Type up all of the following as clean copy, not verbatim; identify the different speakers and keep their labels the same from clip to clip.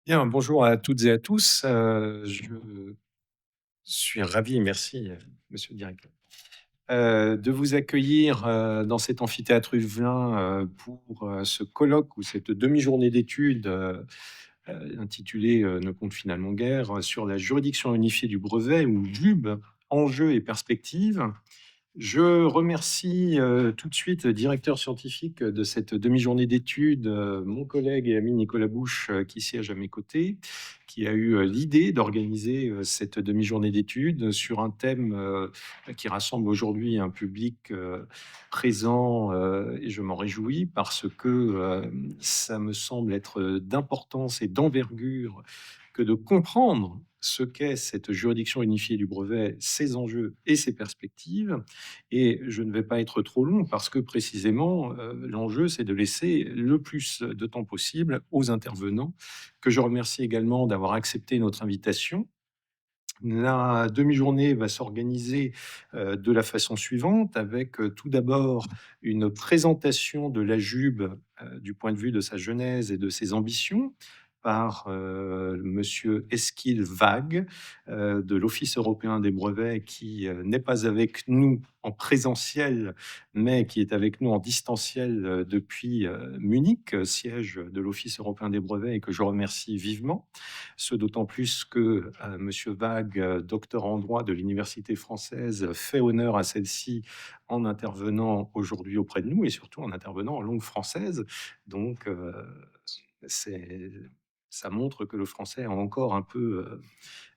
Speaker 1: Bien, bonjour à toutes et à tous. Je suis ravi, merci, monsieur le directeur, de vous accueillir, dans cet amphithéâtre Uvelin, pour, ce colloque ou cette demi-journée d'études, intitulée, «Ne compte finalement guère», sur la juridiction unifiée du brevet ou JUB, enjeux et perspectives. Je remercie, tout de suite le directeur scientifique de cette demi-journée d'études, mon collègue et ami Nicolas Bouche, qui siège à mes côtés, qui a eu, l'idée d'organiser, cette demi-journée d'études sur un thème, qui rassemble aujourd'hui un public, présent, et je m'en réjouis parce que, ça me semble être, d'importance et d'envergure que de comprendre ce qu'est cette juridiction unifiée du brevet, ses enjeux et ses perspectives. Et je ne vais pas être trop long parce que précisément, l'enjeu, c'est de laisser le plus de temps possible aux intervenants, que je remercie également d'avoir accepté notre invitation. La demi-journée va s'organiser de la façon suivante, avec tout d'abord une présentation de la JUB du point de vue de sa genèse et de ses ambitions par Monsieur Eskil Wag de l'Office européen des brevets, qui n'est pas avec nous en présentiel, mais qui est avec nous en distanciel depuis Munich, siège de l'Office européen des brevets, et que je remercie vivement. Ce d'autant plus que Monsieur Wag, docteur en droit de l'université française, fait honneur à celle-ci en intervenant aujourd'hui auprès de nous et surtout en intervenant en langue française. Donc, c'est ça montre que le français a encore un peu,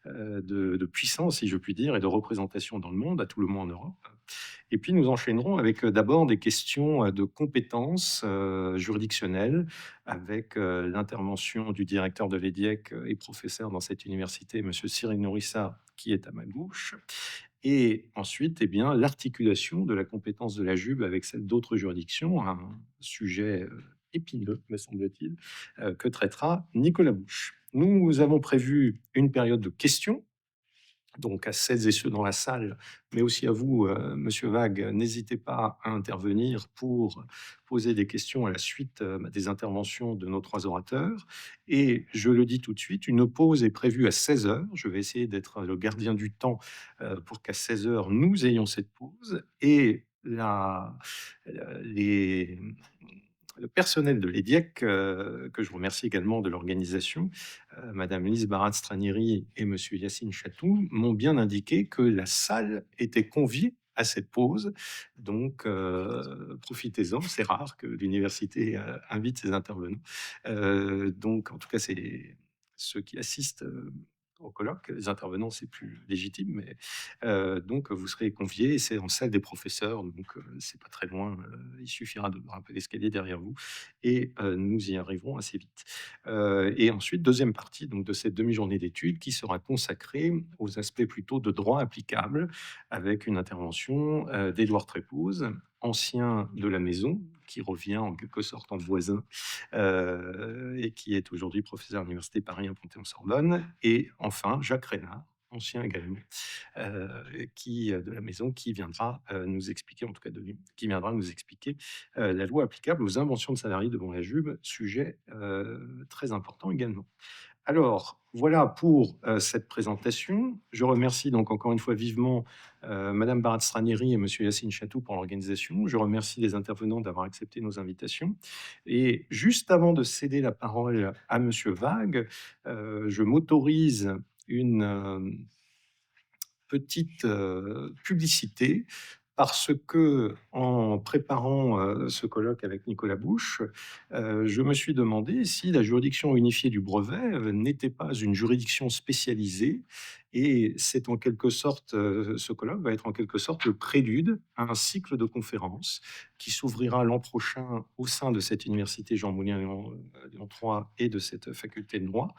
Speaker 1: de puissance, si je puis dire, et de représentation dans le monde, à tout le moins en Europe. Et puis nous enchaînerons avec, d'abord des questions, de compétences, juridictionnelles, avec, l'intervention du directeur de l'EDIEC, et professeur dans cette université, monsieur Cyril Nourrissat, qui est à ma gauche. Et ensuite, eh bien, l'articulation de la compétence de la JUB avec celle d'autres juridictions, un sujet, épineux, me semble-t-il, que traitera Nicolas Bouche. Nous avons prévu une période de questions, donc à celles et ceux dans la salle, mais aussi à vous, monsieur Wag, n'hésitez pas à intervenir pour poser des questions à la suite, des interventions de nos 3 orateurs. Et je le dis tout de suite, une pause est prévue à 16 heures. Je vais essayer d'être le gardien du temps, pour qu'à 16 heures nous ayons cette pause, et la les le personnel de l'EDIEC, que je remercie également de l'organisation, madame Lise Barat-Stranieri et monsieur Yacine Chatou, m'ont bien indiqué que la salle était conviée à cette pause. Donc, profitez-en, c'est rare que l'université invite ses intervenants. Donc, en tout cas, c'est ceux qui assistent au colloque. Les intervenants, c'est plus légitime, mais donc vous serez conviés, et c'est en salle des professeurs, donc c'est pas très loin, il suffira de grimper l'escalier derrière vous, et nous y arriverons assez vite. Et ensuite, deuxième partie donc de cette demi-journée d'études, qui sera consacrée aux aspects plutôt de droit applicable, avec une intervention d'Édouard Trépouse, ancien de la maison, qui revient en quelque sorte en voisin, et qui est aujourd'hui professeur à l'université Paris 1 Panthéon-Sorbonne. Et enfin, Jacques Reynard, ancien également, heu, qui, de la maison, qui viendra, nous expliquer, en tout cas de lui, qui viendra nous expliquer, la loi applicable aux inventions de salariés devant la JUB, sujet, très important également. Alors, voilà pour, cette présentation. Je remercie donc encore une fois vivement, madame Barat-Stranieri et monsieur Yacine Chatou pour l'organisation. Je remercie les intervenants d'avoir accepté nos invitations. Et juste avant de céder la parole à monsieur Wag, je m'autorise une, petite, publicité, parce que en préparant, ce colloque avec Nicolas Bouche, je me suis demandé si la juridiction unifiée du brevet, n'était pas une juridiction spécialisée. Et c'est en quelque sorte, ce colloque va être en quelque sorte le prélude à un cycle de conférences qui s'ouvrira l'an prochain au sein de cette université Jean Moulin Lyon 3 et de cette faculté de droit,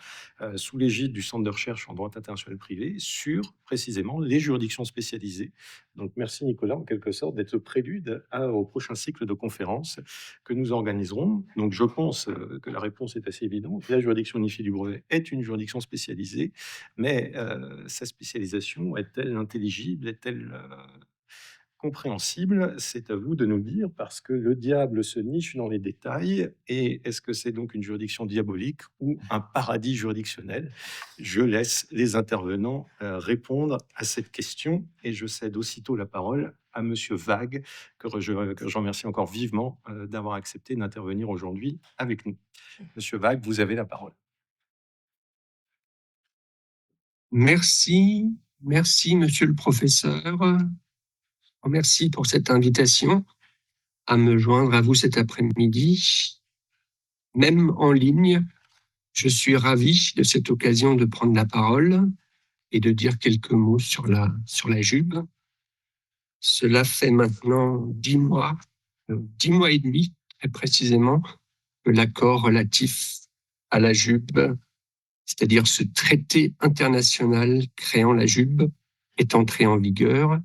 Speaker 1: sous l'égide du Centre de recherche en droit international privé, sur précisément les juridictions spécialisées. Donc merci Nicolas, en quelque sorte, d'être le prélude au prochain cycle de conférences que nous organiserons. Donc je pense que la réponse est assez évidente. La juridiction unifiée du brevet est une juridiction spécialisée, mais sa spécialisation est-elle intelligible? Est-elle compréhensible, c'est à vous de nous le dire, parce que le diable se niche dans les détails. Et est-ce que c'est donc une juridiction diabolique ou un paradis juridictionnel? Je laisse les intervenants répondre à cette question et je cède aussitôt la parole à Monsieur Vague, que je remercie encore vivement d'avoir accepté d'intervenir aujourd'hui avec nous. Monsieur Vague, vous avez la parole.
Speaker 2: Merci, merci monsieur le professeur. Merci pour cette invitation à me joindre à vous cet après-midi. Même en ligne, je suis ravi de cette occasion de prendre la parole et de dire quelques mots sur la JUB. Cela fait maintenant 10 mois et demi, très précisément, que l'accord relatif à la JUB, c'est-à-dire ce traité international créant la JUB, est entré en vigueur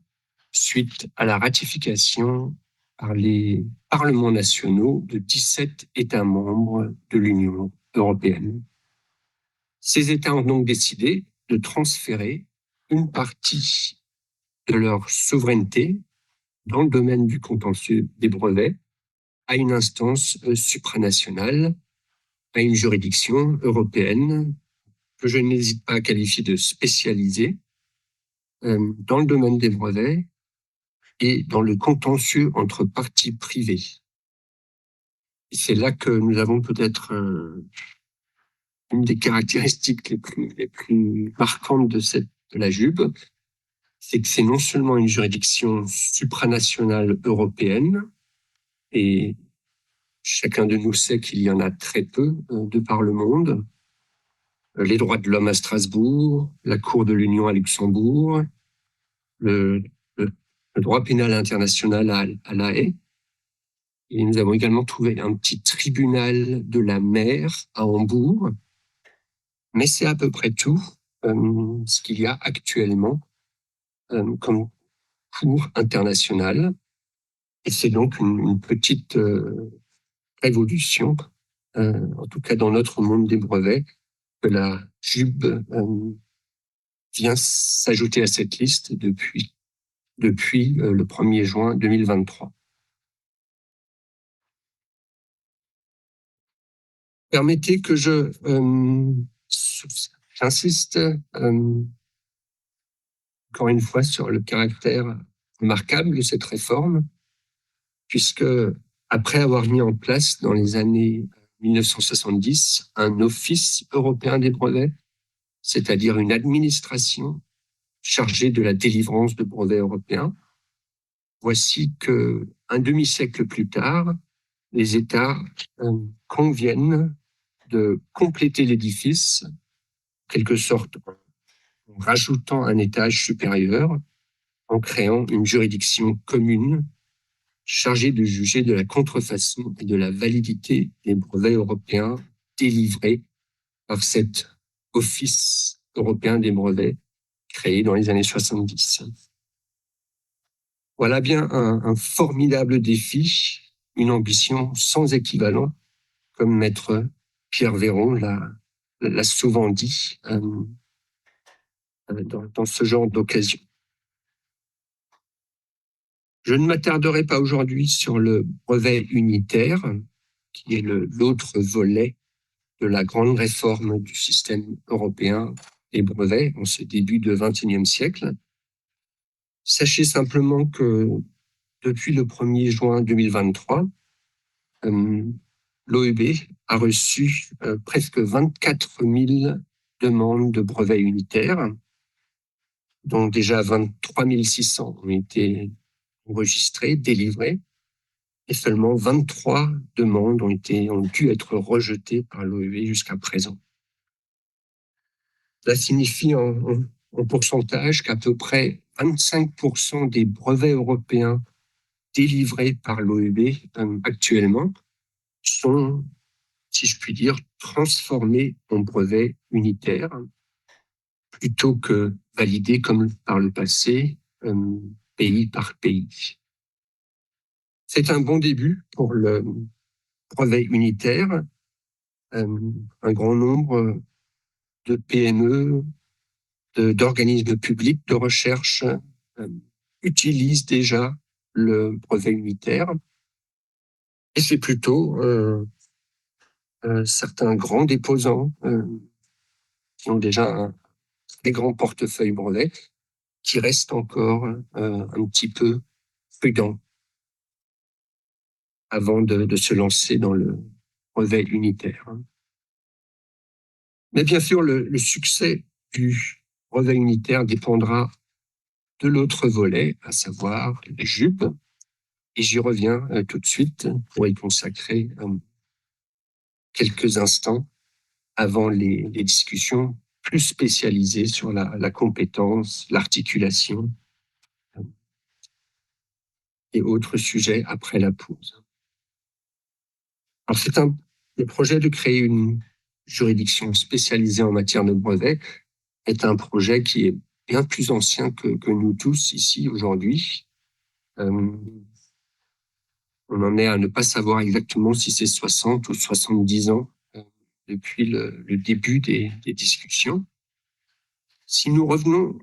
Speaker 2: suite à la ratification par les parlements nationaux de 17 États membres de l'Union européenne. Ces États ont donc décidé de transférer une partie de leur souveraineté dans le domaine du contentieux des brevets à une instance supranationale, à une juridiction européenne que je n'hésite pas à qualifier de spécialisée dans le domaine des brevets et dans le contentieux entre parties privées. Et c'est là que nous avons peut-être une des caractéristiques les plus marquantes de la JUB, c'est que c'est non seulement une juridiction supranationale européenne, et chacun de nous sait qu'il y en a très peu de par le monde, les droits de l'homme à Strasbourg, la Cour de l'Union à Luxembourg, le droit pénal international à La Haye. Et nous avons également trouvé un petit tribunal de la mer à Hambourg. Mais c'est à peu près tout ce qu'il y a actuellement comme cour internationale. Et c'est donc une petite révolution, en tout cas dans notre monde des brevets, que la JUB vient s'ajouter à cette liste depuis le 1er juin 2023. Permettez que j'insiste encore une fois sur le caractère remarquable de cette réforme, puisque après avoir mis en place dans les années 1970 un office européen des brevets, c'est-à-dire une administration chargée de la délivrance de brevets européens, voici qu'un demi-siècle plus tard, les États conviennent de compléter l'édifice, en quelque sorte en rajoutant un étage supérieur, en créant une juridiction commune chargée de juger de la contrefaçon et de la validité des brevets européens délivrés par cet Office européen des brevets créé dans les années 70. Voilà bien un formidable défi, une ambition sans équivalent, comme maître Pierre Véron l'a souvent dit dans ce genre d'occasion. Je ne m'attarderai pas aujourd'hui sur le brevet unitaire, qui est l'autre volet de la grande réforme du système européen des brevets en ce début de XXIe siècle. Sachez simplement que depuis le 1er juin 2023, l'OEB a reçu presque 24 000 demandes de brevets unitaires, dont déjà 23 600 ont été enregistrées, délivrées, et seulement 23 demandes ont dû être rejetées par l'OEB jusqu'à présent. Cela signifie en pourcentage qu'à peu près 25% des brevets européens délivrés par l'OEB actuellement sont, si je puis dire, transformés en brevets unitaires plutôt que validés comme par le passé, pays par pays. C'est un bon début pour le brevet unitaire. Un grand nombre de PME, d'organismes publics de recherche utilisent déjà le brevet unitaire. Et c'est plutôt certains grands déposants qui ont déjà des grands portefeuilles brevets qui restent encore un petit peu prudents avant de se lancer dans le brevet unitaire. Mais bien sûr, le succès du brevet unitaire dépendra de l'autre volet, à savoir les jupes. Et j'y reviens tout de suite pour y consacrer quelques instants avant les discussions plus spécialisées sur la compétence, l'articulation et autres sujets après la pause. Alors le projet de créer une juridiction spécialisée en matière de brevet est un projet qui est bien plus ancien que nous tous ici aujourd'hui. On en est à ne pas savoir exactement si c'est 60 ou 70 ans depuis le début des discussions. Si nous revenons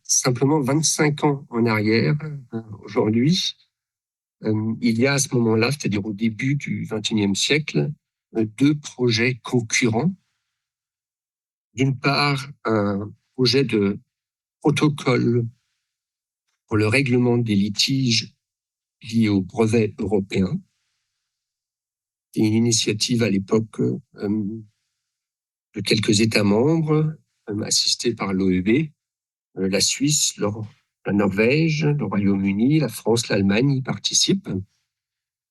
Speaker 2: simplement 25 ans en arrière, aujourd'hui, il y a à ce moment-là, c'est-à-dire au début du XXIe siècle, deux projets concurrents. D'une part, un projet de protocole pour le règlement des litiges liés au brevet européen. C'est une initiative à l'époque de quelques États membres, assistés par l'OEB, la Suisse, la Norvège, le Royaume-Uni, la France, l'Allemagne y participent.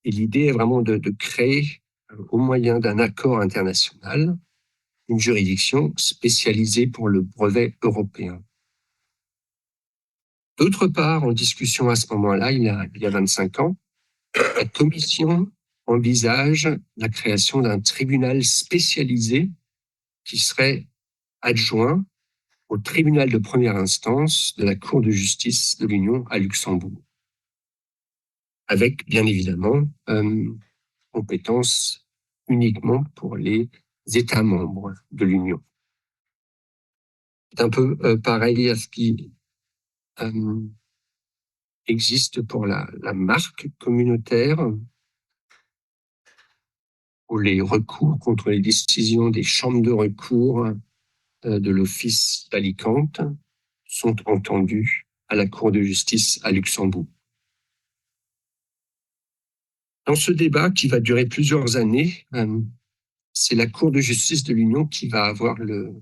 Speaker 2: Et l'idée est vraiment de créer, au moyen d'un accord international, une juridiction spécialisée pour le brevet européen. D'autre part, en discussion à ce moment-là, il y a 25 ans, la Commission envisage la création d'un tribunal spécialisé qui serait adjoint au tribunal de première instance de la Cour de justice de l'Union à Luxembourg, avec bien évidemment compétence uniquement pour les États membres de l'Union. C'est un peu pareil à ce qui existe pour la marque communautaire, où les recours contre les décisions des chambres de recours de l'Office d'Alicante sont entendus à la Cour de justice à Luxembourg. Dans ce débat qui va durer plusieurs années, c'est la Cour de justice de l'Union qui va avoir le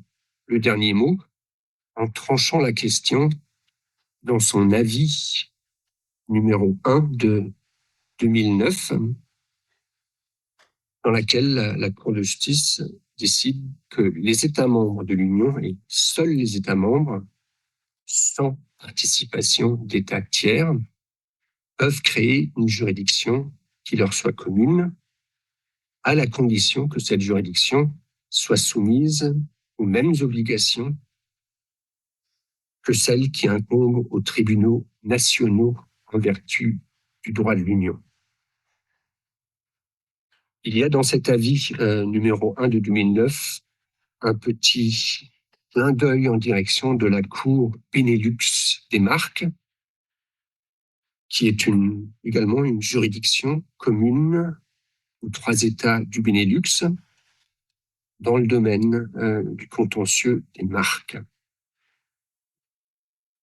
Speaker 2: dernier mot en tranchant la question dans son avis numéro 1 de 2009, dans laquelle la Cour de justice décide que les États membres de l'Union, et seuls les États membres, sans participation d'États tiers, peuvent créer une juridiction qui leur soit commune, à la condition que cette juridiction soit soumise aux mêmes obligations que celles qui incombent aux tribunaux nationaux en vertu du droit de l'Union. Il y a dans cet avis numéro 1 de 2009 un petit clin d'œil en direction de la Cour Benelux des marques, qui est également une juridiction commune aux 3 États du Benelux dans le domaine du contentieux des marques.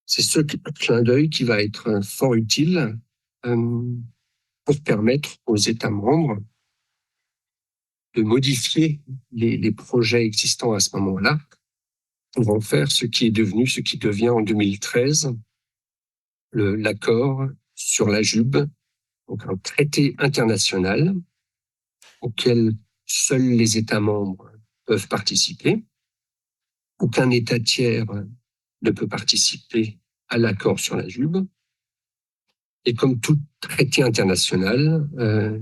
Speaker 2: C'est ce clin d'œil qui va être fort utile pour permettre aux États membres de modifier les projets existants à ce moment-là pour en faire ce qui devient en 2013 l'accord sur la JUB, donc un traité international auquel seuls les États membres peuvent participer. Aucun État tiers ne peut participer à l'accord sur la JUB. Et comme tout traité international,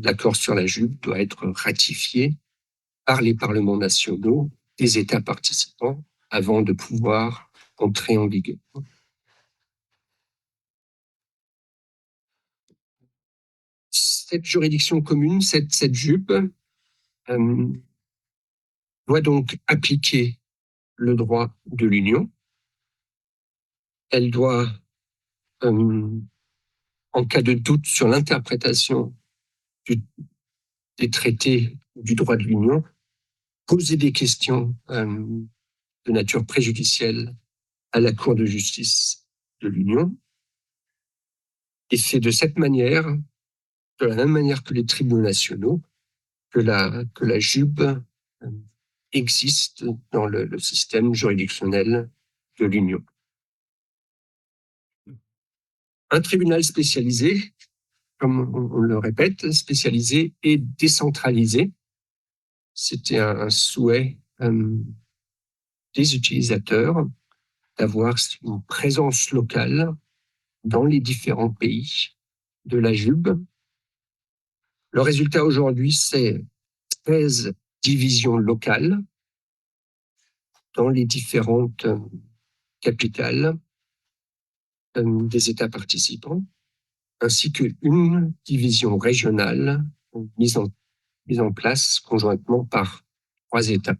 Speaker 2: l'accord sur la JUB doit être ratifié par les parlements nationaux des États participants avant de pouvoir entrer en vigueur. Cette juridiction commune, cette JUB, doit donc appliquer le droit de l'Union. Elle doit en cas de doute sur l'interprétation des traités du droit de l'Union, poser des questions de nature préjudicielle à la Cour de justice de l'Union. Et c'est de cette manière, de la même manière que les tribunaux nationaux, que la JUB existe dans le système juridictionnel de l'Union. Un tribunal spécialisé, comme on le répète, spécialisé et décentralisé. C'était un souhait des utilisateurs d'avoir une présence locale dans les différents pays de la JUB. Le résultat aujourd'hui, c'est 13 divisions locales dans les différentes capitales des États participants, ainsi qu'une division régionale mise en place conjointement par 3 États.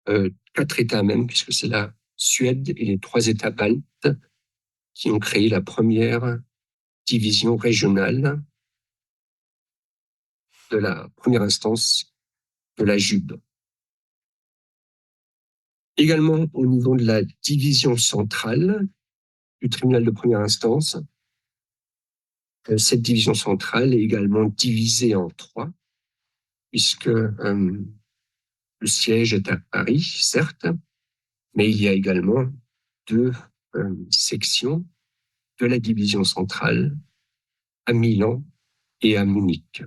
Speaker 2: 4 États même, puisque c'est la Suède et les 3 États baltes qui ont créé la première division régionale de la première instance de la JUB. Également au niveau de la division centrale du tribunal de première instance, cette division centrale est également divisée en 3, puisque le siège est à Paris, certes, mais il y a également 2 sections de la division centrale à Milan et à Munich.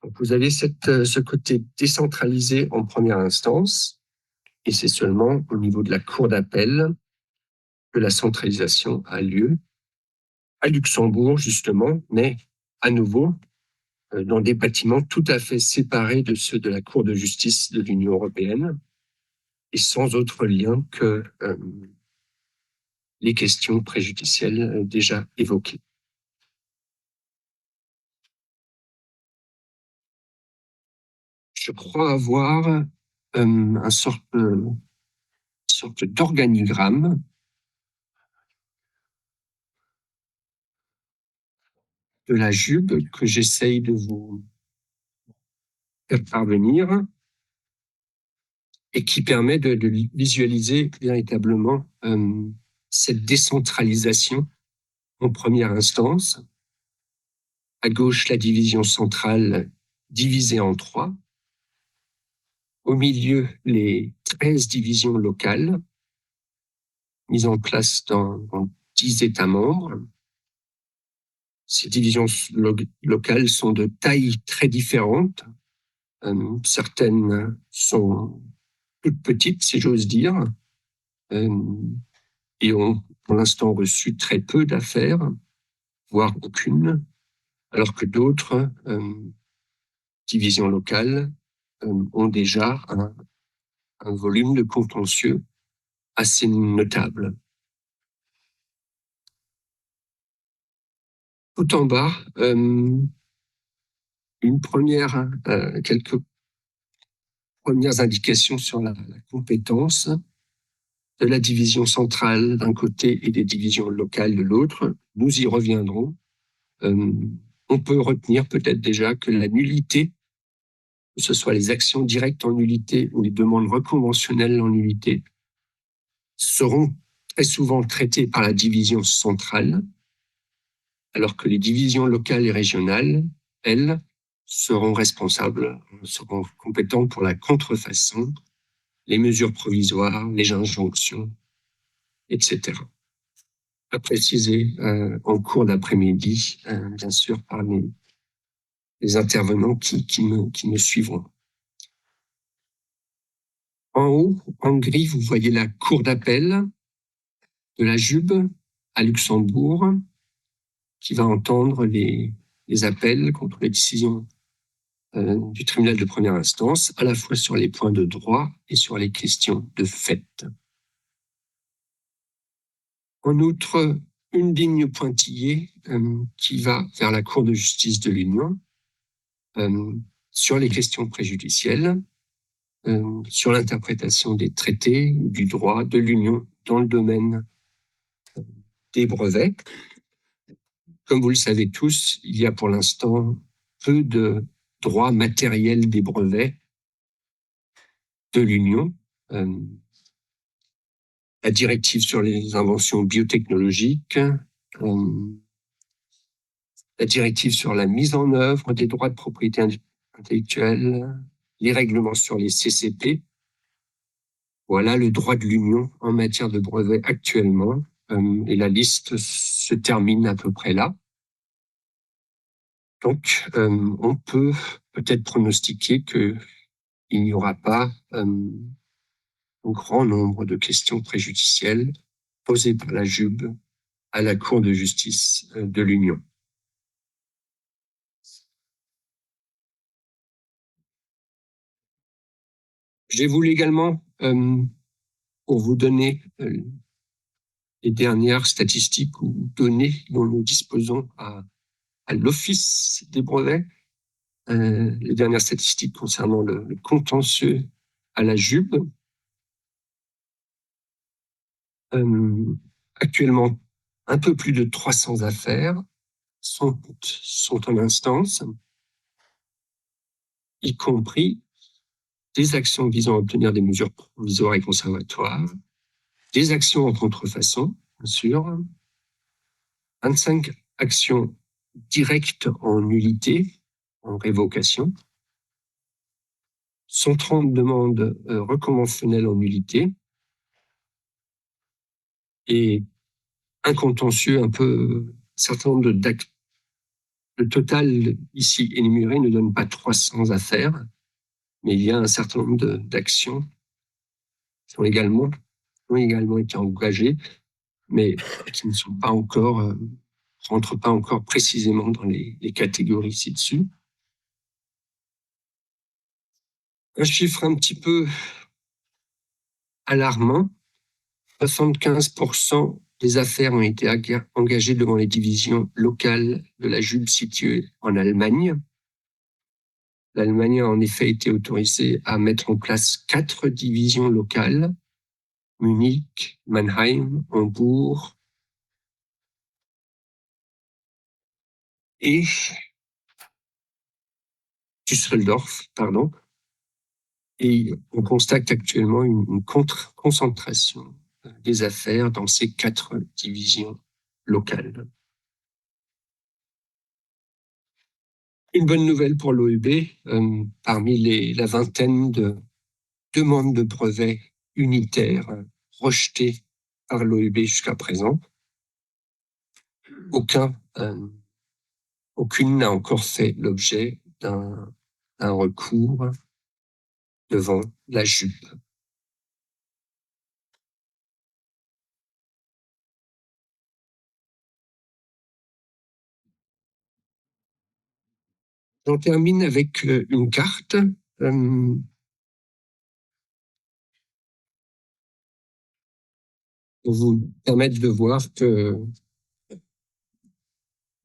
Speaker 2: Donc vous avez ce côté décentralisé en première instance, et c'est seulement au niveau de la cour d'appel que la centralisation a lieu, à Luxembourg justement, mais à nouveau dans des bâtiments tout à fait séparés de ceux de la Cour de justice de l'Union européenne, et sans autre lien que les questions préjudicielles déjà évoquées. Je crois avoir une sorte d'organigramme de la JUB que j'essaye de vous faire parvenir et qui permet de visualiser véritablement cette décentralisation en première instance. À gauche, la division centrale divisée en 3. Au milieu, les 13 divisions locales mises en place dans 10 États membres. Ces divisions locales sont de tailles très différentes. Certaines sont toutes petites, si j'ose dire, et ont pour l'instant reçu très peu d'affaires, voire aucune, alors que d'autres divisions locales ont déjà un volume de contentieux assez notable. Tout en bas, quelques premières indications sur la compétence de la division centrale d'un côté et des divisions locales de l'autre. Nous y reviendrons. On peut retenir peut-être déjà que la nullité, que ce soit les actions directes en nullité ou les demandes reconventionnelles en nullité, seront très souvent traitées par la division centrale, alors que les divisions locales et régionales, elles, seront compétentes pour la contrefaçon, les mesures provisoires, les injonctions, etc. À préciser en cours d'après-midi, bien sûr, par les intervenants qui me suivront. En haut, en gris, vous voyez la cour d'appel de la JUB à Luxembourg, qui va entendre les appels contre les décisions du tribunal de première instance, à la fois sur les points de droit et sur les questions de fait. En outre, une ligne pointillée qui va vers la Cour de justice de l'Union sur les questions préjudicielles, sur l'interprétation des traités du droit de l'Union dans le domaine des brevets. Comme vous le savez tous, il y a pour l'instant peu de droits matériels des brevets de l'Union. La directive sur les inventions biotechnologiques, la directive sur la mise en œuvre des droits de propriété intellectuelle, les règlements sur les CCP. Voilà le droit de l'Union en matière de brevets actuellement. Et la liste se termine à peu près là. Donc, on peut peut-être pronostiquer qu'il n'y aura pas un grand nombre de questions préjudicielles posées par la JUB à la Cour de justice de l'Union. J'ai voulu également, pour vous donner les dernières statistiques ou données dont nous disposons à l'Office des brevets, les dernières statistiques concernant le contentieux à la JUB. Actuellement, un peu plus de 300 affaires sont en instance, y compris des actions visant à obtenir des mesures provisoires et conservatoires, des actions en contrefaçon, bien sûr, 25 actions directes en nullité, en révocation, 130 demandes reconventionnelles en nullité et un contentieux un peu, certain nombre d'actes. Le total ici énuméré ne donne pas 300 affaires, mais il y a un certain nombre d'actions qui ont également été engagées, mais qui ne sont pas encore, rentrent pas encore précisément dans les catégories ci-dessus. Un chiffre un petit peu alarmant, 75% des affaires ont été engagées devant les divisions locales de la JUB située en Allemagne. L'Allemagne a en effet été autorisée à mettre en place 4 divisions locales, Munich, Mannheim, Hambourg et Düsseldorf, pardon. Et on constate actuellement une concentration des affaires dans ces 4 divisions locales. Une bonne nouvelle pour l'OEB, parmi la vingtaine de demandes de brevets unitaires rejetées par l'OEB jusqu'à présent, aucune n'a encore fait l'objet d'un recours devant la JUB. J'en termine avec une carte. Pour vous permettre de voir que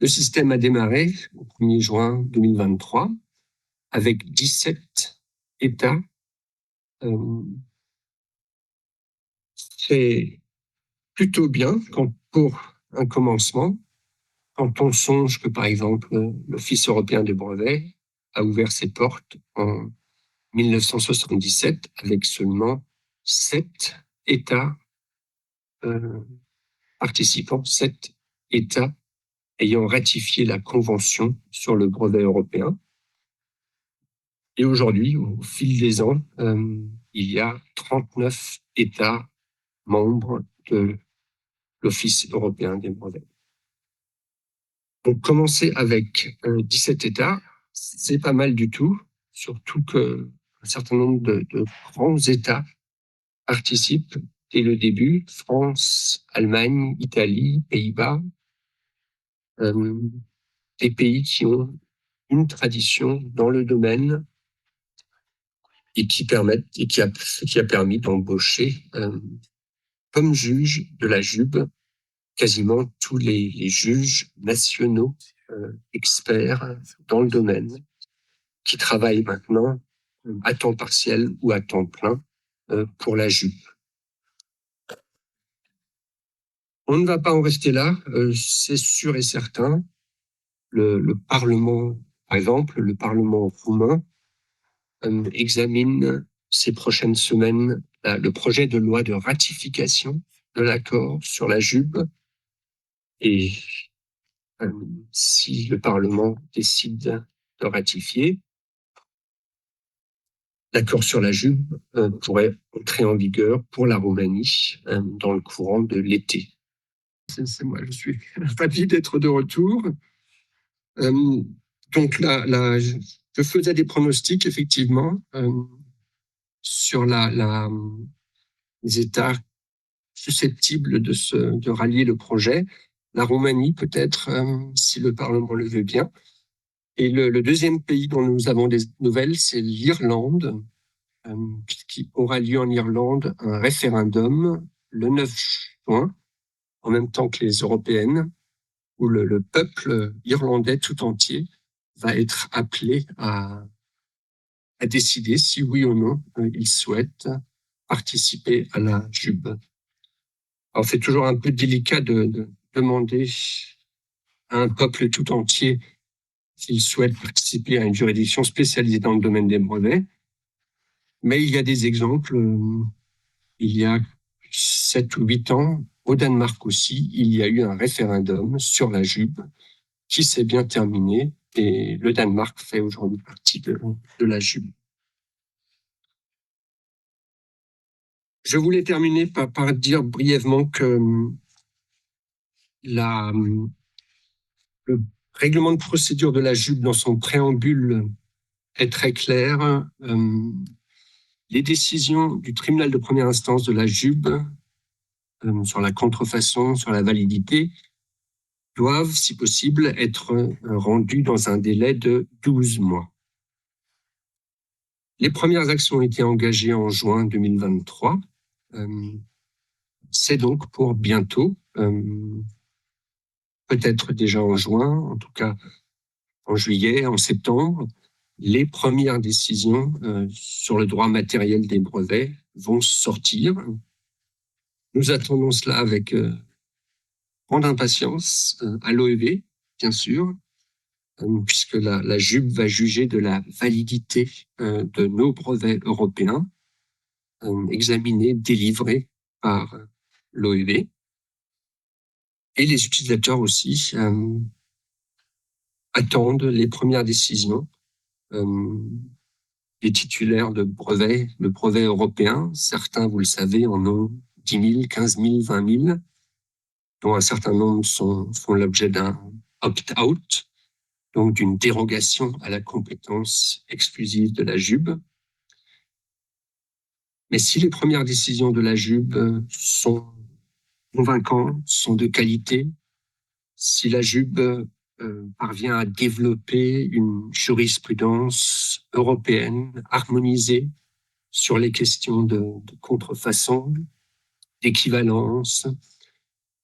Speaker 2: le système a démarré au 1er juin 2023 avec 17 États. C'est plutôt bien pour un commencement, quand on songe que, par exemple, l'Office européen des brevets a ouvert ses portes en 1977 avec seulement 7 États participants, 7 États ayant ratifié la Convention sur le brevet européen. Et aujourd'hui, au fil des ans, il y a 39 États membres de l'Office européen des brevets. Donc, commencer avec 17 États, c'est pas mal du tout, surtout qu'un certain nombre de grands États participent dès le début, France, Allemagne, Italie, Pays-Bas, des pays qui ont une tradition dans le domaine et qui a permis d'embaucher comme juge de la JUB quasiment tous les juges nationaux experts dans le domaine qui travaillent maintenant à temps partiel ou à temps plein pour la JUB. On ne va pas en rester là, c'est sûr et certain. Le Parlement, par exemple, le Parlement roumain examine ces prochaines semaines le projet de loi de ratification de l'accord sur la JUB. Et si le Parlement décide de ratifier, l'accord sur la JUB pourrait entrer en vigueur pour la Roumanie dans le courant de l'été. C'est moi, je suis ravi d'être de retour. Donc là, je faisais des pronostics, effectivement, sur les États susceptibles de rallier le projet. La Roumanie, peut-être, si le Parlement le veut bien. Et le deuxième pays dont nous avons des nouvelles, c'est l'Irlande, qui aura lieu en Irlande un référendum le 9 juin, en même temps que les européennes, où le peuple irlandais tout entier va être appelé à décider si oui ou non il souhaite participer à la JUB. Alors c'est toujours un peu délicat de demander à un peuple tout entier s'il souhaite participer à une juridiction spécialisée dans le domaine des brevets, mais il y a des exemples. Il y a 7 ou 8 ans, au Danemark aussi, il y a eu un référendum sur la JUB qui s'est bien terminé, et le Danemark fait aujourd'hui partie de la JUB. Je voulais terminer par dire brièvement que le règlement de procédure de la JUB dans son préambule est très clair. Les décisions du tribunal de première instance de la JUB sur la contrefaçon, sur la validité, doivent, si possible, être rendues dans un délai de 12 mois. Les premières actions ont été engagées en juin 2023. C'est donc pour bientôt, peut-être déjà en juin, en tout cas en juillet, en septembre, les premières décisions sur le droit matériel des brevets vont sortir. Nous attendons cela avec grande impatience à l'OEB, bien sûr, puisque la JUB va juger de la validité de nos brevets européens, examinés, délivrés par l'OEB. Et les utilisateurs aussi attendent les premières décisions des titulaires de brevets européens. Certains, vous le savez, en ont 10 000, 15 000, 20 000, dont un certain nombre font l'objet d'un opt-out, donc d'une dérogation à la compétence exclusive de la JUB. Mais si les premières décisions de la JUB sont convaincantes, sont de qualité, si la JUB parvient à développer une jurisprudence européenne harmonisée sur les questions de contrefaçon, d'équivalence,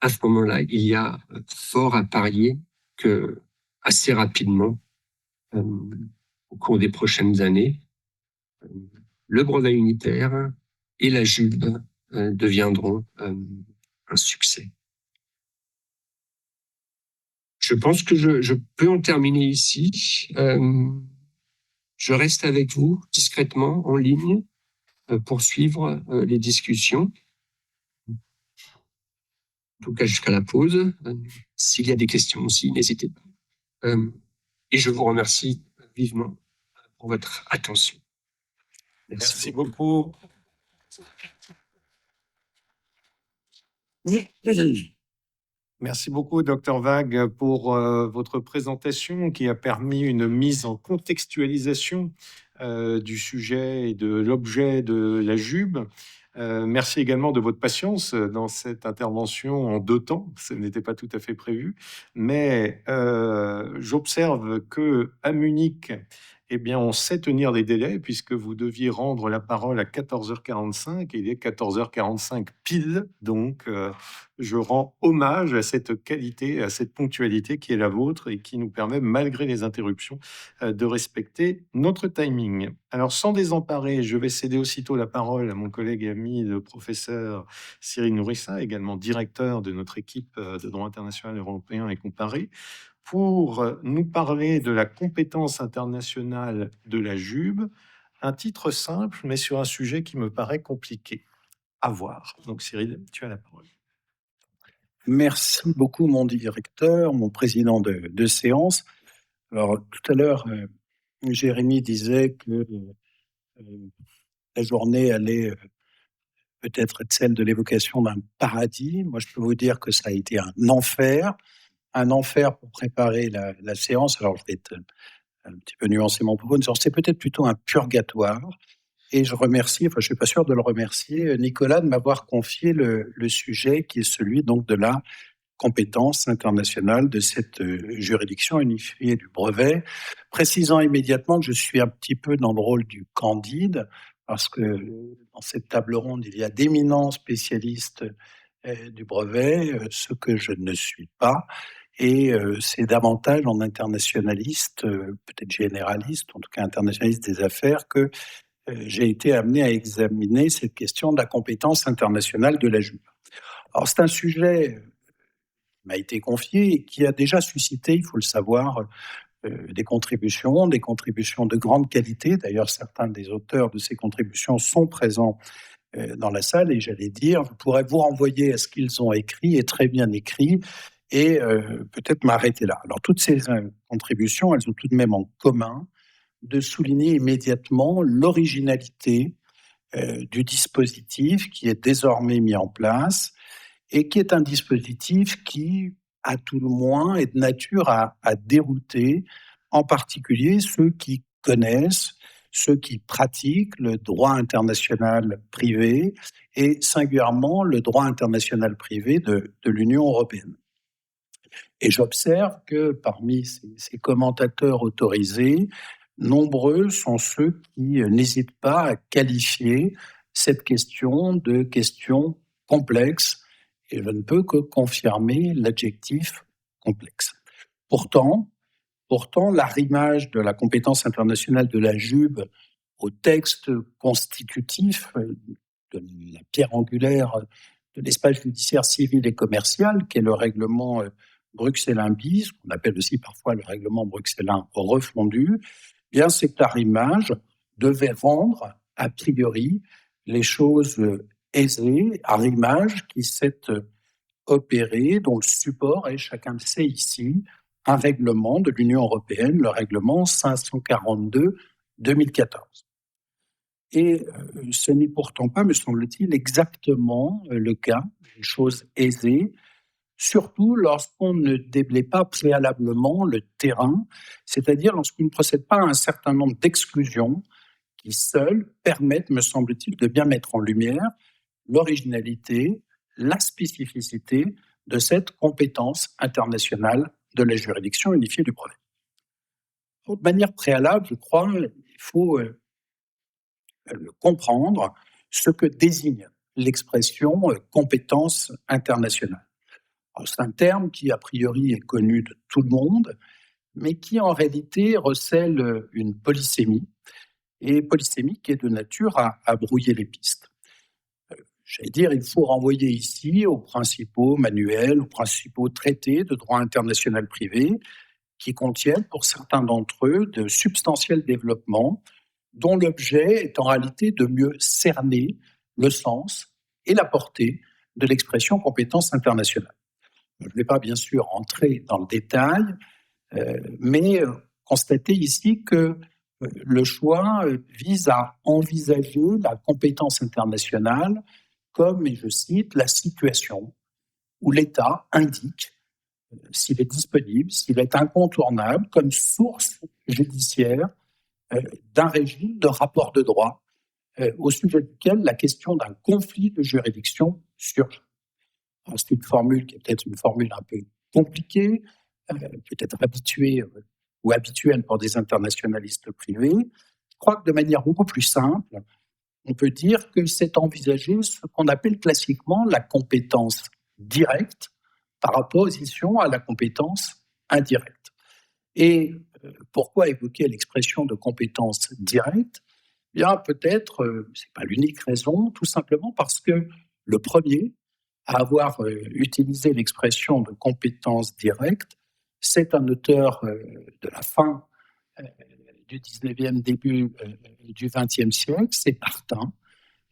Speaker 2: à ce moment-là, il y a fort à parier que assez rapidement, au cours des prochaines années, le brevet unitaire et la JUB deviendront un succès. Je pense que je peux en terminer ici. Je reste avec vous discrètement en ligne pour suivre les discussions. En tout cas, jusqu'à la pause. S'il y a des questions aussi, n'hésitez pas. Et je vous remercie vivement pour votre attention.
Speaker 1: Merci beaucoup. Merci beaucoup, Dr Wag, pour votre présentation qui a permis une mise en contextualisation du sujet et de l'objet de la JUB. Merci également de votre patience dans cette intervention en 2 temps. Ce n'était pas tout à fait prévu. Mais j'observe qu'à Munich, eh bien, on sait tenir les délais puisque vous deviez rendre la parole à 14h45 et il est 14h45 pile. Donc, je rends hommage à cette qualité, à cette ponctualité qui est la vôtre et qui nous permet, malgré les interruptions, de respecter notre timing. Alors, sans désemparer, je vais céder aussitôt la parole à mon collègue et ami, le professeur Cyril Nourissa, également directeur de notre équipe de droit international européen et comparé, pour nous parler de la compétence internationale de la JUB, un titre simple, mais sur un sujet qui me paraît compliqué à voir. Donc Cyril, tu as la parole.
Speaker 3: Merci beaucoup, mon directeur, mon président de séance. Alors, tout à l'heure, Jérémy disait que la journée allait peut-être être celle de l'évocation d'un paradis. Moi, je peux vous dire que ça a été un enfer pour préparer la séance. Alors, je vais être un petit peu nuancer mon propos, c'est peut-être plutôt un purgatoire. Et je remercie, enfin je suis pas sûr de le remercier, Nicolas, de m'avoir confié le sujet qui est celui donc de la compétence internationale de cette juridiction unifiée du brevet, précisant immédiatement que je suis un petit peu dans le rôle du candide, parce que dans cette table ronde, il y a d'éminents spécialistes du brevet, ce que je ne suis pas. Et c'est davantage en internationaliste, peut-être généraliste, en tout cas internationaliste des affaires, que j'ai été amené à examiner cette question de la compétence internationale de la JUB. Alors c'est un sujet qui m'a été confié et qui a déjà suscité, il faut le savoir, des contributions de grande qualité. D'ailleurs, certains des auteurs de ces contributions sont présents dans la salle et j'allais dire, je pourrais vous renvoyer à ce qu'ils ont écrit et très bien écrit et peut-être m'arrêter là. Alors toutes ces contributions, elles ont tout de même en commun de souligner immédiatement l'originalité du dispositif qui est désormais mis en place et qui est un dispositif qui, à tout le moins, est de nature à dérouter, en particulier ceux qui connaissent, ceux qui pratiquent le droit international privé et singulièrement le droit international privé de l'Union européenne. Et j'observe que parmi ces commentateurs autorisés, nombreux sont ceux qui n'hésitent pas à qualifier cette question de question complexe, et je ne peux que confirmer l'adjectif complexe. Pourtant, l'arrimage de la compétence internationale de la JUB au texte constitutif de la pierre angulaire de l'espace judiciaire civil et commercial, qui est le règlement bruxellin bis, qu'on appelle aussi parfois le règlement bruxellin refondu, bien cet arrimage devait rendre, a priori, les choses aisées, arrimage qui s'est opéré, dont le support est, chacun le sait ici, un règlement de l'Union européenne, le règlement 542-2014. Et ce n'est pourtant pas, me semble-t-il, exactement le cas, une chose aisée, surtout lorsqu'on ne déblaye pas préalablement le terrain, c'est-à-dire lorsqu'on ne procède pas à un certain nombre d'exclusions qui seules permettent, me semble-t-il, de bien mettre en lumière l'originalité, la spécificité de cette compétence internationale de la juridiction unifiée du brevet. De manière préalable, je crois, il faut comprendre ce que désigne l'expression compétence internationale. C'est un terme qui, a priori, est connu de tout le monde, mais qui, en réalité, recèle une polysémie, et polysémie qui est de nature à brouiller les pistes. J'allais dire, il faut renvoyer ici aux principaux manuels, aux principaux traités de droit international privé, qui contiennent, pour certains d'entre eux, de substantiels développements, dont l'objet est en réalité de mieux cerner le sens et la portée de l'expression compétence internationale. Je ne vais pas bien sûr entrer dans le détail, mais constater ici que le choix vise à envisager la compétence internationale comme, et je cite, la situation où l'État indique s'il est disponible, s'il est incontournable comme source judiciaire d'un régime de rapport de droit au sujet duquel la question d'un conflit de juridiction surgit. C'est une formule qui est peut-être une formule un peu compliquée, peut-être habituée ou habituel pour des internationalistes privés. Je crois que de manière beaucoup plus simple, on peut dire que c'est envisager ce qu'on appelle classiquement la compétence directe par opposition à la compétence indirecte. Et pourquoi évoquer l'expression de compétence directe ? Bien, peut-être, c'est pas l'unique raison, tout simplement parce que le premier à avoir utilisé l'expression de compétence directe, c'est un auteur de la fin du 19e, début du 20e siècle, c'est Barthin.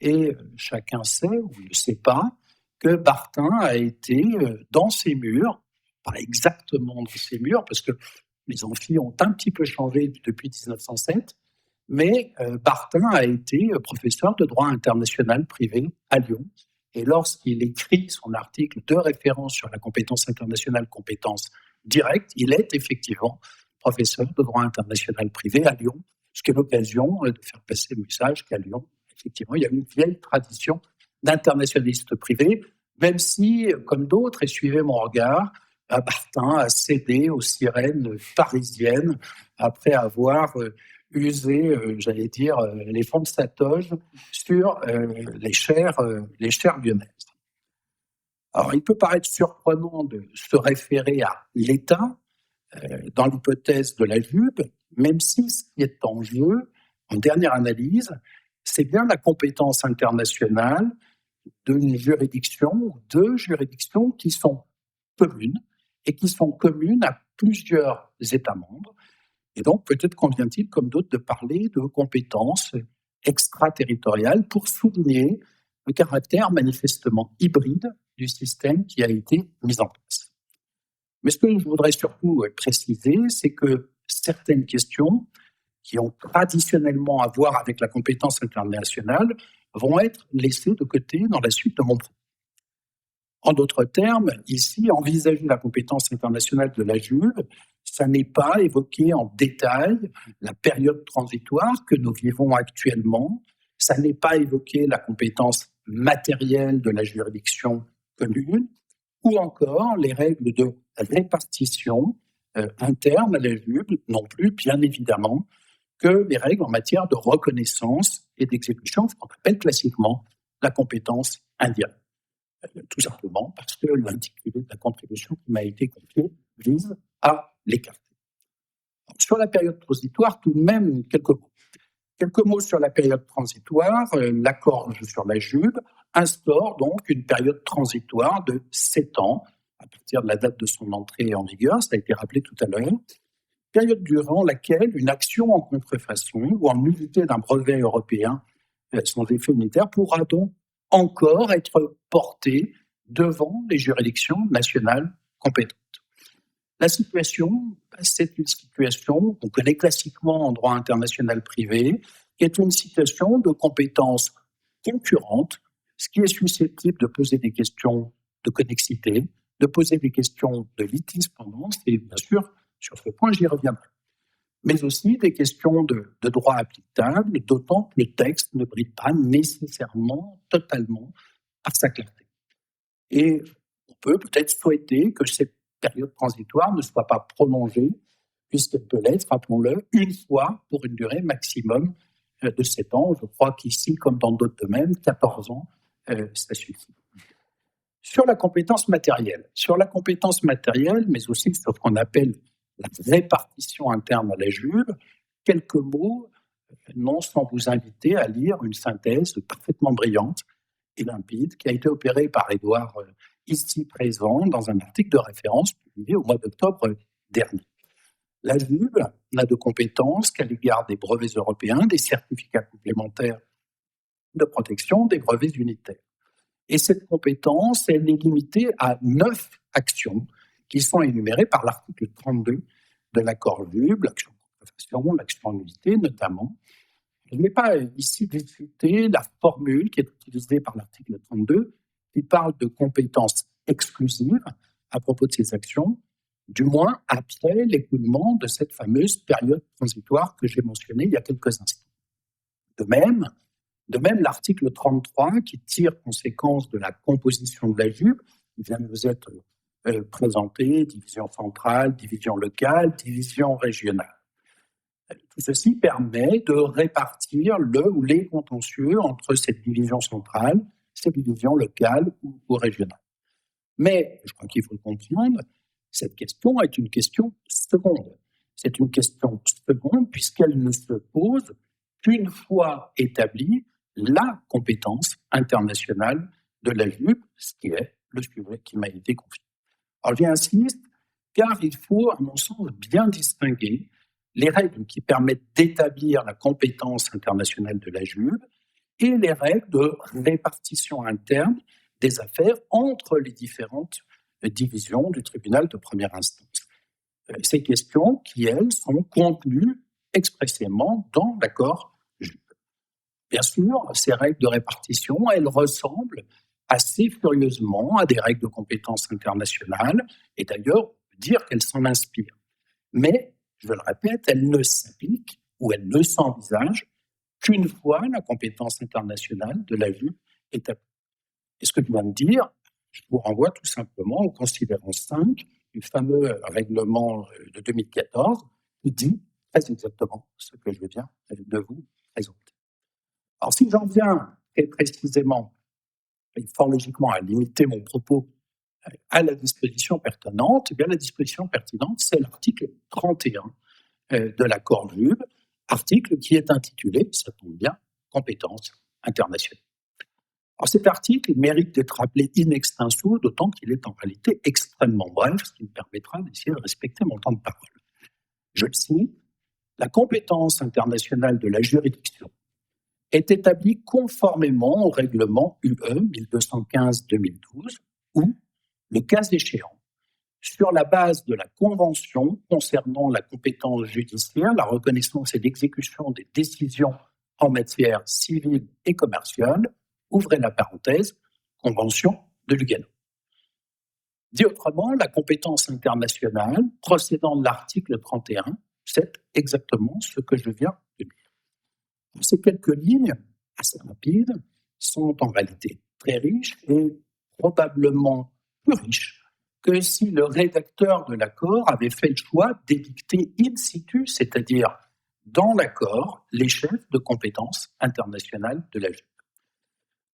Speaker 3: Et chacun sait, ou ne sait pas, que Barthin a été dans ses murs, pas exactement dans ses murs, parce que les amphis ont un petit peu changé depuis 1907, mais Barthin a été professeur de droit international privé à Lyon. Et lorsqu'il écrit son article de référence sur la compétence internationale, compétence directe, il est effectivement professeur de droit international privé à Lyon, ce qui est l'occasion de faire passer le message qu'à Lyon, effectivement, il y a une vieille tradition d'internationalistes privés, même si, comme d'autres, et suivez mon regard, Barthin a cédé aux sirènes parisiennes après avoir usé, j'allais dire, les fonds de sa toge sur les chaires lyonnaises. Alors, il peut paraître surprenant de se référer à l'État dans l'hypothèse de la JUB, même si ce qui est en jeu, en dernière analyse, c'est bien la compétence internationale d'une juridiction ou de juridictions qui sont communes et qui sont communes à plusieurs États membres. Et donc, peut-être convient-il, comme d'autres, de parler de compétences extraterritoriales pour souligner le caractère manifestement hybride du système qui a été mis en place. Mais ce que je voudrais surtout préciser, c'est que certaines questions qui ont traditionnellement à voir avec la compétence internationale vont être laissées de côté dans la suite de mon propos. En d'autres termes, ici, envisager la compétence internationale de la JUB, ça n'est pas évoquer en détail la période transitoire que nous vivons actuellement, ça n'est pas évoquer la compétence matérielle de la juridiction commune, ou encore les règles de répartition interne à la JUB, non plus, bien évidemment, que les règles en matière de reconnaissance et d'exécution, ce qu'on appelle classiquement la compétence indirecte. Tout simplement parce que l'intitulé de la contribution qui m'a été confiée vise à l'écarter. Sur la période transitoire, tout de même, quelques mots. Quelques mots sur la période transitoire. L'accord sur la JUB instaure donc une période transitoire de 7 ans, à partir de la date de son entrée en vigueur, ça a été rappelé tout à l'heure, période durant laquelle une action en contrefaçon ou en nullité d'un brevet européen sans effet unitaire pourra donc encore être portée devant les juridictions nationales compétentes. La situation, c'est une situation qu'on connaît classiquement en droit international privé, qui est une situation de compétence concurrente, ce qui est susceptible de poser des questions de connexité, de poser des questions de litispendance, et bien sûr, sur ce point, j'y reviendrai. Mais aussi des questions de droit applicable, d'autant que le texte ne brille pas nécessairement, totalement, par sa clarté. Et on peut peut-être souhaiter que cette période transitoire ne soit pas prolongée, puisqu'elle peut l'être, rappelons-le, une fois pour une durée maximum de 7 ans. Je crois qu'ici, comme dans d'autres domaines, 14 ans, ça suffit. Sur la compétence matérielle, mais aussi sur ce qu'on appelle la répartition interne à la JUB, quelques mots, non sans vous inviter à lire une synthèse parfaitement brillante et limpide qui a été opérée par Édouard ici présent dans un article de référence publié au mois d'octobre dernier. La JUB n'a de compétences qu'à l'égard des brevets européens, des certificats complémentaires de protection, des brevets unitaires. Et cette compétence, elle est limitée à 9 actions qui sont énumérées par l'article 32 de l'accord JUB, l'action de contrefaçon, l'action en nullité notamment. Je ne vais pas ici discuter la formule qui est utilisée par l'article 32, qui parle de compétences exclusives à propos de ces actions, du moins après l'écoulement de cette fameuse période transitoire que j'ai mentionnée il y a quelques instants. De même, l'article 33, qui tire conséquence de la composition de la JUB, il vient de vous être présentées, division centrale, division locale, division régionale. Tout ceci permet de répartir le ou les contentieux entre cette division centrale, ces divisions locales ou régionales. Mais, je crois qu'il faut le comprendre, cette question est une question seconde. C'est une question seconde puisqu'elle ne se pose qu'une fois établie la compétence internationale de la JUP, ce qui est le sujet qui m'a été confié. Alors j'insiste, car il faut, à mon sens, bien distinguer les règles qui permettent d'établir la compétence internationale de la JUP et les règles de répartition interne des affaires entre les différentes divisions du tribunal de première instance. Ces questions qui, elles, sont contenues expressément dans l'accord JUP. Bien sûr, ces règles de répartition, elles ressemblent assez furieusement à des règles de compétence internationale, et d'ailleurs, on peut dire qu'elles s'en inspirent. Mais, je le répète, elles ne s'appliquent ou elles ne s'envisagent qu'une fois la compétence internationale de la JUP établie. Et ce que je viens de dire, je vous renvoie tout simplement au considérant 5 du fameux règlement de 2014 qui dit très exactement ce que je viens de vous présenter. Alors, si j'en viens très précisément et fort logiquement à limiter mon propos à la disposition pertinente, eh bien la disposition pertinente, c'est l'article 31 de l'accord JUP, article qui est intitulé, ça tombe bien, compétences internationales. Alors cet article mérite d'être appelé in extenso, d'autant qu'il est en réalité extrêmement bref, ce qui me permettra d'essayer de respecter mon temps de parole. Je le cite, la compétence internationale de la juridiction est établie conformément au règlement UE 1215-2012 ou, le cas échéant, sur la base de la Convention concernant la compétence judiciaire, la reconnaissance et l'exécution des décisions en matière civile et commerciale, ouvrez la parenthèse, Convention de Lugano. Dit autrement, la compétence internationale procédant de l'article 31, c'est exactement ce que je viens de dire. Ces quelques lignes, assez rapides, sont en réalité très riches et probablement plus riches que si le rédacteur de l'accord avait fait le choix d'édicter in situ, c'est-à-dire dans l'accord, les chefs de compétences internationales de la JUP.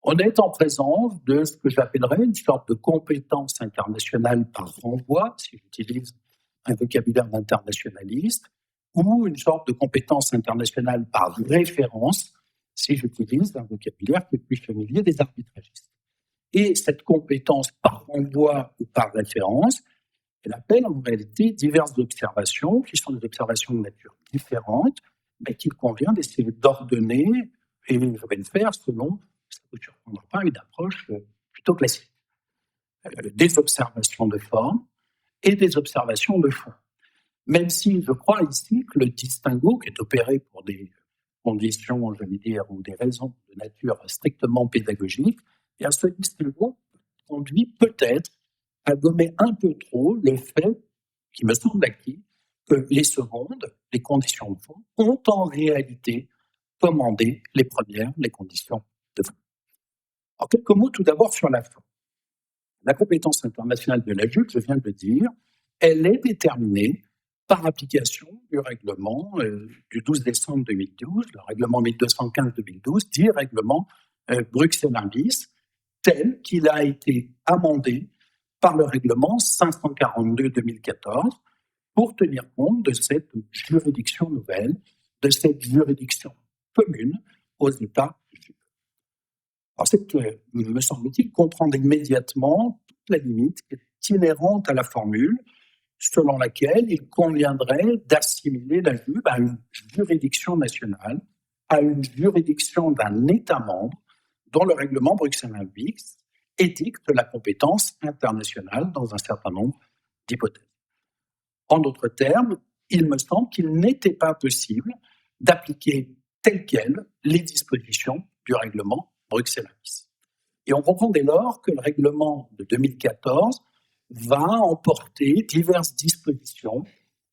Speaker 3: On est en présence de ce que j'appellerais une sorte de compétence internationale par renvoi, si j'utilise un vocabulaire d'internationaliste, ou une sorte de compétence internationale par référence, si j'utilise un vocabulaire qui est plus familier des arbitragistes. Et cette compétence par renvoi ou par référence, elle appelle en réalité diverses observations, qui sont des observations de nature différente, mais qu'il convient d'essayer d'ordonner, et je vais le faire selon, ça ne vous surprendra pas, une approche plutôt classique. Des observations de forme et des observations de fond. Même si je crois ici que le distinguo qui est opéré pour des conditions, je vais dire, ou des raisons de nature strictement pédagogique, et à ce distinguo conduit peut-être à gommer un peu trop le fait, qui me semble acquis, que les secondes, les conditions de fond, ont en réalité commandé les premières, les conditions de fond. Alors, quelques mots tout d'abord sur la forme. La compétence internationale de la JUP, je viens de le dire, elle est déterminée par application du règlement du 12 décembre 2012, le règlement 1215-2012, dit règlement Bruxelles bis, tel qu'il a été amendé par le règlement 542-2014 pour tenir compte de cette juridiction nouvelle, de cette juridiction commune aux États. Alors, c'est, me semble-t-il, comprendre immédiatement toute la limite qui est inhérente à la formule selon laquelle il conviendrait d'assimiler la JUP à une juridiction nationale, à une juridiction d'un État membre dont le règlement Bruxelles bis édicte la compétence internationale dans un certain nombre d'hypothèses. En d'autres termes, il me semble qu'il n'était pas possible d'appliquer telles quelles les dispositions du règlement Bruxelles bis. Et on comprend dès lors que le règlement de 2014 va emporter diverses dispositions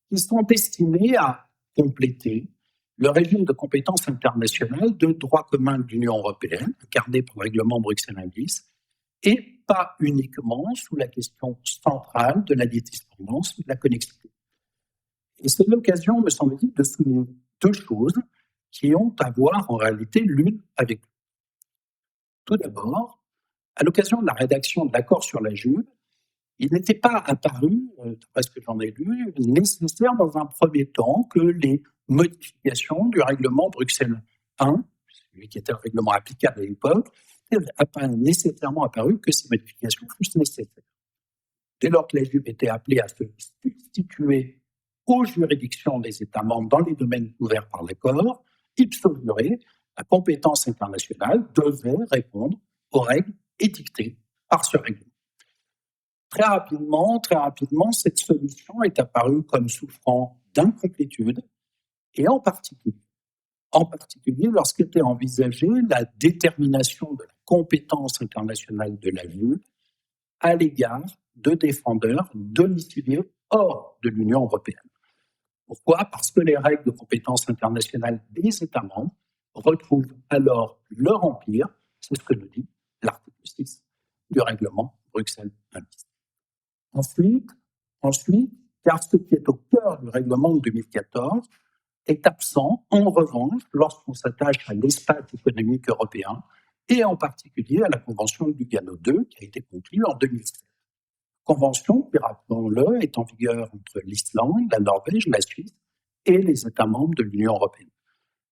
Speaker 3: qui sont destinées à compléter le régime de compétences internationales de droit commun de l'Union européenne, incarné par le règlement Bruxelles bis, et pas uniquement sous la question centrale de la litisdépendance, de la connexité. Et c'est l'occasion, me semble-t-il, de souligner deux choses qui ont à voir en réalité l'une avec l'autre. Tout d'abord, à l'occasion de la rédaction de l'accord sur la Juve, il n'était pas apparu, d'après ce que j'en ai lu, nécessaire dans un premier temps que les modifications du règlement Bruxelles I, celui qui était le règlement applicable à l'époque, n'a pas nécessairement apparu que ces modifications fussent nécessaires. Dès lors que la Juve était appelée à se substituer aux juridictions des États membres dans les domaines couverts par l'accord, ipso jure, la compétence internationale devait répondre aux règles édictées par ce règlement. Très rapidement, cette solution est apparue comme souffrant d'incomplétude, et en particulier lorsqu'était envisagée la détermination de la compétence internationale de la Juve à l'égard de défendeurs domiciliés hors de l'Union européenne. Pourquoi ? Parce que les règles de compétence internationale des États membres retrouvent alors leur empire, c'est ce que nous dit l'article 6 du règlement Bruxelles I. Ensuite, car ce qui est au cœur du règlement de 2014 est absent, en revanche, lorsqu'on s'attache à l'espace économique européen et en particulier à la Convention de Lugano II qui a été conclue en 2007. Convention qui, rappelons-le, est en vigueur entre l'Islande, la Norvège, la Suisse et les États membres de l'Union européenne.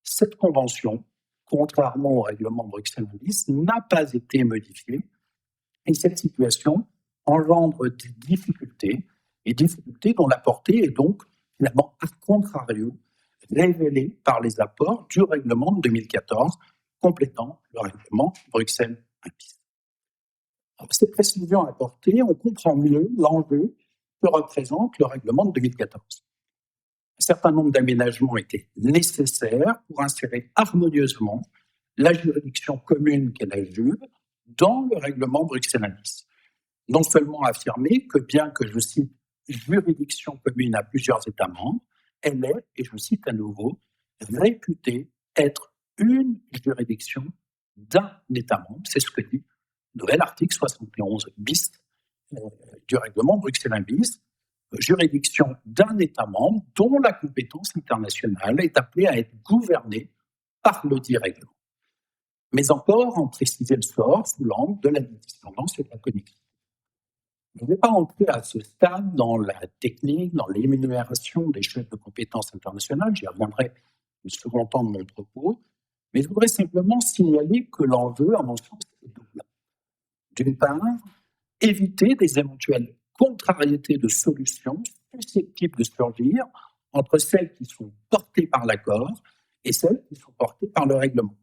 Speaker 3: Cette convention, contrairement au règlement Bruxelles I, n'a pas été modifiée et cette situation engendre des difficultés dont la portée est donc finalement a contrario révélée par les apports du règlement de 2014 complétant le règlement Bruxelles I. Avec ces précisions apportées, on comprend mieux l'enjeu que représente le règlement de 2014. Un certain nombre d'aménagements étaient nécessaires pour insérer harmonieusement la juridiction commune qu'est la Juve dans le règlement Bruxelles I. Non seulement affirmer que bien que, je cite, juridiction commune à plusieurs États membres, elle est, et je cite à nouveau, réputée être une juridiction d'un État membre. C'est ce que dit le nouvel article 71 bis du règlement Bruxelles I bis, juridiction d'un État membre dont la compétence internationale est appelée à être gouvernée par le dit règlement. Mais encore, en préciser le sort sous l'angle de la litisdépendance et de la connexité. Je ne vais pas entrer à ce stade dans la technique, dans l'énumération des chefs de compétences internationales, j'y reviendrai au second temps de mon propos, mais je voudrais simplement signaler que l'enjeu, à mon sens, est double. D'une part, éviter des éventuelles contrariétés de solutions susceptibles de surgir entre celles qui sont portées par l'accord et celles qui sont portées par le règlement.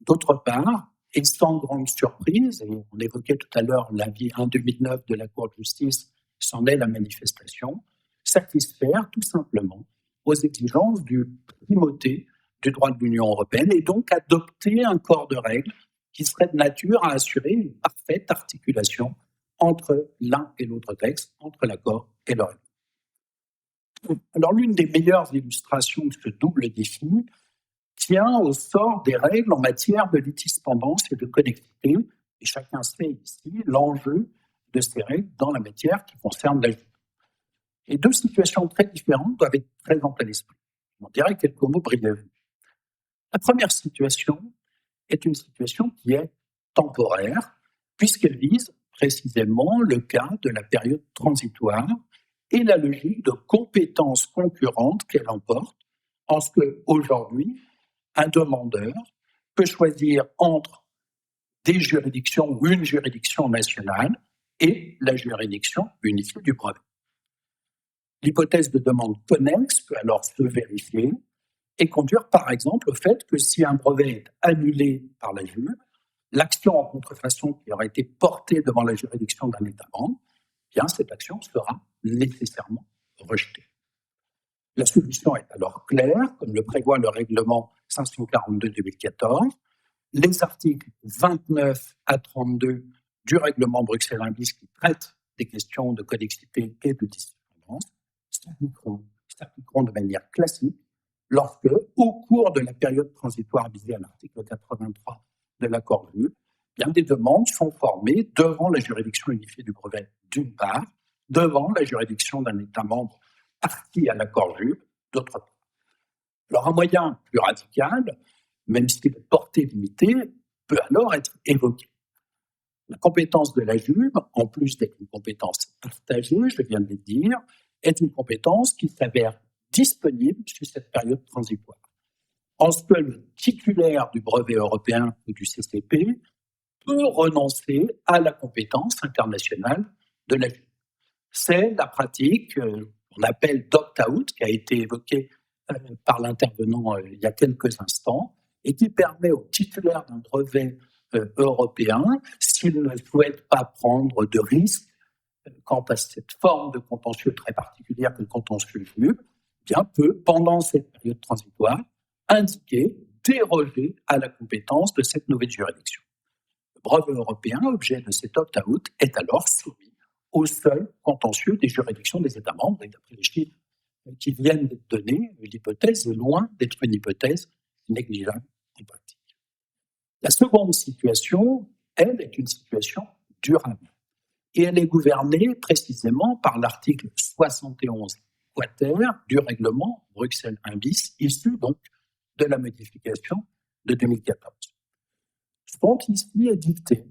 Speaker 3: D'autre part, et sans grande surprise, et on évoquait tout à l'heure l'avis 1/2009 de la Cour de justice, c'en est la manifestation, satisfaire tout simplement aux exigences du primauté du droit de l'Union européenne et donc adopter un corps de règles qui serait de nature à assurer une parfaite articulation entre l'un et l'autre texte, entre l'accord et le règlement. Alors l'une des meilleures illustrations de ce double défi tient au sort des règles en matière de litisdépendance et de connexité, et chacun sait ici l'enjeu de ces règles dans la matière qui concerne la Juve. Et deux situations très différentes doivent être présentes à l'esprit. On dirait quelques mots brièvement. La première situation est une situation qui est temporaire, puisqu'elle vise précisément le cas de la période transitoire et la logique de compétences concurrentes qu'elle emporte, en ce qu'aujourd'hui, un demandeur peut choisir entre des juridictions ou une juridiction nationale et la juridiction unifiée du brevet. L'hypothèse de demande connexe peut alors se vérifier et conduire par exemple au fait que si un brevet est annulé par la Juve, l'action en contrefaçon qui aurait été portée devant la juridiction d'un État membre, bien cette action sera nécessairement rejetée. La solution est alors claire, comme le prévoit le règlement 542/2014. Les articles 29 à 32 du règlement Bruxelles I bis qui traitent des questions de connexité et de litisdépendance s'appliqueront de manière classique lorsque, au cours de la période transitoire visée à l'article 83 de l'accord Juve, Bien, des demandes sont formées devant la juridiction unifiée du brevet, d'une part, devant la juridiction d'un État membre partie à l'accord JUB, d'autre part. Alors, un moyen plus radical, même si de portée limitée, peut alors être évoqué. La compétence de la JUB, en plus d'être une compétence partagée, je viens de le dire, est une compétence qui s'avère disponible sur cette période transitoire. En ce que le titulaire du brevet européen ou du CCP peut renoncer à la compétence internationale de la JUB. C'est la pratique qu'on appelle d'opt-out, qui a été évoquée par l'intervenant il y a quelques instants, et qui permet au titulaire d'un brevet européen, s'il ne souhaite pas prendre de risques quant à cette forme de contentieux très particulière que le contentieux JUB, bien peut, pendant cette période transitoire, indiquer, déroger à la compétence de cette nouvelle juridiction. Le brevet européen, objet de cet opt-out, est alors soumis au seul contentieux des juridictions des États membres, et d'après les chiffres qui viennent d'être donnés, l'hypothèse est loin d'être une hypothèse négligeable en pratique. La seconde situation, elle, est une situation durable. Et elle est gouvernée précisément par l'article 71 quater du règlement Bruxelles 1 bis, issu donc de la modification de 2014. Sont ici édictées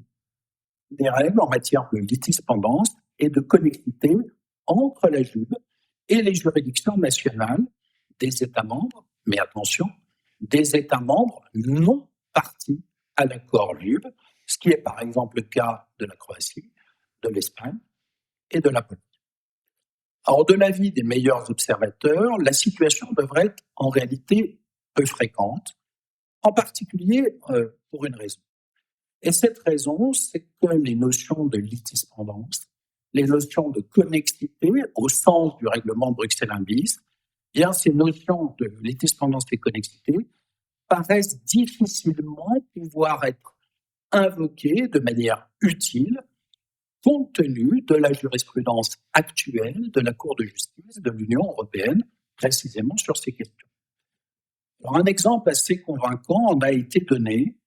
Speaker 3: des règles en matière de litispendance et de connexité entre la JUB et les juridictions nationales des États membres, mais attention, des États membres non partis à l'accord JUB, ce qui est par exemple le cas de la Croatie, de l'Espagne et de la Pologne. Alors, de l'avis des meilleurs observateurs, la situation devrait être en réalité peu fréquente, en particulier pour une raison. Et cette raison, c'est que les notions de litispendance, les notions de connexité au sens du règlement Bruxelles 1 bis, bien ces notions de litispendance et connexité paraissent difficilement pouvoir être invoquées de manière utile compte tenu de la jurisprudence actuelle de la Cour de justice de l'Union européenne, précisément sur ces questions. Alors, un exemple assez convaincant en a été donné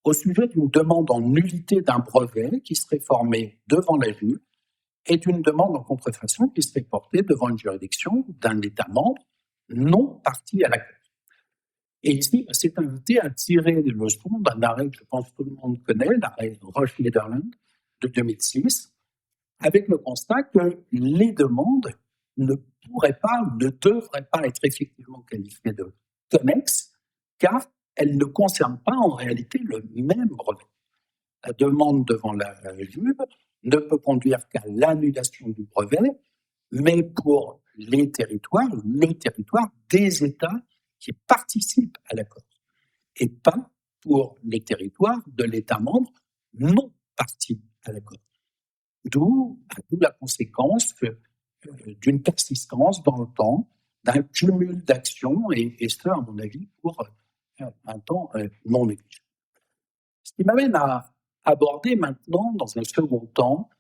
Speaker 3: au sujet d'une demande en nullité d'un brevet qui serait formé devant la JUB et d'une demande en contrefaçon qui serait portée devant une juridiction d'un État membre non parti à l'accord. Et ici, c'est invité à tirer des leçons d'un arrêt que je pense que tout le monde connaît, l'arrêt Roche-Lederland de 2006, avec le constat que les demandes ne pourraient pas ou ne devraient pas être effectivement qualifiées de connexes, car elles ne concernent pas en réalité le même brevet. La demande devant la JUB ne peut conduire qu'à l'annulation du brevet, mais pour les territoires, le territoire des États qui participent à l'accord, et pas pour les territoires de l'État membre non parti à l'accord. D'où la conséquence d'une persistance dans le temps, d'un cumul d'actions, et ce, à mon avis, pour un temps non négligeable. Ce qui m'amène à aborder maintenant, dans un second temps,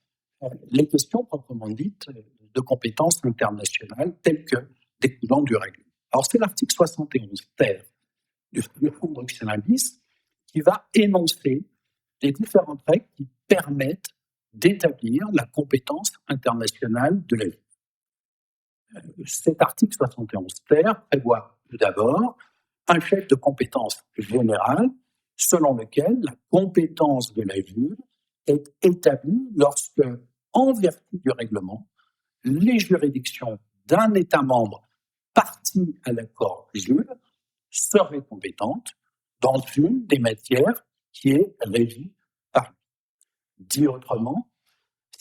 Speaker 3: les questions proprement dites de compétences internationales telles que découlant du règlement. Alors, c'est l'article 71 ter du règlement Bruxelles 1 bis qui va énoncer les différentes règles qui permettent d'établir la compétence internationale de la vie. Cet article 71 ter prévoit tout d'abord un chef de compétence générale selon lequel la compétence de la JUB est établie lorsque, en vertu du règlement, les juridictions d'un État membre parti à l'accord JUB seraient compétentes dans une des matières qui est régie par lui. Dit autrement,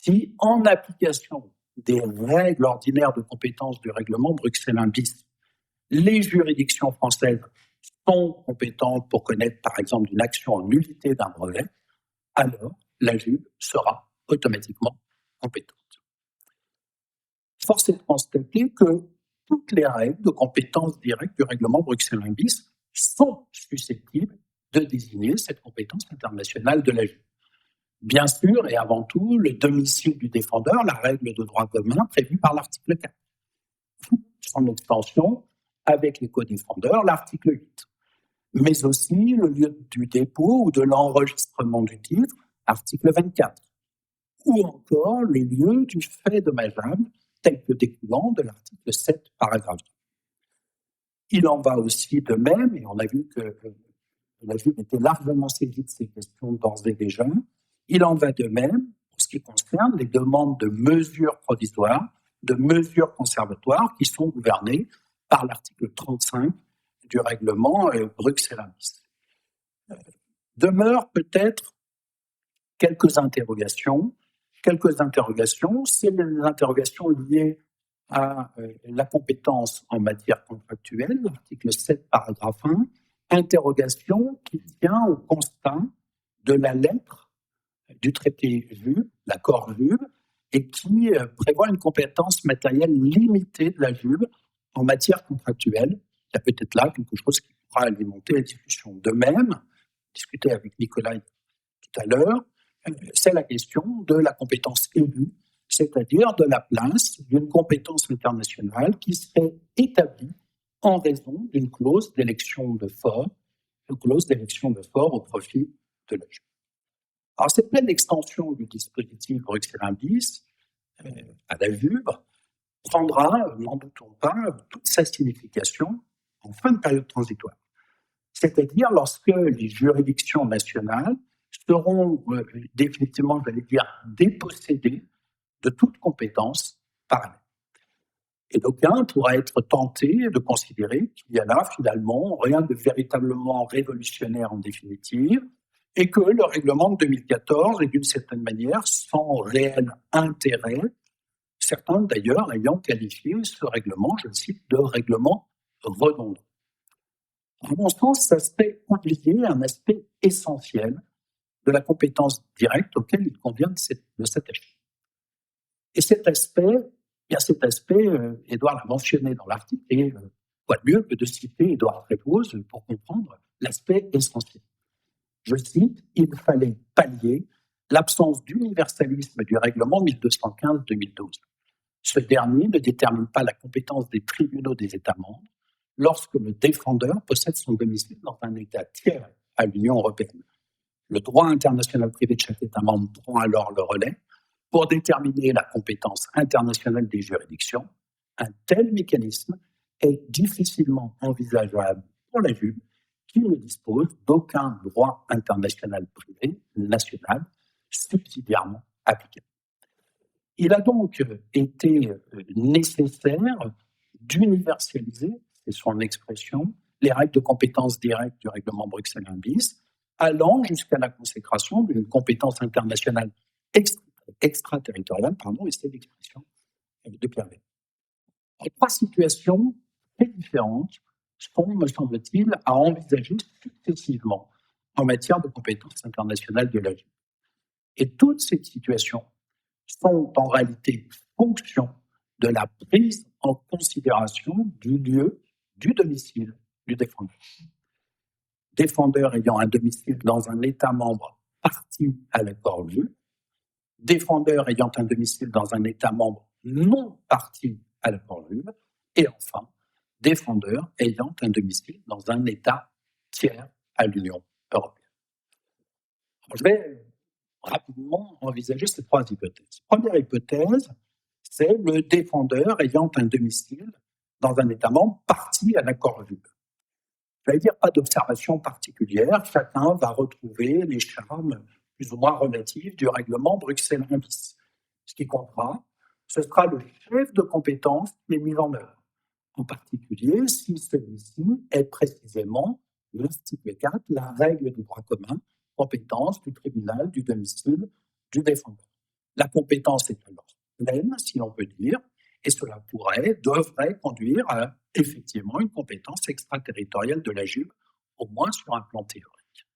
Speaker 3: si en application des règles ordinaires de compétence du règlement Bruxelles 1 bis, les juridictions françaises sont compétentes pour connaître, par exemple, une action en nullité d'un brevet, alors la JUB sera automatiquement compétente. Force est de constater que toutes les règles de compétence directe du règlement Bruxelles 1 bis sont susceptibles de désigner cette compétence internationale de la JUB. Bien sûr, et avant tout, le domicile du défendeur, la règle de droit commun prévue par l'article 4. Son extension avec les co-défendeurs, l'article 8. mais aussi le lieu du dépôt ou de l'enregistrement du titre, article 24, ou encore le lieu du fait dommageable, tel que découlant de l'article 7, paragraphe 2. Il en va aussi de même, et on a vu que la Juve était largement saisie de ces questions d'ores et déjà, il en va de même pour ce qui concerne les demandes de mesures provisoires, de mesures conservatoires qui sont gouvernées par l'article 35 du règlement Bruxelles-Bis. Demeurent peut-être quelques interrogations, c'est les interrogations liées à la compétence en matière contractuelle, l'article 7, paragraphe 1, interrogation qui tient au constat de la lettre du traité VUB, l'accord VUB, et qui prévoit une compétence matérielle limitée de la VUB en matière contractuelle. Il y a peut-être là quelque chose qui pourra alimenter la discussion. De même, discuté avec Nicolas tout à l'heure, c'est la question de la compétence élue, c'est-à-dire de la place d'une compétence internationale qui serait établie en raison d'une clause d'élection de fort, au profit de la Juve. Alors, cette pleine extension du dispositif Bruxelles-Bis à la Juve prendra, n'en doutons pas, toute sa signification en fin de période transitoire. C'est-à-dire lorsque les juridictions nationales seront définitivement, dépossédées de toute compétence parallèle. Et d'aucuns pourraient être tentés de considérer qu'il y a là finalement rien de véritablement révolutionnaire en définitive, et que le règlement de 2014 est d'une certaine manière sans réel intérêt, certains d'ailleurs ayant qualifié ce règlement, je le cite, de règlement redondant. À mon sens, ça serait oublier un aspect essentiel de la compétence directe auquel il convient de s'attacher. Et cet aspect, Édouard l'a mentionné dans l'article, et quoi de mieux que de citer Édouard Trépoz pour comprendre l'aspect essentiel. Je cite, il fallait pallier l'absence d'universalisme du règlement 1215-2012. Ce dernier ne détermine pas la compétence des tribunaux des États membres lorsque le défendeur possède son domicile dans un État tiers à l'Union européenne. Le droit international privé de chaque État membre prend alors le relais pour déterminer la compétence internationale des juridictions. Un tel mécanisme est difficilement envisageable pour la Juve, qui ne dispose d'aucun droit international privé national subsidiairement applicable. Il a donc été nécessaire d'universaliser, c'est son expression, les règles de compétence directe du règlement Bruxelles-Bis, allant jusqu'à la consécration d'une compétence internationale extraterritoriale, et c'est l'expression de Pierre Weber. Les trois situations très différentes sont, me semble-t-il, à envisager successivement en matière de compétences internationales de la Juve. Et toutes ces situations sont en réalité fonction de la prise en considération du lieu, du domicile du défendeur. Défendeur ayant un domicile dans un État membre partie à l'accord VUB, défendeur ayant un domicile dans un État membre non partie à l'accord VUB, et enfin, défendeur ayant un domicile dans un État tiers à l'Union européenne. Alors, je vais rapidement envisager ces trois hypothèses. Première hypothèse, c'est le défendeur ayant un domicile dans un État membre partie à l'accord VUB. Je vais dire pas d'observation particulière, chacun va retrouver les charmes plus ou moins relatifs du règlement Bruxelles-Bis. Ce qui comptera, ce sera le chef de compétence qui est mis en œuvre. En particulier, si celui-ci est précisément l'article 4, la règle du droit commun, compétence du tribunal, du domicile, du défendeur. La compétence est alors pleine, si l'on peut dire, et cela devrait conduire à effectivement une compétence extraterritoriale de la Juve, au moins sur un plan théorique.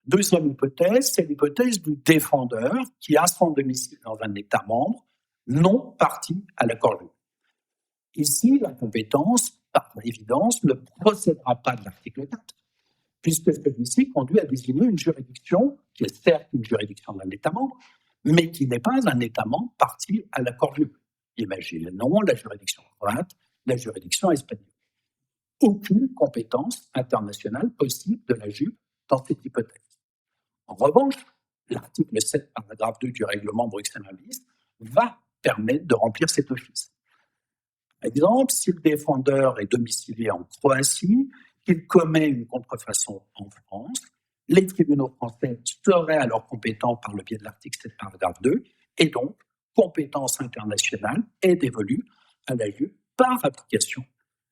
Speaker 3: Deuxième hypothèse, c'est l'hypothèse du défendeur qui a son domicile dans un État membre non partie à l'accord VUB. Ici, la compétence, par évidence, ne procédera pas de l'article 4, puisque celui-ci conduit à désigner une juridiction qui est certes une juridiction d'un État membre, mais qui n'est pas un État membre partie à l'accord VUB. Imaginons la juridiction croate, la juridiction espagnole. aucune compétence internationale possible de la JUP dans cette hypothèse. En revanche, l'article 7, paragraphe 2 du règlement Bruxelles-1 va permettre de remplir cet office. Par exemple, si le défendeur est domicilié en Croatie, qu'il commet une contrefaçon en France, les tribunaux français seraient alors compétents par le biais de l'article 7, paragraphe 2, et donc compétence internationale est dévolue à la JUP par application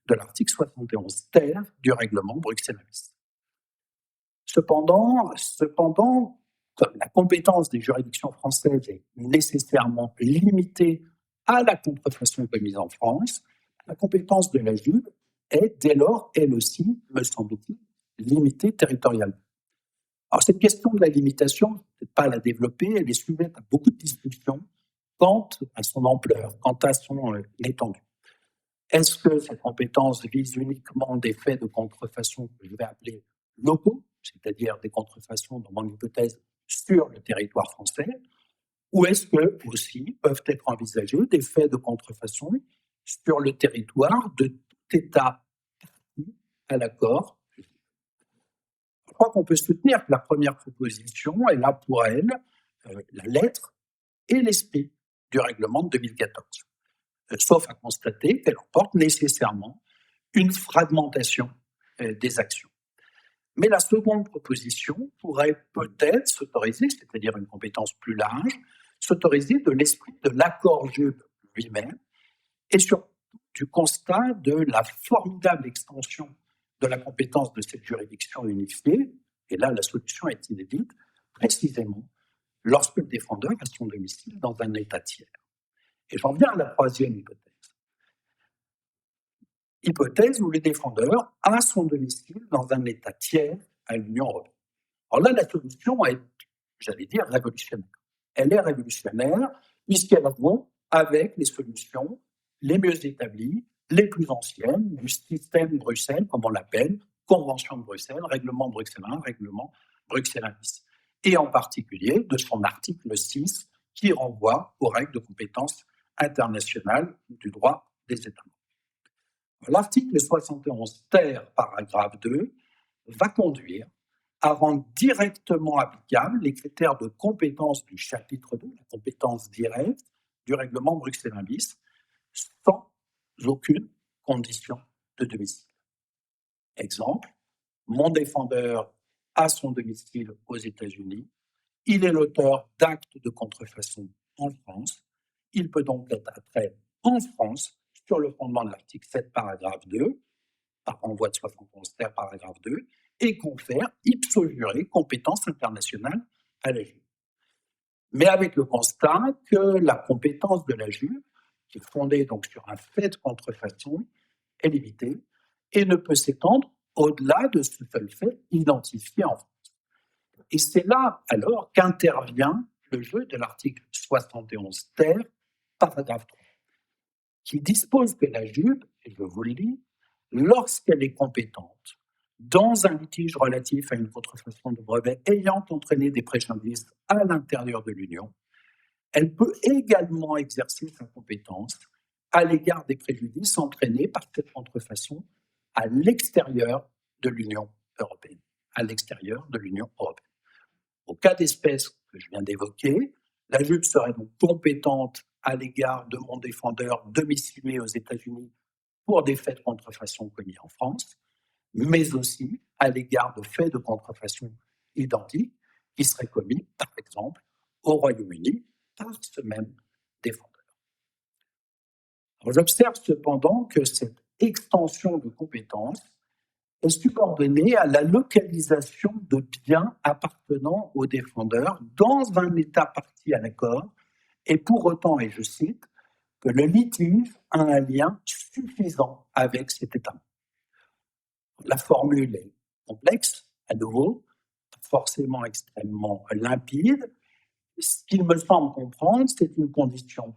Speaker 3: de l'article 71 ter du règlement Bruxelles-1. Cependant, comme la compétence des juridictions françaises est nécessairement limitée à la contrefaçon commise en France, la compétence de la JUP est dès lors, elle aussi, me semble-t-il, limitée territorialement. Alors cette question de la limitation, je ne vais peut-être pas la développer, elle est sujette à beaucoup de discussions quant à son ampleur, quant à son étendue. Est-ce que cette compétence vise uniquement des faits de contrefaçon que je vais appeler locaux, c'est-à-dire des contrefaçons, dans mon hypothèse, sur le territoire français, ou est-ce que aussi peuvent être envisagés des faits de contrefaçon sur le territoire de tout État parti à l'accord? Je crois qu'on peut soutenir que la première proposition, elle a pour elle la lettre et l'esprit du règlement de 2014, sauf à constater qu'elle emporte nécessairement une fragmentation des actions. Mais la seconde proposition pourrait peut-être s'autoriser, c'est-à-dire une compétence plus large, s'autoriser de l'esprit de l'accord JUP lui-même et surtout du constat de la formidable extension de la compétence de cette juridiction unifiée, et là la solution est inédite, précisément lorsque le défendeur a son domicile dans un État tiers. Et j'en viens à la troisième hypothèse. Hypothèse où le défendeur a son domicile dans un État tiers à l'Union européenne. Alors là, la solution est, j'allais dire, révolutionnaire. Elle est révolutionnaire puisqu'elle rompt avec les solutions les mieux établies, les plus anciennes, du système Bruxelles, comme on l'appelle, Convention de Bruxelles, Règlement Bruxelles 1, Règlement Bruxelles 1 bis. Et en particulier de son article 6 qui renvoie aux règles de compétence internationale du droit des États membres. L'article 71 ter, paragraphe 2, va conduire à rendre directement applicables les critères de compétence du chapitre 2, la compétence directe du règlement Bruxelles 1 bis, sans aucune condition de domicile. Exemple, mon défendeur a son domicile aux États-Unis, il est l'auteur d'actes de contrefaçon en France, il peut donc être attrait en France sur le fondement de l'article 7, paragraphe 2, par renvoi de 71 ter, paragraphe 2, et confère ipso jure compétence internationale à la JUP. Mais avec le constat que la compétence de la JUP, qui est fondée donc sur un fait de contrefaçon, est limitée et ne peut s'étendre au-delà de ce seul fait identifié en France. Et c'est là alors qu'intervient le jeu de l'article 71 ter, paragraphe 3, qui dispose que la JUP, et je vous le dis, lorsqu'elle est compétente dans un litige relatif à une contrefaçon de brevet ayant entraîné des préjudices à l'intérieur de l'Union, elle peut également exercer sa compétence à l'égard des préjudices entraînés par cette contrefaçon à l'extérieur de l'Union européenne. À l'extérieur de l'Union européenne. Au cas d'espèce que je viens d'évoquer, la JUP serait donc compétente à l'égard de mon défendeur domicilié aux États-Unis pour des faits de contrefaçon commis en France, mais aussi à l'égard de faits de contrefaçon identiques qui seraient commis, par exemple, au Royaume-Uni par ce même défendeur. Alors, j'observe cependant que cette extension de compétences est subordonnée à la localisation de biens appartenant au défendeur dans un État parti à l'accord, et pour autant, et je cite, que le litige a un lien suffisant avec cet État. La formule est complexe, à nouveau, forcément extrêmement limpide. Ce qu'il me semble comprendre, c'est une condition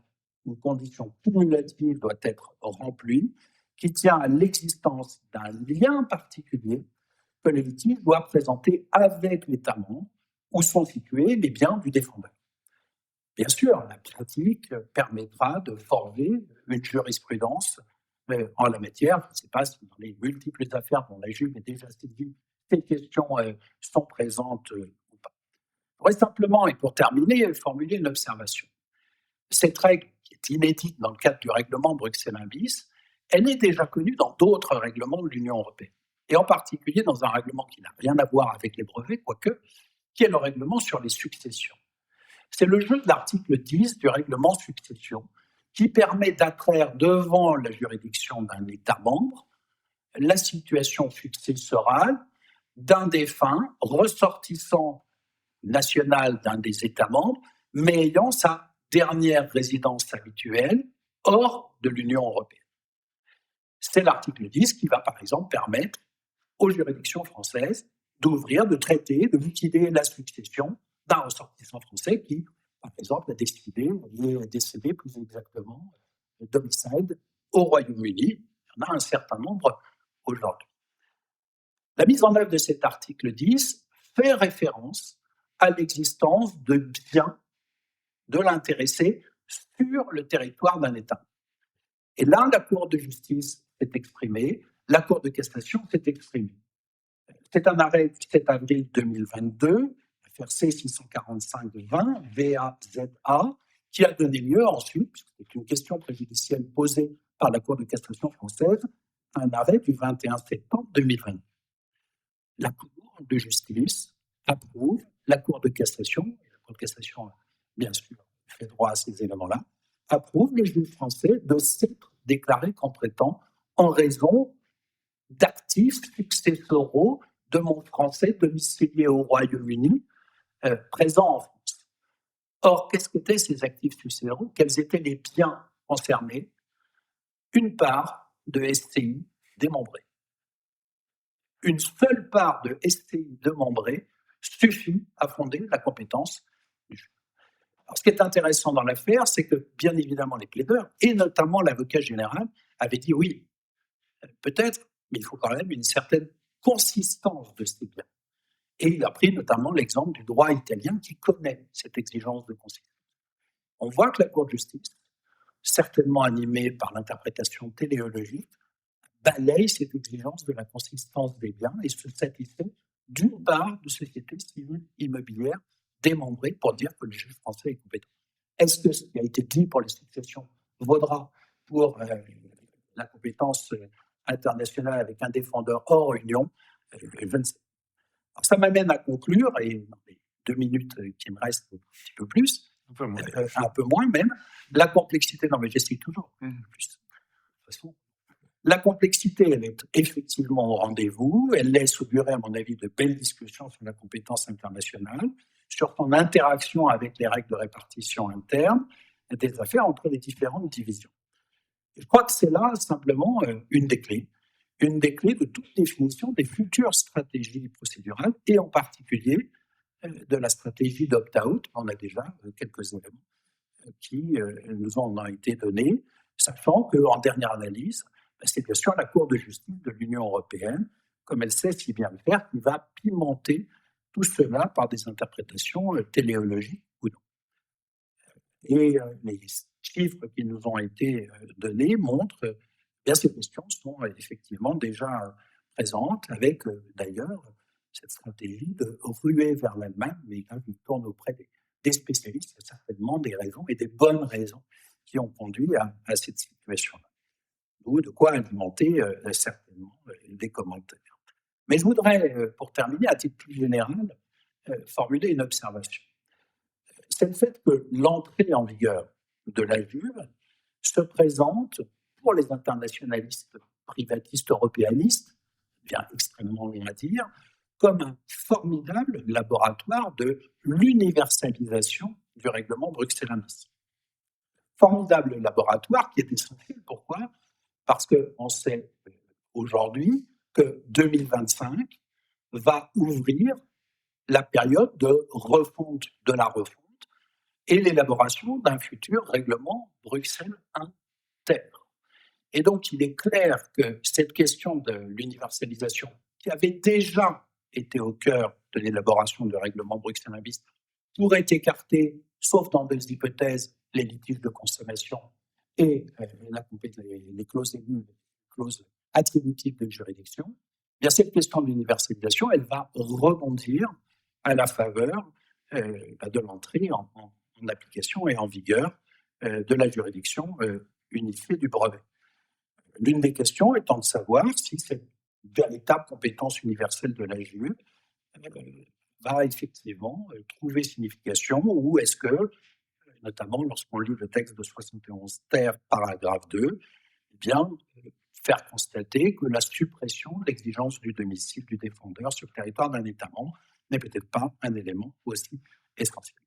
Speaker 3: cumulative doit être remplie, qui tient à l'existence d'un lien particulier que le litige doit présenter avec l'État membre où sont situés les biens du défendeur. Bien sûr, la pratique permettra de forger une jurisprudence en la matière. Je ne sais pas si dans les multiples affaires dont la Juve est déjà saisie, ces questions sont présentes ou pas. Je voudrais simplement, et pour terminer, formuler une observation. Cette règle, qui est inédite dans le cadre du règlement Bruxelles 1 bis, elle est déjà connue dans d'autres règlements de l'Union européenne, et en particulier dans un règlement qui n'a rien à voir avec les brevets, quoique, qui est le règlement sur les successions. C'est le jeu de l'article 10 du règlement succession qui permet d'attraire devant la juridiction d'un État membre la situation successorale d'un défunt ressortissant national d'un des États membres, mais ayant sa dernière résidence habituelle hors de l'Union européenne. C'est l'article 10 qui va, par exemple, permettre aux juridictions françaises d'ouvrir, de traiter, de liquider la succession d'un ressortissant français qui, par exemple, a décidé, est décédé plus exactement, domicile au Royaume-Uni. Il y en a un certain nombre aujourd'hui. La mise en œuvre de cet article 10 fait référence à l'existence de biens de l'intéressé sur le territoire d'un État. Et là, la Cour de justice s'est exprimée, la Cour de cassation s'est exprimée. C'est un arrêt du 7 avril 2022, l'affaire C645-20, VAZA, qui a donné lieu ensuite, puisque c'est une question préjudicielle posée par la Cour de cassation française, à un arrêt du 21 septembre 2022. La Cour de justice approuve la Cour de cassation, et la Cour de cassation, bien sûr, fait droit à ces éléments-là, approuve le juge français de s'être déclaré compétent en raison d'actifs successoraux de mon français domicilié au Royaume-Uni, présents en France. Or, qu'est-ce qu'étaient ces actifs successoraux? Quels étaient les biens concernés? Une part de SCI démembrée. Une seule part de SCI démembrée suffit à fonder la compétence du juge. Alors, ce qui est intéressant dans l'affaire, c'est que, bien évidemment, les plaideurs, et notamment l'avocat général, avaient dit oui, peut-être, mais il faut quand même une certaine consistance de ces biens. Et il a pris notamment l'exemple du droit italien qui connaît cette exigence de consistance. On voit que la Cour de justice, certainement animée par l'interprétation téléologique, balaye cette exigence de la consistance des biens et se satisfait d'une part de sociétés civiles immobilières démembrées pour dire que le juge français est compétent. Est-ce que ce qui a été dit pour les successions vaudra pour la compétence internationale avec un défendeur hors Union? Je ne sais pas. Alors, ça m'amène à conclure, et dans les 2 minutes qui me restent, un petit peu plus, un peu moins même, la complexité, non mais j'essaie toujours, plus. De toute façon, la complexité, elle est effectivement au rendez-vous, elle laisse augurer, à mon avis, de belles discussions sur la compétence internationale, sur son interaction avec les règles de répartition interne des affaires entre les différentes divisions. Je crois que c'est là simplement une des clés de toute définition des futures stratégies procédurales, et en particulier de la stratégie d'opt-out. On a déjà quelques éléments qui nous ont été donnés, sachant qu'en dernière analyse, c'est bien sûr la Cour de justice de l'Union européenne, comme elle sait si bien le faire, qui va pimenter tout cela par des interprétations téléologiques ou non. Et les chiffres qui nous ont été donnés montrent que ces questions sont effectivement déjà présentes, avec d'ailleurs cette stratégie de ruer vers l'Allemagne, mais quand je tourne auprès des spécialistes, il y a certainement des raisons et des bonnes raisons qui ont conduit à cette situation-là. Ou de quoi alimenter certainement des commentaires. Mais je voudrais, pour terminer, à titre plus général, formuler une observation. C'est le fait que l'entrée en vigueur de la Juve se présente pour les internationalistes privatistes européanistes, bien extrêmement long à dire, comme un formidable laboratoire de l'universalisation du règlement Bruxelles 1 bis. Formidable laboratoire qui est essentiel. Pourquoi? Parce qu'on sait aujourd'hui que 2025 va ouvrir la période de refonte de la refonte et l'élaboration d'un futur règlement Bruxelles 1 ter. Et donc, il est clair que cette question de l'universalisation, qui avait déjà été au cœur de l'élaboration du règlement Bruxelles 1 bis, pourrait écarter, sauf dans 2 hypothèses, les litiges de consommation et les clauses aiguës clause attributive de juridiction, bien cette question de l'universalisation, elle va rebondir à la faveur de l'entrée en application et en vigueur de la juridiction unifiée du brevet. L'une des questions étant de savoir si cette véritable compétence universelle de la JUE va effectivement trouver signification, ou est-ce que, notamment lorsqu'on lit le texte de 71 ter, paragraphe 2, eh bien, faire constater que la suppression de l'exigence du domicile du défendeur sur le territoire d'un État membre n'est peut-être pas un élément aussi essentiel.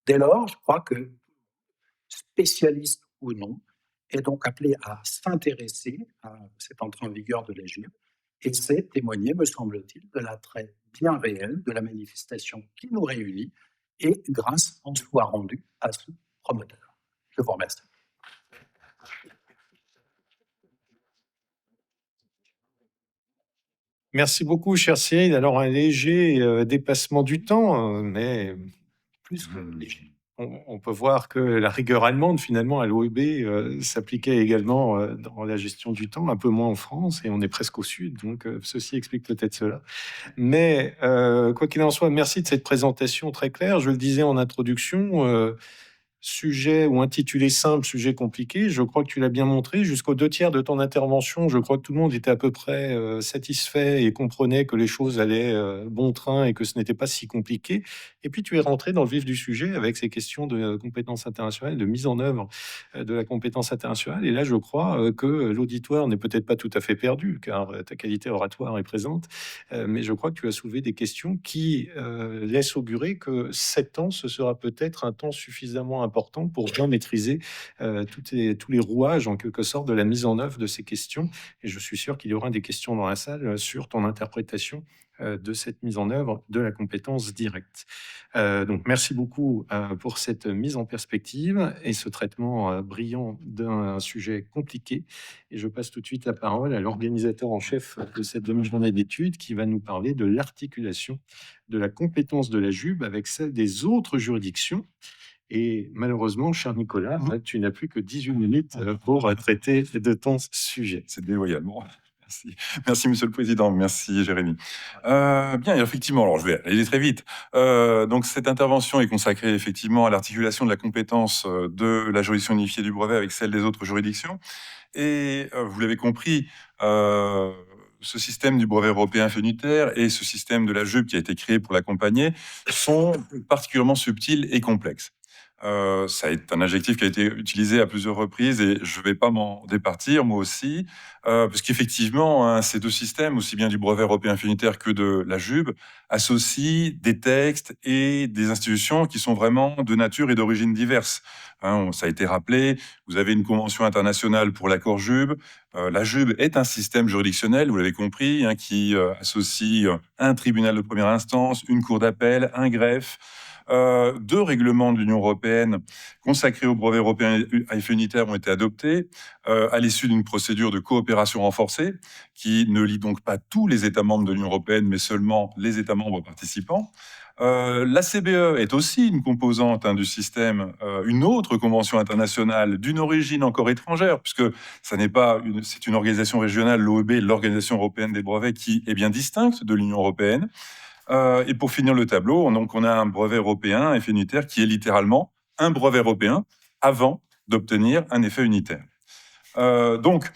Speaker 3: Dès lors, je crois que, spécialiste ou non, est donc appelé à s'intéresser à cette entrée en vigueur de la JUE, et c'est témoigner, me semble-t-il, de l'attrait bien réel de la manifestation qui nous réunit, et grâce en soit rendue à ce promoteur. Je vous remercie.
Speaker 1: Merci beaucoup, cher Cyril. Alors, un léger dépassement du temps, mais plus que léger. On peut voir que la rigueur allemande, finalement, à l'OEB, s'appliquait également dans la gestion du temps, un peu moins en France, et on est presque au sud, donc ceci explique peut-être cela. Mais quoi qu'il en soit, merci de cette présentation très claire. Je le disais en introduction, sujet ou intitulé simple, sujet compliqué. Je crois que tu l'as bien montré. Jusqu'aux 2 tiers de ton intervention, je crois que tout le monde était à peu près satisfait et comprenait que les choses allaient bon train et que ce n'était pas si compliqué. Et puis tu es rentré dans le vif du sujet avec ces questions de compétences internationales, de mise en œuvre de la compétence internationale. Et là, je crois que l'auditoire n'est peut-être pas tout à fait perdu, car ta qualité oratoire est présente. Mais je crois que tu as soulevé des questions qui laissent augurer que 7 ans, ce sera peut-être un temps suffisamment important pour bien maîtriser tous les rouages, en quelque sorte, de la mise en œuvre de ces questions. Et je suis sûr qu'il y aura des questions dans la salle sur ton interprétation de cette mise en œuvre de la compétence directe. Donc, merci beaucoup pour cette mise en perspective et ce traitement brillant d'un sujet compliqué. Et je passe tout de suite la parole à l'organisateur en chef de cette demi-journée d'études qui va nous parler de l'articulation de la compétence de la JUB avec celle des autres juridictions. Et malheureusement, cher Nicolas, tu n'as plus que 18 minutes pour traiter de ton sujet.
Speaker 4: C'est déloyalement. Merci. Merci, Monsieur le Président. Merci, Jérémy. Bien, effectivement, alors je vais aller très vite. Donc, cette intervention est consacrée effectivement à l'articulation de la compétence de la juridiction unifiée du brevet avec celle des autres juridictions. Et vous l'avez compris, ce système du brevet européen fait unitaire et ce système de la JUB qui a été créé pour l'accompagner sont particulièrement subtils et complexes. Ça est un adjectif qui a été utilisé à plusieurs reprises et je ne vais pas m'en départir, moi aussi, parce qu'effectivement, hein, ces deux systèmes, aussi bien du brevet européen unitaire que de la JUB, associent des textes et des institutions qui sont vraiment de nature et d'origine diverses. Hein, ça a été rappelé, vous avez une convention internationale pour l'accord JUB. La JUB est un système juridictionnel, vous l'avez compris, hein, qui associe un tribunal de première instance, une cour d'appel, un greffe, 2 règlements de l'Union européenne consacrés au brevet européen unitaire ont été adoptés à l'issue d'une procédure de coopération renforcée qui ne lie donc pas tous les États membres de l'Union européenne, mais seulement les États membres participants. La CBE est aussi une composante du système, une autre convention internationale d'une origine encore étrangère, puisque c'est une organisation régionale, l'OEB, l'Organisation européenne des brevets, qui est bien distincte de l'Union européenne. Et pour finir le tableau, on a un brevet européen, effet unitaire, qui est littéralement un brevet européen avant d'obtenir un effet unitaire. Donc,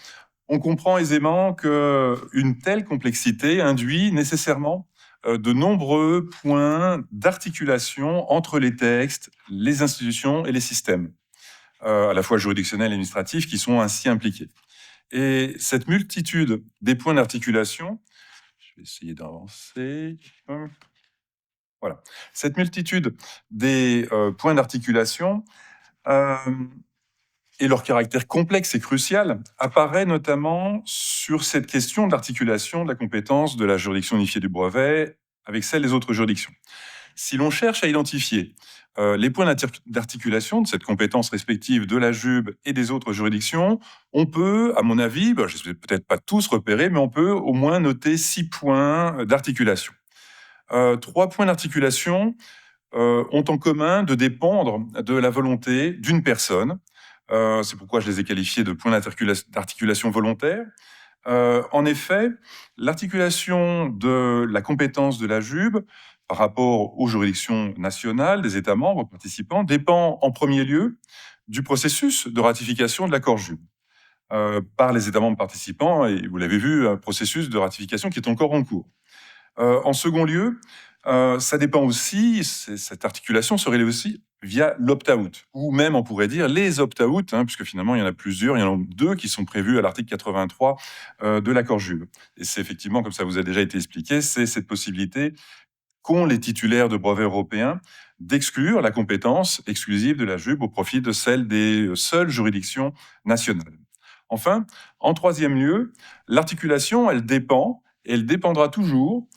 Speaker 4: on comprend aisément qu'une telle complexité induit nécessairement de nombreux points d'articulation entre les textes, les institutions et les systèmes, à la fois juridictionnels et administratifs, qui sont ainsi impliqués. Et cette multitude des points d'articulation, je vais essayer d'avancer. Voilà. Cette multitude des points d'articulation et leur caractère complexe et crucial apparaît notamment sur cette question de l'articulation de la compétence de la juridiction unifiée du brevet avec celle des autres juridictions. Si l'on cherche à identifier les points d'articulation de cette compétence respective de la JUB et des autres juridictions, on peut, à mon avis, je ne vais peut-être pas tous repérer, mais on peut au moins noter 6 points d'articulation. 3 points d'articulation ont en commun de dépendre de la volonté d'une personne. C'est pourquoi je les ai qualifiés de points d'articulation volontaire. En effet, l'articulation de la compétence de la JUB par rapport aux juridictions nationales des États membres participants dépend en premier lieu du processus de ratification de l'accord JUB par les États membres participants, et vous l'avez vu, un processus de ratification qui est encore en cours. En second lieu, ça dépend aussi, cette articulation se réalise aussi via l'opt-out, ou même on pourrait dire les opt-out, puisque finalement il y en a plusieurs, il y en a 2 qui sont prévus à l'article 83 de l'accord JUB. Et c'est effectivement, comme ça vous a déjà été expliqué, c'est cette possibilité qu'ont les titulaires de brevets européens d'exclure la compétence exclusive de la JUB au profit de celle des seules juridictions nationales. Enfin, en troisième lieu, l'articulation, elle dépendra toujours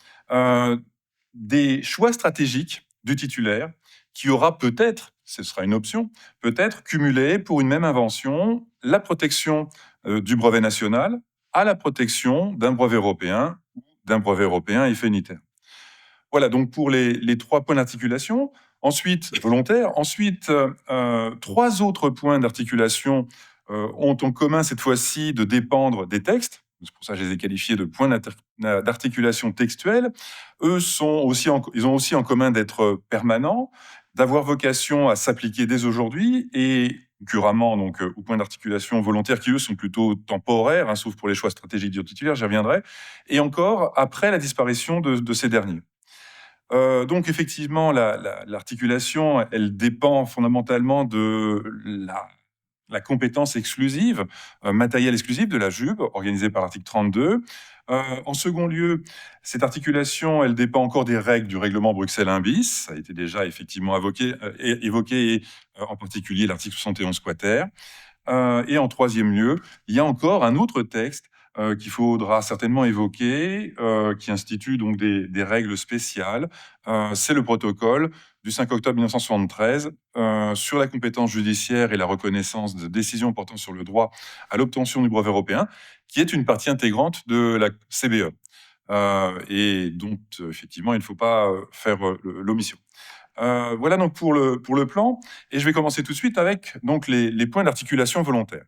Speaker 4: des choix stratégiques du titulaire qui aura peut-être, ce sera une option, peut-être cumulé pour une même invention la protection du brevet national à la protection d'un brevet européen ou d'un brevet européen effet unitaire. Voilà donc pour les 3 points d'articulation. Ensuite, volontaire. Ensuite, 3 autres points d'articulation ont en commun cette fois-ci de dépendre des textes. C'est pour ça que je les ai qualifiés de points d'articulation textuelle. Eux ils ont aussi en commun d'être permanents, d'avoir vocation à s'appliquer dès aujourd'hui et concurremment donc aux points d'articulation volontaires qui eux sont plutôt temporaires, sauf pour les choix stratégiques du titulaire, j'y reviendrai, et encore après la disparition de ces derniers. Donc effectivement, l'articulation, elle dépend fondamentalement de la compétence exclusive, matérielle exclusive de la JUB, organisée par l'article 32. En second lieu, cette articulation, elle dépend encore des règles du règlement Bruxelles 1 bis. Ça a été déjà effectivement évoqué, et en particulier l'article 71 quater. Et en troisième lieu, il y a encore un autre texte qu'il faudra certainement évoquer, qui institue donc des règles spéciales. C'est le protocole du 5 octobre 1973 sur la compétence judiciaire et la reconnaissance de décisions portant sur le droit à l'obtention du brevet européen, qui est une partie intégrante de la CBE, et dont effectivement il ne faut pas faire l'omission. Voilà donc pour le plan, et je vais commencer tout de suite avec donc les points d'articulation volontaire.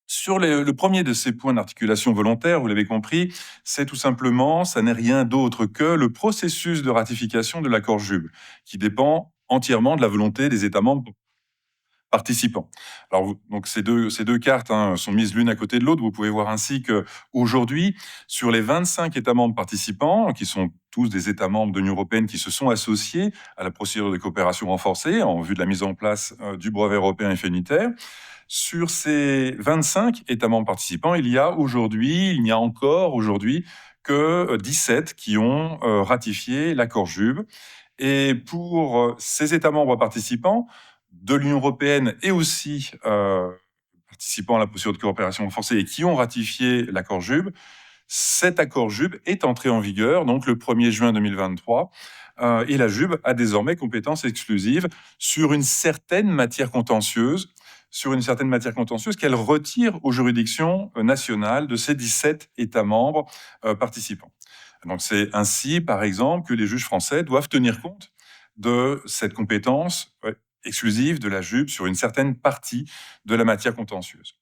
Speaker 4: Sur le premier de ces points d'articulation volontaire, vous l'avez compris, c'est tout simplement, ça n'est rien d'autre que le processus de ratification de l'accord JUB, qui dépend entièrement de la volonté des États membres participants. Alors, donc ces deux cartes sont mises l'une à côté de l'autre. Vous pouvez voir ainsi que aujourd'hui, sur les 25 États membres participants, qui sont tous des États membres de l'Union européenne qui se sont associés à la procédure de coopération renforcée en vue de la mise en place du brevet européen effet unitaire, sur ces 25 États membres participants, il n'y a encore aujourd'hui que 17 qui ont ratifié l'accord JUB. Et pour ces États membres participants de l'Union européenne et aussi participant à la procédure de coopération renforcée et qui ont ratifié l'accord JUB, cet accord JUB est entré en vigueur donc le 1er juin 2023. Et la JUB a désormais compétence exclusive sur une certaine matière contentieuse qu'elle retire aux juridictions nationales de ces 17 États membres participants. Donc c'est ainsi, par exemple, que les juges français doivent tenir compte de cette compétence exclusive de la JUB sur une certaine partie de la matière contentieuse.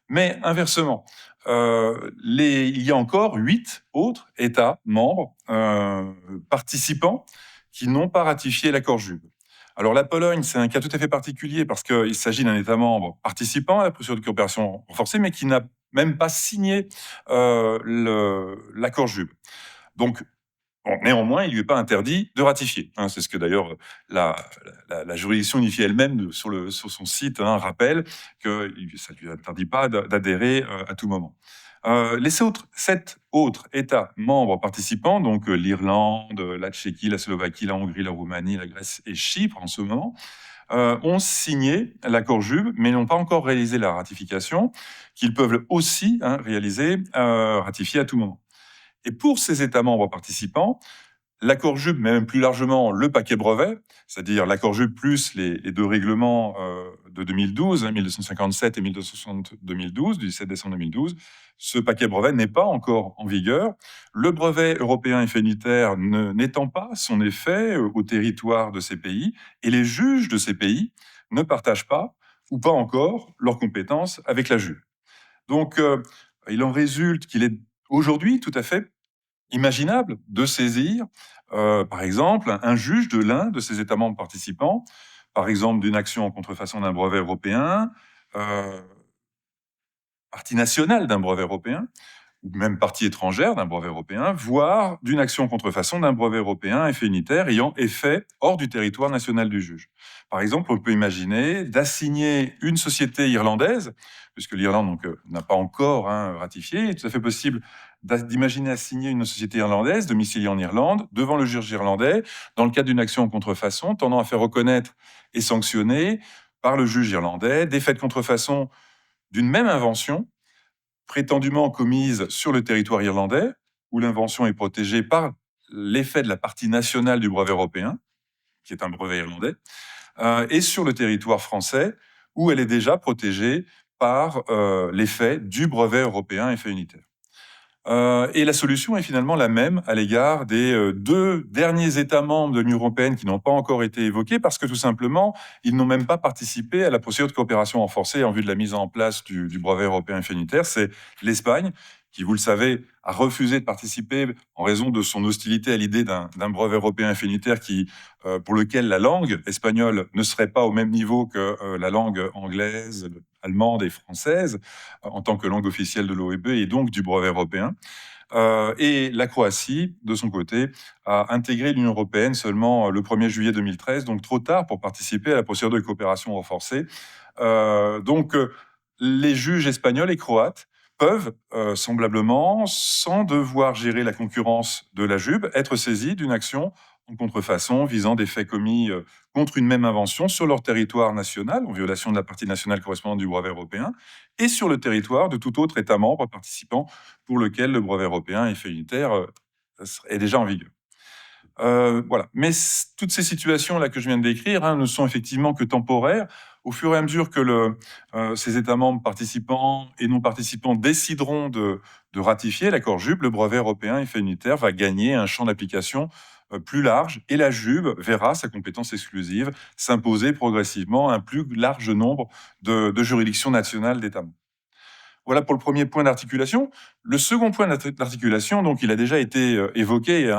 Speaker 4: Mais inversement, il y a encore 8 autres États membres participants qui n'ont pas ratifié l'accord JUB. Alors la Pologne, c'est un cas tout à fait particulier parce qu'il s'agit d'un État membre participant à la procédure de coopération renforcée, mais qui n'a même pas signé l'accord JUB. Donc, néanmoins, il ne lui est pas interdit de ratifier. C'est ce que d'ailleurs la juridiction unifiée elle-même sur son site rappelle, que ça ne lui interdit pas d'adhérer à tout moment. Les 7 autres États membres participants, donc l'Irlande, la Tchéquie, la Slovaquie, la Hongrie, la Roumanie, la Grèce et Chypre en ce moment, ont signé l'accord JUB, mais n'ont pas encore réalisé la ratification, qu'ils peuvent aussi ratifier à tout moment. Et pour ces États membres participants, l'accord JUB, mais même plus largement le paquet brevet, c'est-à-dire l'accord JUB plus les 2 règlements de 2012, 1257 et 1260-2012, du 17 décembre 2012, ce paquet brevet n'est pas encore en vigueur. Le brevet européen effet unitaire n'étant pas son effet au territoire de ces pays, et les juges de ces pays ne partagent pas, ou pas encore, leurs compétences avec la JUB. Donc, il en résulte qu'il est aujourd'hui tout à fait imaginable de saisir, par exemple, un juge de l'un de ces États membres participants, par exemple d'une action en contrefaçon d'un brevet européen, partie nationale d'un brevet européen, ou même partie étrangère d'un brevet européen, voire d'une action en contrefaçon d'un brevet européen à effet unitaire ayant effet hors du territoire national du juge. Par exemple, on peut imaginer d'assigner une société irlandaise, puisque l'Irlande n'a pas encore ratifié, il est tout à fait possible d'imaginer assigner une société irlandaise domiciliée en Irlande devant le juge irlandais dans le cadre d'une action en contrefaçon tendant à faire reconnaître et sanctionner par le juge irlandais des faits de contrefaçon d'une même invention prétendument commise sur le territoire irlandais, où l'invention est protégée par l'effet de la partie nationale du brevet européen, qui est un brevet irlandais, et sur le territoire français, où elle est déjà protégée par l'effet du brevet européen effet unitaire. Et la solution est finalement la même à l'égard des deux derniers États membres de l'Union européenne qui n'ont pas encore été évoqués parce que tout simplement, ils n'ont même pas participé à la procédure de coopération renforcée en vue de la mise en place du brevet européen effet unitaire. C'est l'Espagne qui, vous le savez, a refusé de participer en raison de son hostilité à l'idée d'un brevet européen effet unitaire pour lequel la langue espagnole ne serait pas au même niveau que la langue anglaise, allemande et française en tant que langue officielle de l'OEB et donc du brevet européen. Et la Croatie, de son côté, a intégré l'Union européenne seulement le 1er juillet 2013, donc trop tard pour participer à la procédure de coopération renforcée. Les juges espagnols et croates peuvent, semblablement, sans devoir gérer la concurrence de la JUB, être saisis d'une action en contrefaçon visant des faits commis contre une même invention sur leur territoire national, en violation de la partie nationale correspondante du brevet européen, et sur le territoire de tout autre État membre participant pour lequel le brevet européen effet unitaire est déjà en vigueur. Voilà. Mais toutes ces situations-là que je viens de décrire ne sont effectivement que temporaires. Au fur et à mesure que ces États membres participants et non participants décideront de ratifier l'accord JUB, le brevet européen effet unitaire va gagner un champ d'application plus large et la JUB verra sa compétence exclusive s'imposer progressivement à un plus large nombre de juridictions nationales d'États membres. Voilà pour le premier point d'articulation. Le second point d'articulation, donc, il a déjà été évoqué,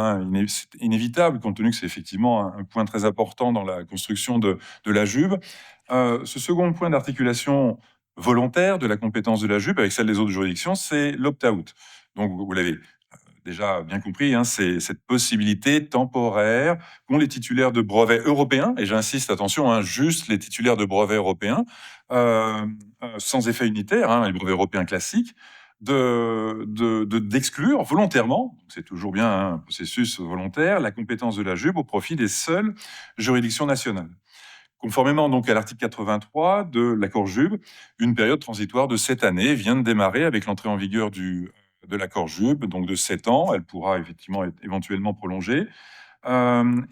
Speaker 4: c'est inévitable, compte tenu que c'est effectivement un point très important dans la construction de la JUB. Ce second point d'articulation volontaire de la compétence de la JUB avec celle des autres juridictions, c'est l'opt-out. Donc, vous l'avez déjà bien compris, c'est cette possibilité temporaire qu'ont les titulaires de brevets européens, et j'insiste, attention, juste les titulaires de brevets européens, sans effet unitaire, les brevets européens classiques, d'exclure volontairement, c'est toujours bien un processus volontaire, la compétence de la JUB au profit des seules juridictions nationales. Conformément donc à l'article 83 de l'accord JUB, une période transitoire de 7 années vient de démarrer avec l'entrée en vigueur de l'accord JUB, donc de 7 ans. Elle pourra effectivement être éventuellement prolongée.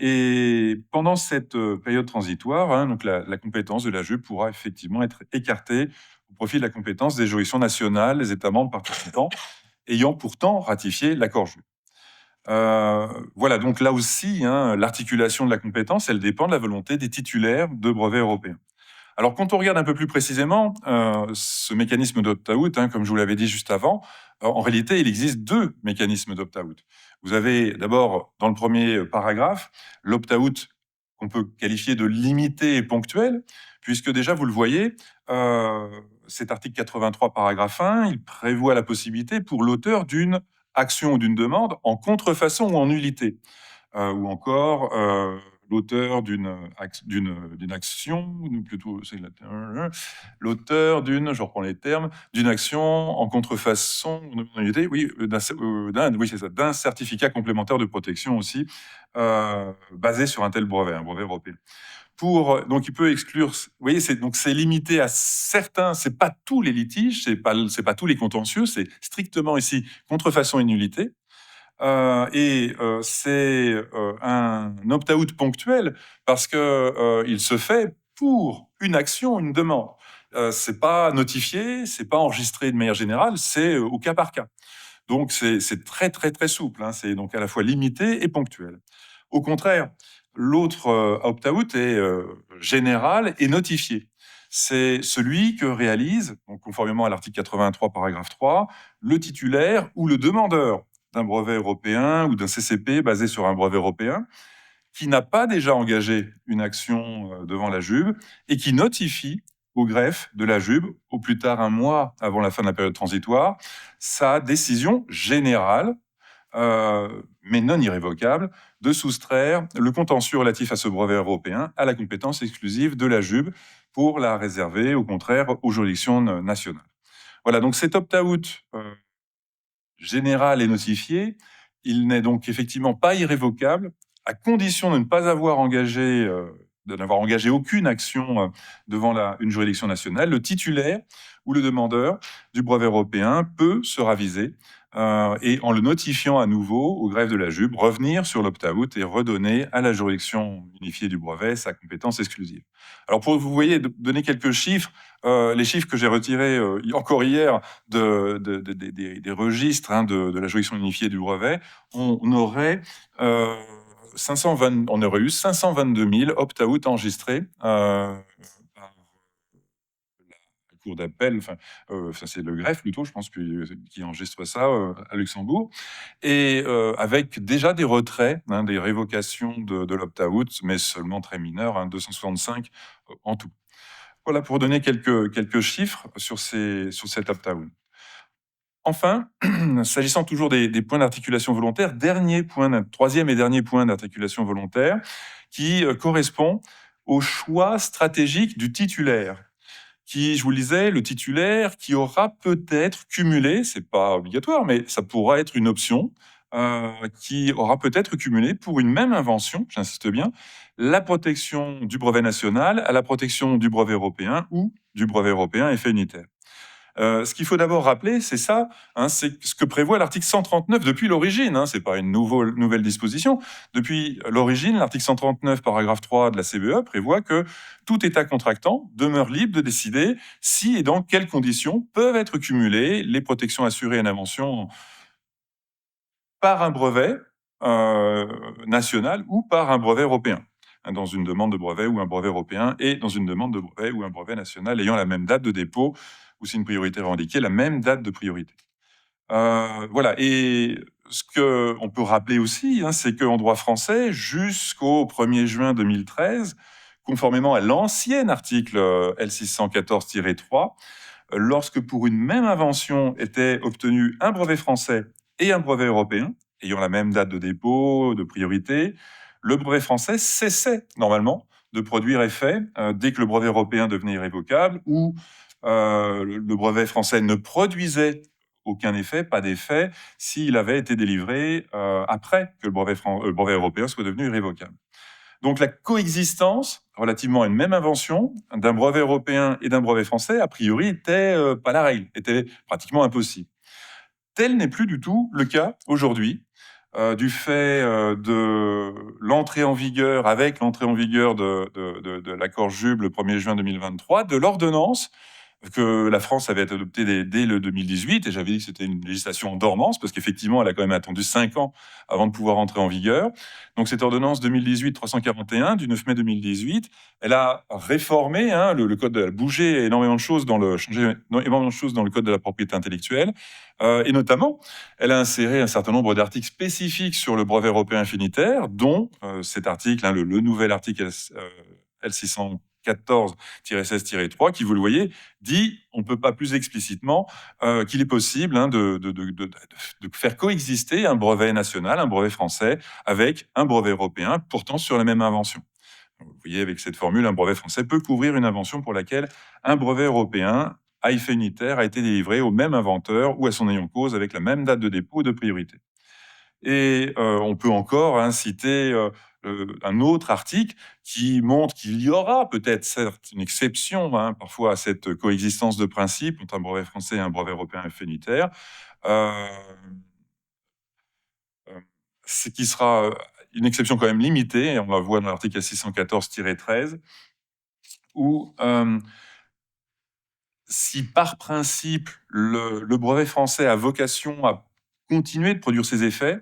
Speaker 4: Et pendant cette période transitoire, donc la compétence de la JUB pourra effectivement être écartée au profit de la compétence des juridictions nationales, les États membres participants, ayant pourtant ratifié l'accord JUB. Voilà, donc là aussi, l'articulation de la compétence, elle dépend de la volonté des titulaires de brevets européens. Alors, quand on regarde un peu plus précisément ce mécanisme d'opt-out, comme je vous l'avais dit juste avant, en réalité, il existe deux mécanismes d'opt-out. Vous avez d'abord, dans le premier paragraphe, l'opt-out qu'on peut qualifier de limité et ponctuel, puisque déjà, vous le voyez, cet article 83, paragraphe 1, il prévoit la possibilité pour l'auteur d'une action ou d'une demande en contrefaçon ou en nullité, ou encore l'auteur d'une action, plutôt c'est l'auteur je reprends les termes, d'une action en contrefaçon, oui, c'est ça, d'un certificat complémentaire de protection aussi, basé sur un tel brevet, un brevet européen. Donc il peut exclure, vous voyez, c'est limité à certains, c'est pas tous les litiges, c'est pas tous les contentieux, c'est strictement ici contrefaçon et nullité. C'est un opt-out ponctuel parce que il se fait pour une action, une demande. C'est pas notifié, c'est pas enregistré de manière générale, c'est au cas par cas. Donc c'est très très très souple. C'est donc à la fois limité et ponctuel. Au contraire, l'autre opt-out est général et notifié. c'est celui que réalise, donc conformément à l'article 83, paragraphe 3, le titulaire ou le demandeur d'un brevet européen ou d'un CCP basé sur un brevet européen, qui n'a pas déjà engagé une action devant la JUB et qui notifie au greffe de la JUB, au plus tard 1 mois avant la fin de la période transitoire, sa décision générale, mais non irrévocable, de soustraire le contentieux relatif à ce brevet européen à la compétence exclusive de la JUB pour la réserver, au contraire, aux juridictions nationales. Voilà, donc cet opt-out général et notifié, il n'est donc effectivement pas irrévocable, à condition de ne pas avoir engagé, de n'avoir engagé aucune action devant une juridiction nationale. Le titulaire ou le demandeur du brevet européen peut se raviser et, en le notifiant à nouveau au greffe de la JUB, revenir sur l'opt-out et redonner à la juridiction unifiée du brevet sa compétence exclusive. Alors, pour vous voyez, donner quelques chiffres, les chiffres que j'ai retirés encore hier des registres de la juridiction unifiée du brevet, on aurait eu 522 000 opt-out enregistrés par la cour d'appel, ça c'est le greffe plutôt, je pense, qui enregistre ça à Luxembourg, et avec déjà des retraits, des révocations de l'opt-out, mais seulement très mineurs, 265 en tout. Voilà pour donner quelques chiffres sur cet opt-out. Enfin, s'agissant toujours des points d'articulation volontaire, troisième et dernier point d'articulation volontaire, qui correspond au choix stratégique du titulaire. Qui, je vous le disais, le titulaire qui aura peut-être cumulé, c'est pas obligatoire, mais ça pourra être une option, qui aura peut-être cumulé pour une même invention, j'insiste bien, la protection du brevet national à la protection du brevet européen ou du brevet européen effet unitaire. Ce qu'il faut d'abord rappeler, c'est ça, c'est ce que prévoit l'article 139 depuis l'origine. C'est pas une nouvelle disposition. Depuis l'origine, l'article 139, paragraphe 3 de la CBE prévoit que tout État contractant demeure libre de décider si et dans quelles conditions peuvent être cumulées les protections assurées à une invention par un brevet national ou par un brevet européen, dans une demande de brevet ou un brevet européen, et dans une demande de brevet ou un brevet national ayant la même date de dépôt, ou si une priorité revendiquée, la même date de priorité. Voilà, et ce qu'on peut rappeler aussi, c'est qu'en droit français, jusqu'au 1er juin 2013, conformément à l'ancien article L614-3, lorsque pour une même invention était obtenu un brevet français et un brevet européen, ayant la même date de dépôt, de priorité, le brevet français cessait normalement de produire effet dès que le brevet européen devenait irrévocable, ou le brevet français ne produisait aucun effet, pas d'effet, s'il avait été délivré après que le brevet européen soit devenu irrévocable. Donc la coexistence relativement à une même invention d'un brevet européen et d'un brevet français, a priori, était pas la règle, était pratiquement impossible. Tel n'est plus du tout le cas aujourd'hui, du fait de l'entrée en vigueur, avec l'entrée en vigueur de l'accord JUB le 1er juin 2023, de l'ordonnance que la France avait adoptée dès le 2018, et j'avais dit que c'était une législation en dormance, parce qu'effectivement, elle a quand même attendu 5 ans avant de pouvoir entrer en vigueur. Donc cette ordonnance 2018-341 du 9 mai 2018, elle a réformé le code, elle a bougé énormément de choses changé énormément de choses dans le code de la propriété intellectuelle, et notamment, elle a inséré un certain nombre d'articles spécifiques sur le brevet européen infinitaire, dont cet article, le nouvel article L614-16-3, qui, vous le voyez, dit, on ne peut pas plus explicitement, qu'il est possible de faire coexister un brevet national, un brevet français, avec un brevet européen, pourtant sur la même invention. Vous voyez, avec cette formule, un brevet français peut couvrir une invention pour laquelle un brevet européen à effet unitaire a été délivré au même inventeur ou à son ayant cause avec la même date de dépôt ou de priorité. Et on peut encore citer un autre article qui montre qu'il y aura peut-être certes une exception parfois à cette coexistence de principes entre un brevet français et un brevet européen à effet unitaire, ce qui sera une exception quand même limitée, et on la voit dans l'article 614-13, où si par principe le brevet français a vocation à continuer de produire ses effets,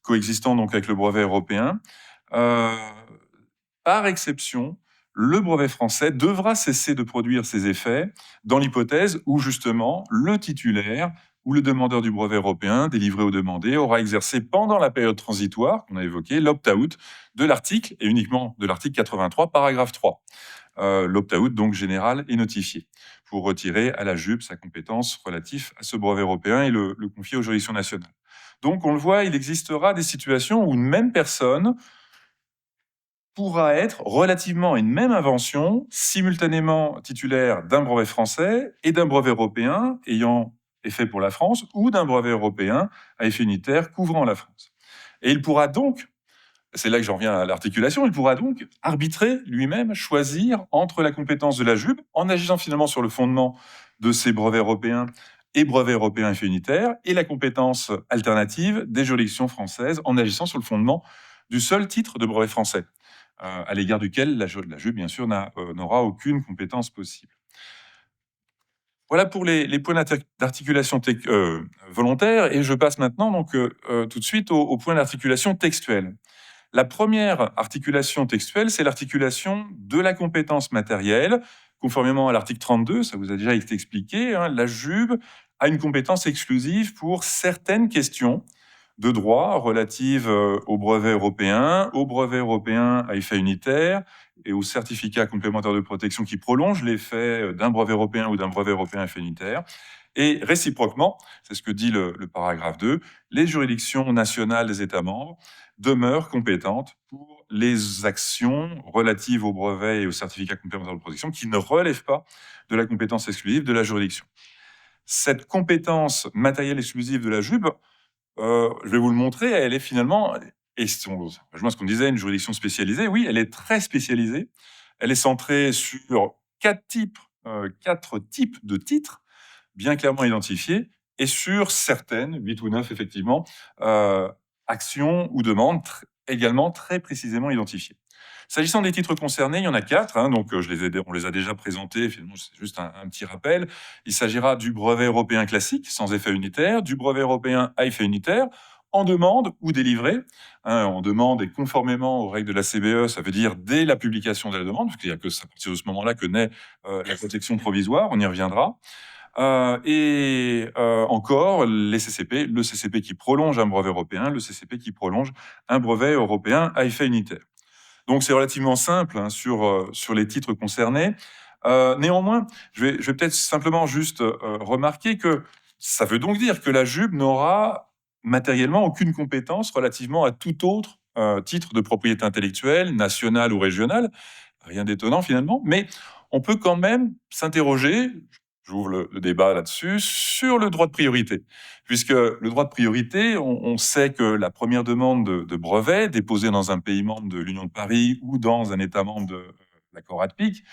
Speaker 4: coexistant donc avec le brevet européen, par exception, le brevet français devra cesser de produire ses effets dans l'hypothèse où justement le titulaire ou le demandeur du brevet européen délivré ou demandé aura exercé pendant la période transitoire qu'on a évoquée l'opt-out de l'article et uniquement de l'article 83, paragraphe 3. L'opt-out donc général et notifié pour retirer à la JUB sa compétence relative à ce brevet européen et le confier aux juridictions nationales. Donc on le voit, il existera des situations où une même personne pourra être relativement à une même invention simultanément titulaire d'un brevet français et d'un brevet européen ayant effet pour la France ou d'un brevet européen à effet unitaire couvrant la France. Et il pourra donc, c'est là que j'en viens à l'articulation, il pourra donc arbitrer lui-même, choisir entre la compétence de la JUB en agissant finalement sur le fondement de ces brevets européens et brevets européens à effet unitaire et la compétence alternative des juridictions françaises en agissant sur le fondement du seul titre de brevet français, à l'égard duquel la JUB, bien sûr, n'aura aucune compétence possible. Voilà pour les points d'articulation volontaire, et je passe maintenant donc tout de suite au point d'articulation textuelle. La première articulation textuelle, c'est l'articulation de la compétence matérielle. Conformément à l'article 32, ça vous a déjà été expliqué, hein, la JUB a une compétence exclusive pour certaines questions de droit relatives au brevet européen à effet unitaire et aux certificats complémentaires de protection qui prolongent l'effet d'un brevet européen ou d'un brevet européen à effet unitaire. Et réciproquement, c'est ce que dit le paragraphe 2, les juridictions nationales des États membres demeurent compétentes pour les actions relatives aux brevets et aux certificats complémentaires de protection qui ne relèvent pas de la compétence exclusive de la juridiction. Cette compétence matérielle exclusive de la JUB, je vais vous le montrer, elle est finalement, et je rejoins ce qu'on disait, une juridiction spécialisée, oui, elle est très spécialisée, elle est centrée sur quatre types de titres, bien clairement identifiés, et sur certaines, 8 ou 9 effectivement, actions ou demandes également très précisément identifiées. S'agissant des titres concernés, il y en a 4, hein, donc on les a déjà présentés, finalement c'est juste un petit rappel. Il s'agira du brevet européen classique, sans effet unitaire, du brevet européen à effet unitaire, en demande ou délivré. Hein, en demande et conformément aux règles de la CBE, ça veut dire dès la publication de la demande, parce qu'il n'y a que à partir de ce moment-là que naît la protection provisoire, on y reviendra. Encore les CCP, le CCP qui prolonge un brevet européen, le CCP qui prolonge un brevet européen à effet unitaire. Donc c'est relativement simple hein, sur les titres concernés. Néanmoins, je vais peut-être simplement juste remarquer que ça veut donc dire que la JUB n'aura matériellement aucune compétence relativement à tout autre titre de propriété intellectuelle, nationale ou régionale. Rien d'étonnant finalement, mais on peut quand même s'interroger, j'ouvre le débat là-dessus, sur le droit de priorité. Puisque le droit de priorité, on sait que la première demande de brevet déposée dans un pays membre de l'Union de Paris ou dans un État membre de l'accord ADPIC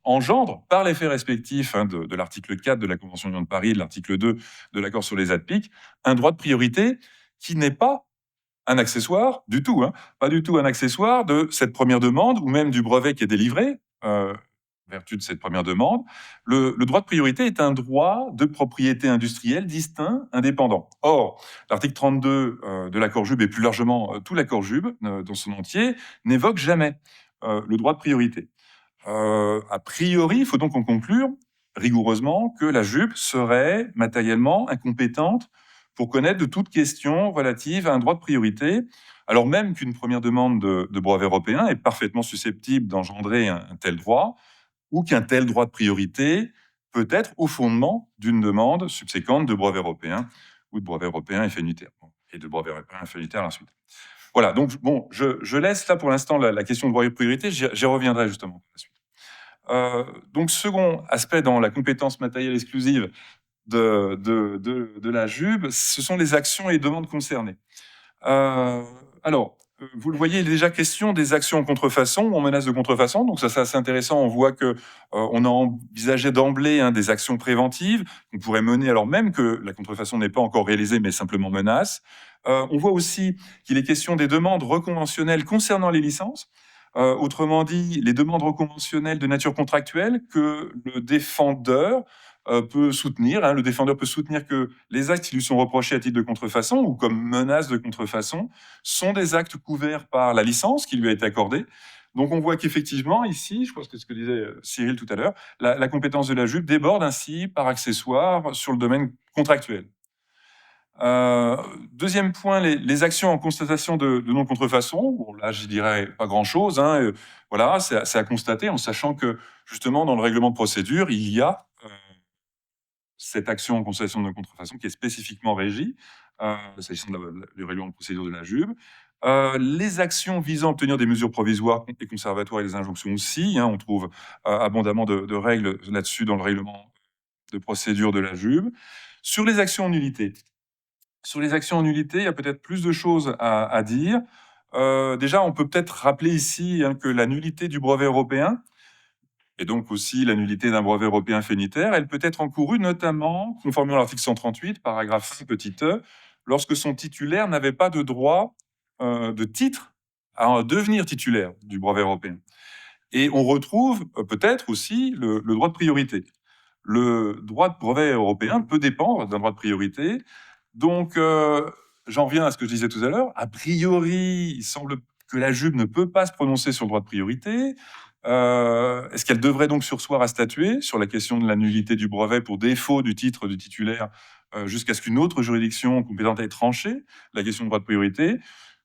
Speaker 4: engendre, par les faits respectifs hein, de l'article 4 de la Convention de l'Union de Paris et de l'article 2 de l'accord sur les ADPIC, un droit de priorité qui n'est pas un accessoire du tout, hein, pas du tout un accessoire de cette première demande ou même du brevet qui est délivré, vertu de cette première demande. Le droit de priorité est un droit de propriété industrielle distinct, indépendant. Or, l'article 32 de l'accord JUB et plus largement tout l'accord JUB dans son entier n'évoque jamais le droit de priorité. A priori, il faut donc en conclure rigoureusement que la JUB serait matériellement incompétente pour connaître de toute question relative à un droit de priorité, alors même qu'une première demande de brevet européen est parfaitement susceptible d'engendrer un tel droit, ou qu'un tel droit de priorité peut être au fondement d'une demande subséquente de brevet européen ou de brevet européen à effet unitaire, et de brevet européen à effet unitaire ensuite. Voilà, donc bon, je laisse là pour l'instant la question de brevet de priorité, j'y reviendrai justement par la suite. Donc second aspect dans la compétence matérielle exclusive de la JUB, ce sont les actions et demandes concernées. Alors, vous le voyez, il est déjà question des actions en contrefaçon ou en menace de contrefaçon. Donc ça, c'est assez intéressant. On voit que on a envisagé d'emblée hein, des actions préventives qu'on pourrait mener alors même que la contrefaçon n'est pas encore réalisée, mais simplement menace. On voit aussi qu'il est question des demandes reconventionnelles concernant les licences. Autrement dit, les demandes reconventionnelles de nature contractuelle que le défendeur peut soutenir. Hein, le défendeur peut soutenir que les actes qui lui sont reprochés à titre de contrefaçon ou comme menace de contrefaçon sont des actes couverts par la licence qui lui a été accordée. Donc on voit qu'effectivement, ici, je pense que ce que disait Cyril tout à l'heure, la compétence de la JUP déborde ainsi par accessoire sur le domaine contractuel. Deuxième point, les actions en constatation de non-contrefaçon. Bon, là, je dirais pas grand-chose. Hein. Voilà, c'est à constater en sachant que, justement, dans le règlement de procédure, il y a cette action en constatation de non-contrefaçon qui est spécifiquement régie, s'agissant du règlement de procédure de la JUB. Les actions visant à obtenir des mesures provisoires et conservatoires et les injonctions aussi. Hein, on trouve abondamment de règles là-dessus dans le règlement de procédure de la JUB. Sur les actions en nullité, il y a peut-être plus de choses à dire. Déjà, on peut peut-être rappeler ici que la nullité du brevet européen, et donc aussi la nullité d'un brevet européen fait unitaire, elle peut être encourue notamment, conformément à l'article 138, paragraphe 1, petit e, lorsque son titulaire n'avait pas de droit de titre à devenir titulaire du brevet européen. Et on retrouve peut-être aussi le droit de priorité. Le droit de brevet européen peut dépendre d'un droit de priorité. Donc, j'en reviens à ce que je disais tout à l'heure. A priori, il semble que la JUB ne peut pas se prononcer sur le droit de priorité. Est-ce qu'elle devrait donc surseoir à statuer sur la question de la nullité du brevet pour défaut du titre du titulaire jusqu'à ce qu'une autre juridiction compétente ait tranché la question du droit de priorité?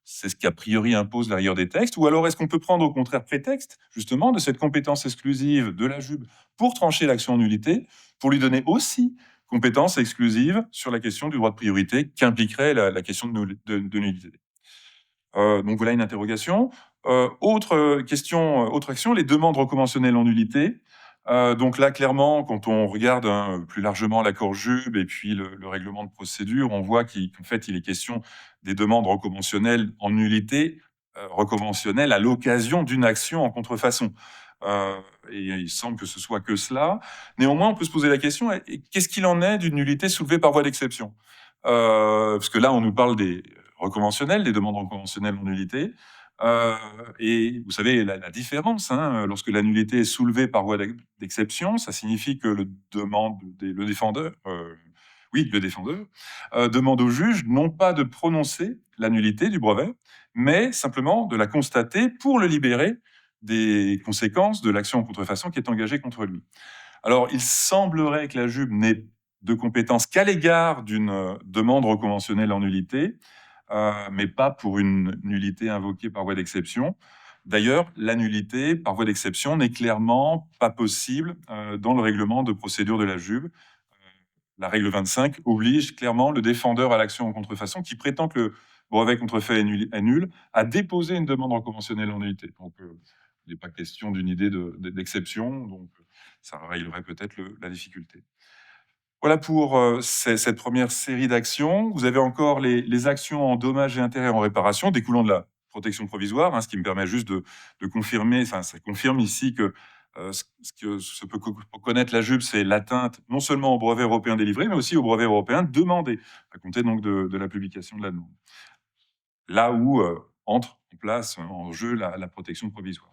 Speaker 4: C'est ce qu'a priori impose la rigueur des textes. Ou alors est-ce qu'on peut prendre au contraire prétexte justement de cette compétence exclusive de la JUB pour trancher l'action en nullité, pour lui donner aussi compétence exclusive sur la question du droit de priorité qu'impliquerait la question de nullité. Donc voilà une interrogation. Autre question, autre action, les demandes reconventionnelles en nullité. Donc là, clairement, quand on regarde plus largement l'accord JUB et puis le règlement de procédure, on voit qu'en fait, il est question des demandes reconventionnelles en nullité, reconventionnelles à l'occasion d'une action en contrefaçon. Et il semble que ce soit que cela. Néanmoins, on peut se poser la question, qu'est-ce qu'il en est d'une nullité soulevée par voie d'exception? Parce que là, on nous parle des reconventionnelles, des demandes reconventionnelles en nullité. Et vous savez, la différence, hein, lorsque la nullité est soulevée par voie d'exception, ça signifie que le défendeur demande au juge non pas de prononcer la nullité du brevet, mais simplement de la constater pour le libérer des conséquences de l'action en contrefaçon qui est engagée contre lui. Alors, il semblerait que la JUB n'ait de compétence qu'à l'égard d'une demande reconventionnelle en nullité, mais pas pour une nullité invoquée par voie d'exception. D'ailleurs, la nullité par voie d'exception n'est clairement pas possible dans le règlement de procédure de la JUB. La règle 25 oblige clairement le défendeur à l'action en contrefaçon qui prétend que le brevet contrefait est nul à déposer une demande reconventionnelle en nullité. Donc, il n'est pas question d'une idée d'exception, donc ça réglerait peut-être la difficulté. Voilà pour cette première série d'actions. Vous avez encore les actions en dommages et intérêts en réparation découlant de la protection provisoire, hein, ce qui me permet juste de confirmer, enfin, ça confirme ici que ce que peut connaître la JUB, c'est l'atteinte non seulement au brevet européen délivré, mais aussi au brevet européen demandé, à compter donc de la publication de la demande. Là où entre en place, en jeu, la protection provisoire.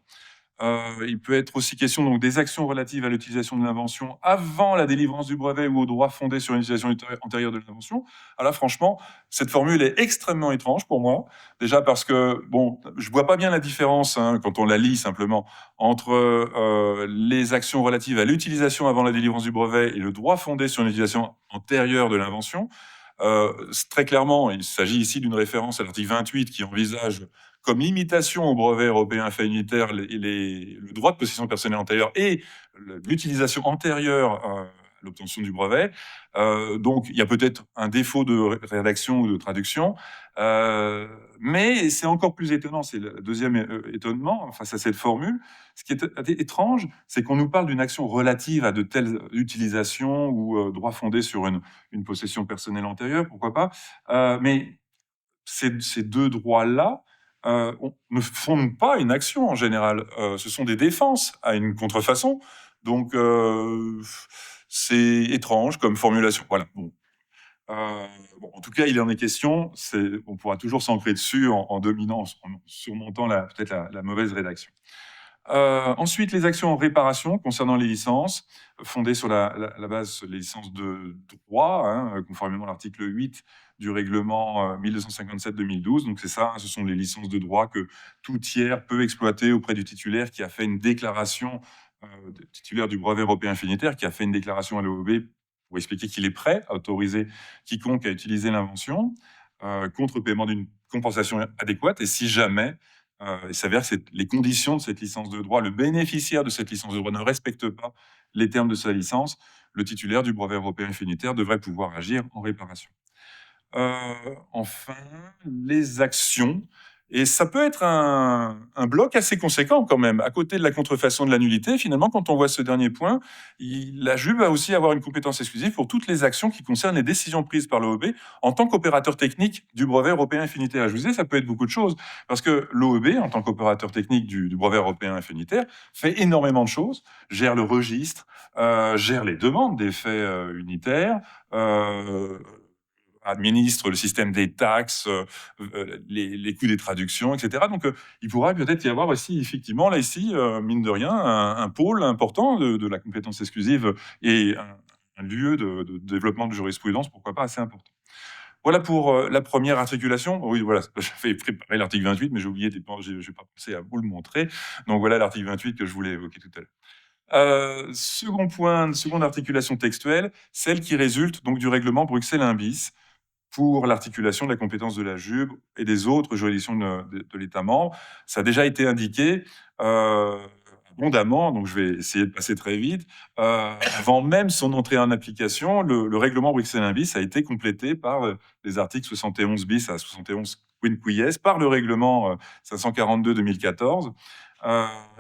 Speaker 4: Il peut être aussi question donc, des actions relatives à l'utilisation de l'invention avant la délivrance du brevet ou au droit fondé sur une utilisation antérieure de l'invention. Alors là, franchement, cette formule est extrêmement étrange pour moi. Déjà parce que, bon, je vois pas bien la différence, hein, quand on la lit simplement, entre les actions relatives à l'utilisation avant la délivrance du brevet et le droit fondé sur une utilisation antérieure de l'invention. Très clairement, il s'agit ici d'une référence à l'article 28 qui envisage comme limitation au brevet européen fait unitaire le droit de possession personnelle antérieure et l'utilisation antérieure à l'obtention du brevet. Donc, il y a peut-être un défaut de rédaction ou de traduction, mais c'est encore plus étonnant, c'est le deuxième étonnement face à cette formule. Ce qui est étrange, c'est qu'on nous parle d'une action relative à de telles utilisations ou droit fondé sur une possession personnelle antérieure, pourquoi pas, mais ces deux droits-là ne fondent pas une action en général. Ce sont des défenses à une contrefaçon. Donc, c'est étrange comme formulation. Voilà. Bon. Bon, en tout cas, il en est question. On pourra toujours s'ancrer dessus en dominant, en surmontant peut-être la mauvaise rédaction. Ensuite, les actions en réparation concernant les licences, fondées sur la base des licences de droit, hein, conformément à l'article 8 du règlement 1257-2012. Donc c'est ça, hein, ce sont les licences de droit que tout tiers peut exploiter auprès du titulaire qui a fait une déclaration, titulaire du brevet européen infinitaire, qui a fait une déclaration à l'OEB pour expliquer qu'il est prêt à autoriser quiconque à utiliser l'invention, contre paiement d'une compensation adéquate. Et si jamais il s'avère que les conditions de cette licence de droit, le bénéficiaire de cette licence de droit ne respecte pas les termes de sa licence, le titulaire du brevet européen infinitaire devrait pouvoir agir en réparation. Enfin, les actions. Et ça peut être un bloc assez conséquent quand même. À côté de la contrefaçon de la nullité, finalement, quand on voit ce dernier point, la JUB va aussi avoir une compétence exclusive pour toutes les actions qui concernent les décisions prises par l'OEB en tant qu'opérateur technique du brevet européen infinitaire. Et je vous disais, ça peut être beaucoup de choses, parce que l'OEB, en tant qu'opérateur technique du brevet européen infinitaire, fait énormément de choses, gère le registre, gère les demandes des faits unitaires, administre le système des taxes, les coûts des traductions, etc. Donc, il pourra peut-être y avoir aussi, effectivement, là, ici, mine de rien, un pôle important de la compétence exclusive et un lieu de développement de jurisprudence, pourquoi pas, assez important. Voilà pour la première articulation. Oui, voilà, j'avais préparé l'article 28, mais j'ai oublié, je n'ai pas pensé à vous le montrer. Donc, voilà l'article 28 que je voulais évoquer tout à l'heure. Second point, seconde articulation textuelle, celle qui résulte donc du règlement Bruxelles 1 bis, pour l'articulation de la compétence de la JUB et des autres juridictions de l'État membre. Ça a déjà été indiqué abondamment, donc je vais essayer de passer très vite. Avant même son entrée en application, le règlement Bruxelles 1 bis a été complété par les articles 71 bis à 71 quinquies par le règlement 542-2014.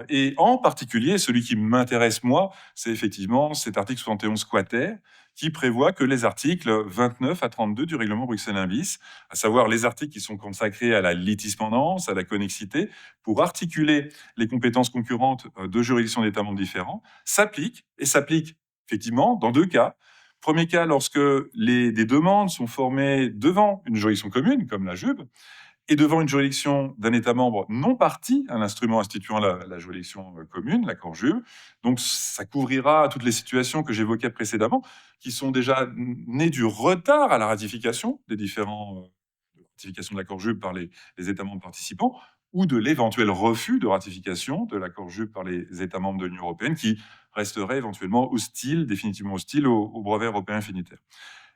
Speaker 4: Et en particulier, celui qui m'intéresse moi, c'est effectivement cet article 71 quater, qui prévoit que les articles 29 à 32 du règlement Bruxelles 1 bis, à savoir les articles qui sont consacrés à la litispendance, à la connexité, pour articuler les compétences concurrentes de juridictions d'États membres différents, s'appliquent, et s'appliquent effectivement dans deux cas. Premier cas, lorsque des demandes sont formées devant une juridiction commune, comme la JUB, et devant une juridiction d'un État membre non partie à l'instrument instituant la juridiction commune, l'accord JUB. Donc, ça couvrira toutes les situations que j'évoquais précédemment, qui sont déjà nées du retard à la ratification des différents ratifications de l'accord JUB par les États membres participants, ou de l'éventuel refus de ratification de l'accord JUB par les États membres de l'Union européenne, qui resteraient éventuellement hostiles, définitivement hostiles au brevet européen infinitaire.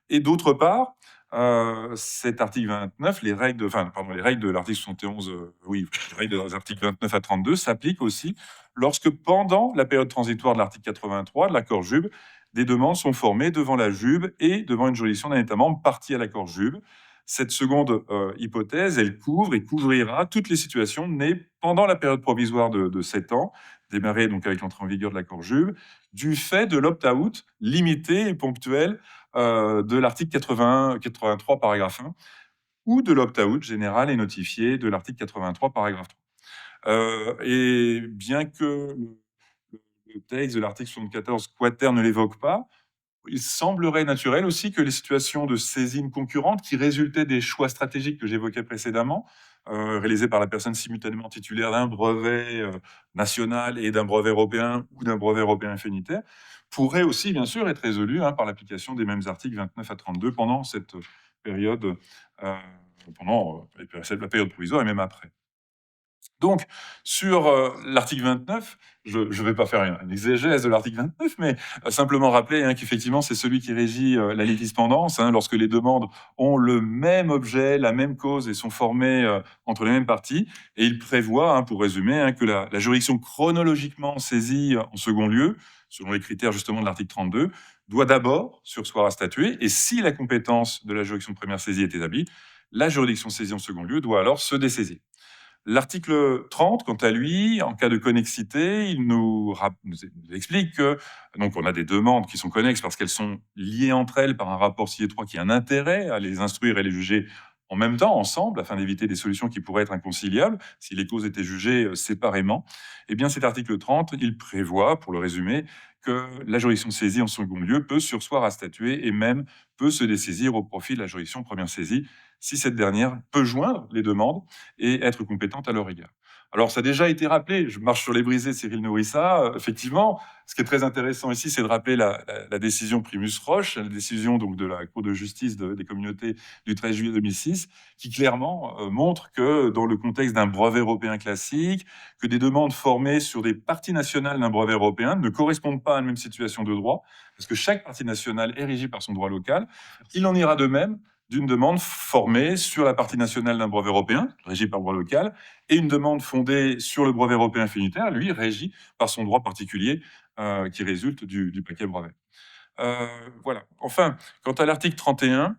Speaker 4: Et d'autre part, cet article 29, les règles de l'article 71, les règles des articles 29 à 32 s'appliquent aussi lorsque, pendant la période transitoire de l'article 83 de l'accord JUB, des demandes sont formées devant la JUB et devant une juridiction d'un État membre partie à l'accord JUB. Cette seconde hypothèse, elle couvre et couvrira toutes les situations nées pendant la période provisoire de 7 ans, démarrée donc avec l'entrée en vigueur de l'accord JUB, du fait de l'opt-out limité et ponctuel de l'article 83, paragraphe 1, ou de l'opt-out général et notifié de l'article 83, paragraphe 3. Et bien que le texte de l'article 74 quater ne l'évoque pas, il semblerait naturel aussi que les situations de saisine concurrente qui résultaient des choix stratégiques que j'évoquais précédemment, réalisés par la personne simultanément titulaire d'un brevet national et d'un brevet européen ou d'un brevet européen infinitaire, pourraient aussi, bien sûr, être résolues par l'application des mêmes articles 29 à 32 pendant cette période, la période provisoire et même après. Donc, sur l'article 29, je ne vais pas faire une exégèse de l'article 29, mais simplement rappeler qu'effectivement, c'est celui qui régit la litispendance, lorsque les demandes ont le même objet, la même cause et sont formées entre les mêmes parties. Et il prévoit, pour résumer, que la juridiction chronologiquement saisie en second lieu, selon les critères justement de l'article 32, doit d'abord surseoir à statuer. Et si la compétence de la juridiction première saisie est établie, la juridiction saisie en second lieu doit alors se dessaisir. L'article 30, quant à lui, en cas de connexité, il nous explique que donc on a des demandes qui sont connexes parce qu'elles sont liées entre elles par un rapport signé 3 qui a un intérêt à les instruire et les juger en même temps, ensemble, afin d'éviter des solutions qui pourraient être inconciliables si les causes étaient jugées séparément. Eh bien, cet article 30, il prévoit, pour le résumer, que la juridiction saisie en second lieu peut surseoir à statuer et même peut se dessaisir au profit de la juridiction première saisie si cette dernière peut joindre les demandes et être compétente à leur égard. Alors, ça a déjà été rappelé, je marche sur les brisés, Cyril Nourrissa. Effectivement, ce qui est très intéressant ici, c'est de rappeler la décision Primus Roche, la décision donc, de la Cour de justice des communautés du 13 juillet 2006, qui clairement montre que dans le contexte d'un brevet européen classique, que des demandes formées sur des parties nationales d'un brevet européen ne correspondent pas à la même situation de droit, parce que chaque partie nationale est régie par son droit local. Il en ira de même d'une demande formée sur la partie nationale d'un brevet européen, régie par le droit local, et une demande fondée sur le brevet européen finitaire, lui, régi par son droit particulier qui résulte du paquet brevet. Voilà. Enfin, quant à l'article 31,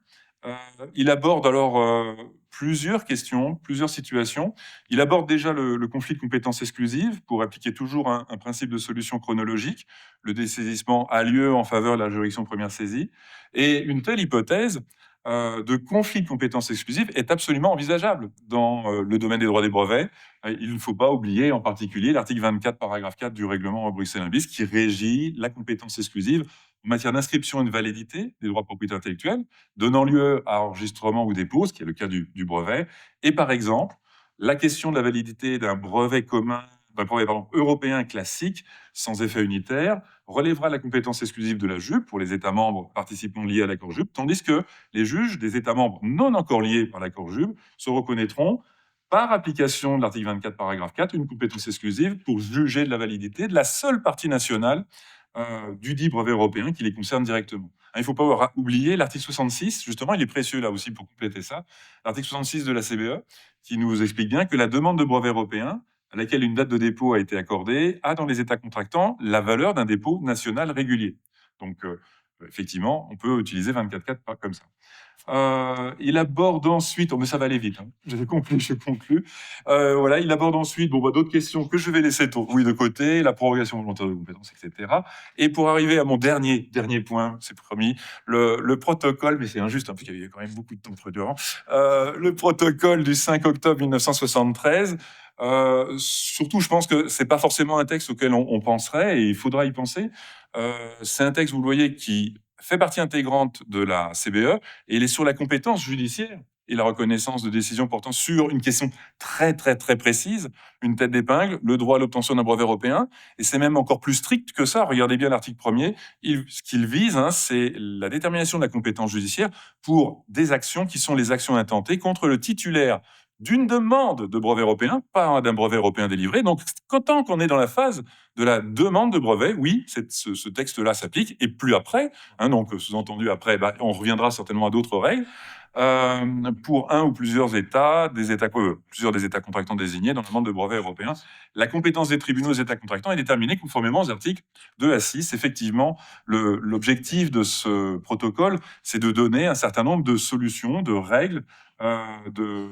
Speaker 4: il aborde alors plusieurs questions, plusieurs situations. Il aborde déjà le conflit de compétences exclusives pour appliquer toujours un principe de solution chronologique. Le dessaisissement a lieu en faveur de la juridiction première saisie. Et une telle hypothèse de conflit de compétences exclusives est absolument envisageable dans le domaine des droits des brevets. Il ne faut pas oublier en particulier l'article 24, paragraphe 4 du règlement Bruxelles 1 bis qui régit la compétence exclusive en matière d'inscription et de validité des droits de propriété intellectuelle, donnant lieu à enregistrement ou dépôt, ce qui est le cas du brevet. Et par exemple, la question de la validité d'un brevet commun, d'un brevet européen classique, sans effet unitaire, relèvera la compétence exclusive de la JUP pour les États membres participants liés à l'accord JUP, tandis que les juges des États membres non encore liés par l'accord JUP se reconnaîtront par application de l'article 24, paragraphe 4, une compétence exclusive pour juger de la validité de la seule partie nationale du dit brevet européen qui les concerne directement. Il ne faut pas oublier l'article 66, justement, il est précieux là aussi pour compléter ça, l'article 66 de la CBE, qui nous explique bien que la demande de brevet européen, à laquelle une date de dépôt a été accordée, a dans les États contractants la valeur d'un dépôt national régulier. Donc, effectivement, on peut utiliser 24.4 comme ça. Il aborde ensuite, oh, mais ça va aller vite, hein. Je conclue. Voilà, il aborde ensuite d'autres questions que je vais laisser de côté, la prorogation volontaire de compétences, etc. Et pour arriver à mon dernier point, c'est promis, le protocole, mais c'est injuste, hein, parce qu'il y a quand même beaucoup de temps entre deux, le protocole du 5 octobre 1973. Surtout, je pense que c'est pas forcément un texte auquel on penserait, et il faudra y penser. C'est un texte, vous le voyez, qui fait partie intégrante de la CBE, et il est sur la compétence judiciaire et la reconnaissance de décisions portant sur une question très, très, très précise, une tête d'épingle, le droit à l'obtention d'un brevet européen, et c'est même encore plus strict que ça. Regardez bien l'article 1er, ce qu'il vise, c'est la détermination de la compétence judiciaire pour des actions qui sont les actions intentées contre le titulaire d'une demande de brevet européen, pas d'un brevet européen délivré. Donc, tant qu'on est dans la phase de la demande de brevet, oui, ce texte-là s'applique, et plus après, donc sous-entendu après, on reviendra certainement à d'autres règles, pour un ou plusieurs États, plusieurs des États contractants désignés dans la demande de brevet européen. La compétence des tribunaux des États contractants est déterminée conformément aux articles 2 à 6. Effectivement, l'objectif de ce protocole, c'est de donner un certain nombre de solutions, de règles, de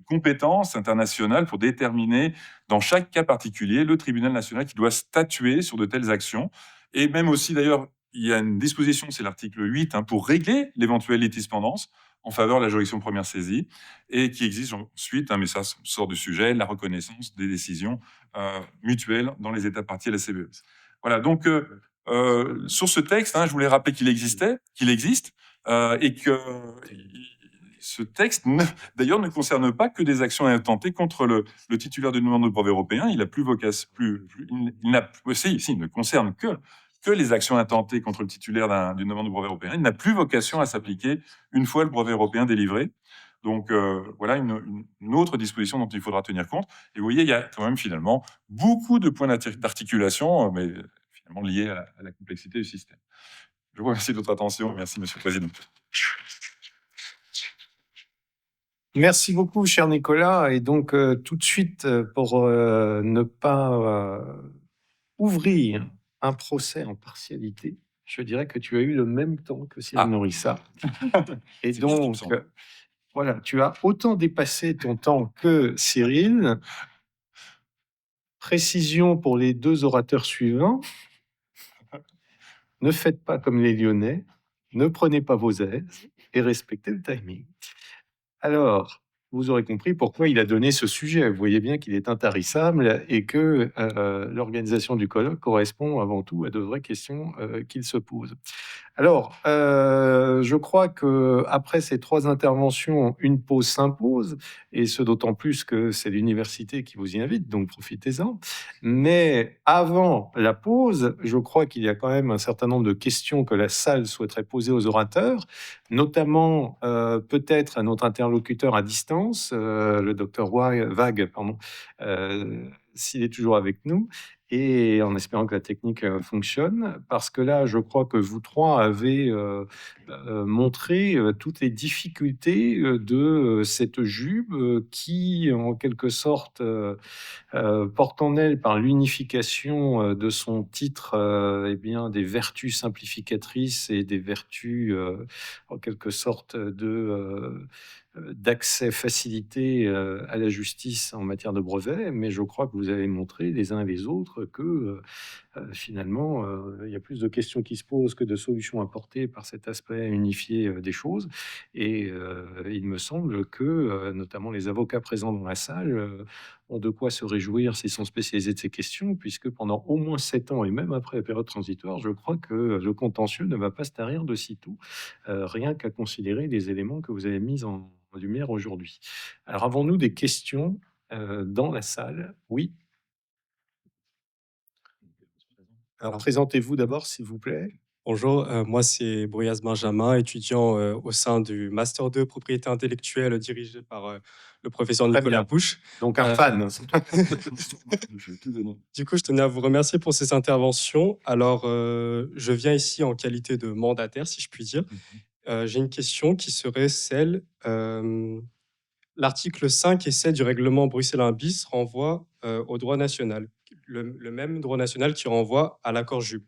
Speaker 4: compétences internationales pour déterminer, dans chaque cas particulier, le tribunal national qui doit statuer sur de telles actions. Et même aussi, d'ailleurs, il y a une disposition, c'est l'article 8, pour régler l'éventuelle litispendance en faveur de la juridiction première saisie, et qui exige ensuite, mais ça sort du sujet, la reconnaissance des décisions mutuelles dans les États parties à la CBE. Voilà, donc sur ce texte, je voulais rappeler qu'il existe, et que ce texte, d'ailleurs, ne concerne pas que des actions intentées contre le titulaire d'une demande de brevet européen. Il a plus vocation, il ne concerne que les actions intentées contre le titulaire d'une demande de brevet européen. Il n'a plus vocation à s'appliquer une fois le brevet européen délivré. Donc, voilà une autre disposition dont il faudra tenir compte. Et vous voyez, il y a quand même finalement beaucoup de points d'articulation, mais finalement liés à la complexité du système. Je vous remercie de votre attention. Merci, Monsieur le Président.
Speaker 1: Merci beaucoup, cher Nicolas. Et donc, tout de suite, pour ne pas ouvrir un procès en partialité, je dirais que tu as eu le même temps que Cyril Nourrissa. Et donc, voilà, tu as autant dépassé ton temps que Cyril. Précision pour les deux orateurs suivants. Ne faites pas comme les Lyonnais, ne prenez pas vos aises et respectez le timing. Alors, vous aurez compris pourquoi il a donné ce sujet. Vous voyez bien qu'il est intarissable et que l'organisation du colloque correspond avant tout à de vraies questions qu'il se pose. Alors, je crois que après ces 3 interventions, une pause s'impose, et ce d'autant plus que c'est l'université qui vous y invite, donc profitez-en. Mais avant la pause, je crois qu'il y a quand même un certain nombre de questions que la salle souhaiterait poser aux orateurs, notamment peut-être à notre interlocuteur à distance, le docteur Wag, pardon, s'il est toujours avec nous, et en espérant que la technique fonctionne, parce que là, je crois que vous 3 avez montré toutes les difficultés de cette jupe qui, en quelque sorte, porte en elle, par l'unification de son titre, eh bien, des vertus simplificatrices et des vertus, en quelque sorte, d'accès facilité à la justice en matière de brevets. Mais je crois que vous avez montré les uns et les autres que finalement, il y a plus de questions qui se posent que de solutions apportées par cet aspect unifié des choses. Et il me semble que, notamment les avocats présents dans la salle, ont de quoi se réjouir s'ils sont spécialisés de ces questions, puisque pendant au moins 7 ans, et même après la période transitoire, je crois que le contentieux ne va pas se tarir de sitôt, rien qu'à considérer les éléments que vous avez mis en lumière aujourd'hui. Alors, avons-nous des questions dans la salle? Oui. Alors, présentez-vous d'abord, s'il vous plaît.
Speaker 5: Bonjour, moi c'est Bruyas Benjamin, étudiant au sein du Master 2 Propriété intellectuelle dirigé par le professeur
Speaker 1: Très
Speaker 5: Nicolas
Speaker 1: bien.
Speaker 5: Pouche.
Speaker 1: Donc, un fan.
Speaker 5: Du coup, je tenais à vous remercier pour ces interventions. Alors, je viens ici en qualité de mandataire, si je puis dire. J'ai une question qui serait celle, l'article 5 et 7 du règlement bruxellois bis renvoie au droit national, le même droit national qui renvoie à l'accord JUB.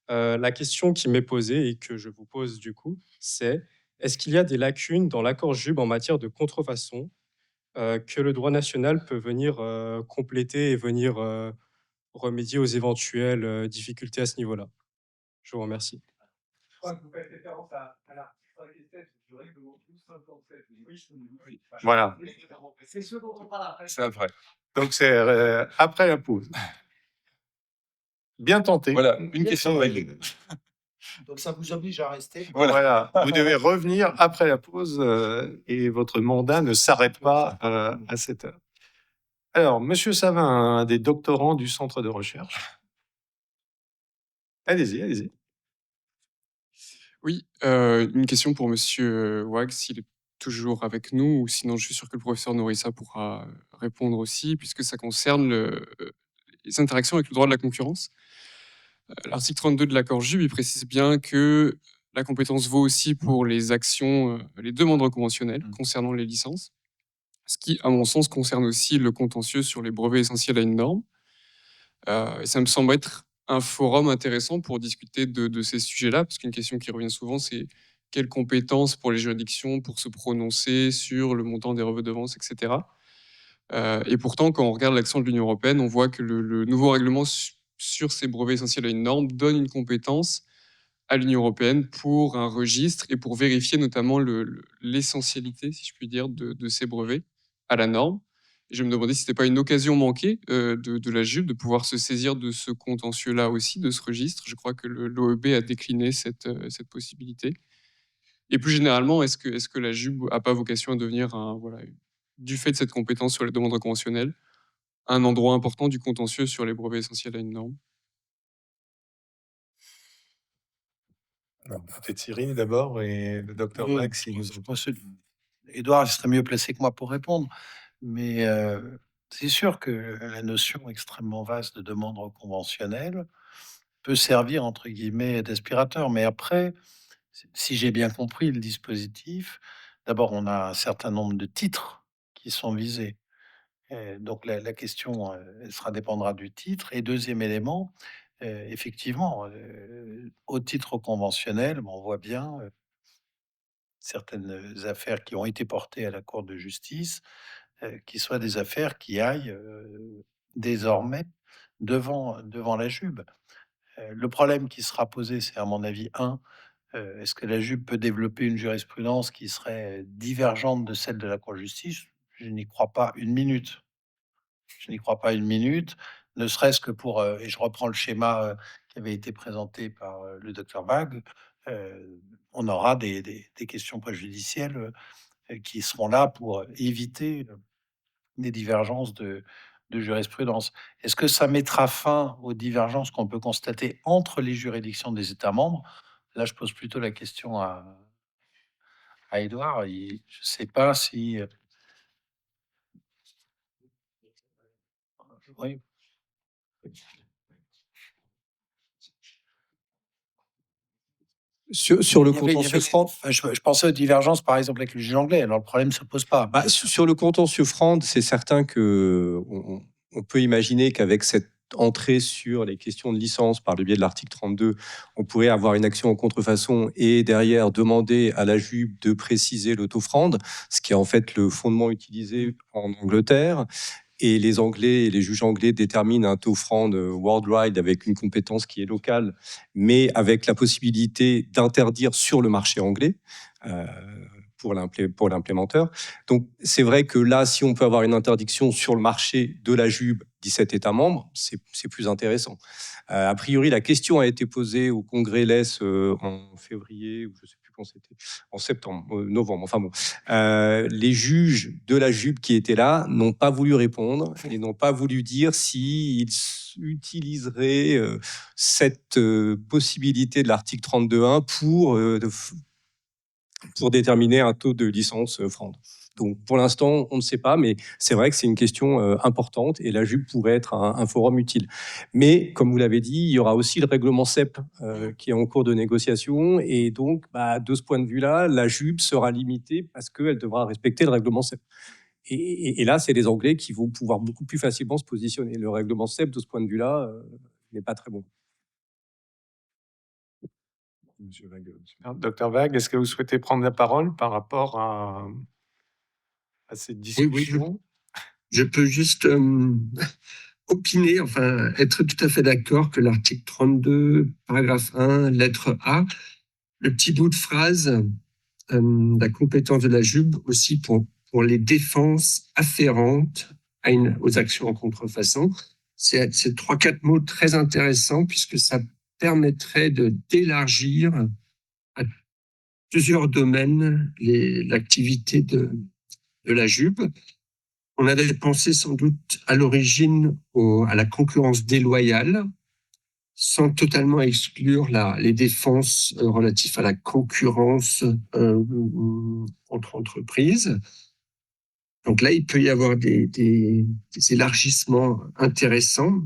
Speaker 5: La question qui m'est posée et que je vous pose du coup, c'est est-ce qu'il y a des lacunes dans l'accord JUB en matière de contrefaçon que le droit national peut venir compléter et venir remédier aux éventuelles difficultés à ce niveau-là? Je vous remercie.
Speaker 1: Je crois que vous faites référence à l'article 7 du règlement 57. Voilà. C'est ce dont on parle après.
Speaker 4: C'est après.
Speaker 1: Donc, c'est après la pause. Bien tenté.
Speaker 4: Voilà, une question réglée.
Speaker 3: Donc ça vous oblige à rester.
Speaker 1: Voilà. Vous devez revenir après la pause et votre mandat ne s'arrête pas à cette heure. Alors, Monsieur Savin, un des doctorants du centre de recherche. Allez-y, allez-y.
Speaker 6: Oui, une question pour monsieur Wag, s'il est toujours avec nous, ou sinon je suis sûr que le professeur Norissa pourra répondre aussi, puisque ça concerne les interactions avec le droit de la concurrence. L'article 32 de l'accord JUB, il précise bien que la compétence vaut aussi pour les actions, les demandes conventionnelles concernant les licences, ce qui, à mon sens, concerne aussi le contentieux sur les brevets essentiels à une norme. Et ça me semble être un forum intéressant pour discuter de ces sujets-là, parce qu'une question qui revient souvent, c'est quelles compétences pour les juridictions pour se prononcer sur le montant des redevances, etc. Et pourtant, quand on regarde l'action de l'Union européenne, on voit que le nouveau règlement sur ces brevets essentiels à une norme donne une compétence à l'Union européenne pour un registre et pour vérifier notamment l'essentialité, si je puis dire, de ces brevets à la norme. Et je me demandais si ce n'était pas une occasion manquée de la JUB de pouvoir se saisir de ce contentieux-là aussi, de ce registre. Je crois que l'OEB a décliné cette possibilité. Et plus généralement, est-ce que la JUB n'a pas vocation à devenir, voilà, du fait de cette compétence sur les demandes conventionnelles, un endroit important du contentieux sur les brevets essentiels à une norme?
Speaker 1: Peut-être Cyril d'abord et le docteur
Speaker 3: Oui,
Speaker 1: Max, si nous en
Speaker 3: Édouard serait mieux placé que moi pour répondre, mais c'est sûr que la notion extrêmement vaste de demande conventionnelle peut servir entre guillemets d'aspirateur. Mais après, si j'ai bien compris le dispositif, d'abord on a un certain nombre de titres qui sont visés. Donc la question elle sera dépendra du titre. Et deuxième élément, effectivement, au titre conventionnel, on voit bien certaines affaires qui ont été portées à la Cour de justice, qui soient des affaires qui aillent désormais devant la JUB. Le problème qui sera posé, c'est à mon avis, un, Est-ce que la JUP peut développer une jurisprudence qui serait divergente de celle de la Cour de justice? Je n'y crois pas une minute. Je n'y crois pas une minute, ne serait-ce que pour, et je reprends le schéma qui avait été présenté par le docteur Wag, on aura des questions préjudicielles qui seront là pour éviter des divergences de jurisprudence. Est-ce que ça mettra fin aux divergences qu'on peut constater entre les juridictions des États membres? Là, je pose plutôt la question à Édouard. Je ne sais pas si... oui.
Speaker 7: Sur le
Speaker 3: Il y avait
Speaker 7: contentieux franc,
Speaker 3: je pensais aux divergences, par exemple, avec le juge anglais. Alors, le problème ne se pose pas.
Speaker 7: bah, sur le contentieux franc, c'est certain que on peut imaginer qu'avec cette entrée sur les questions de licence par le biais de l'article 32, on pourrait avoir une action en contrefaçon et derrière demander à la JUB de préciser l'autofrande, ce qui est en fait le fondement utilisé en Angleterre. Et les Anglais et les juges anglais déterminent un taux franc worldwide avec une compétence qui est locale, mais avec la possibilité d'interdire sur le marché anglais euh, pour l'implémenteur. Donc c'est vrai que là, si on peut avoir une interdiction sur le marché de la JUB 17 États membres, c'est plus intéressant. A priori, la question a été posée au Congrès LES en février, ou je ne sais plus quand c'était, en septembre, novembre, enfin bon. Les juges de la JUB qui étaient là n'ont pas voulu répondre et n'ont pas voulu dire s'ils utiliseraient cette possibilité de l'article 32.1 pour déterminer un taux de licence franc. Donc pour l'instant, on ne sait pas, mais c'est vrai que c'est une question importante et la JUB pourrait être un forum utile. Mais comme vous l'avez dit, il y aura aussi le règlement CEP qui est en cours de négociation et donc de ce point de vue-là, la JUB sera limitée parce qu'elle devra respecter le règlement CEP. Et là, c'est les Anglais qui vont pouvoir beaucoup plus facilement se positionner. Le règlement CEP, de ce point de vue-là, n'est pas très bon.
Speaker 1: Monsieur Wag. Docteur Wag, est-ce que vous souhaitez prendre la parole par rapport à cette discussion?
Speaker 2: Je peux juste opiner, enfin être tout à fait d'accord que l'article 32, paragraphe 1, lettre A, le petit bout de phrase, la compétence de la JUB aussi pour les défenses afférentes aux actions en contrefaçon. C'est 3-4 mots très intéressants puisque ça permettrait d'élargir à plusieurs domaines l'activité de la JUB. On avait pensé sans doute à l'origine à la concurrence déloyale, sans totalement exclure les défenses relatives à la concurrence entre entreprises. Donc là, il peut y avoir des élargissements intéressants,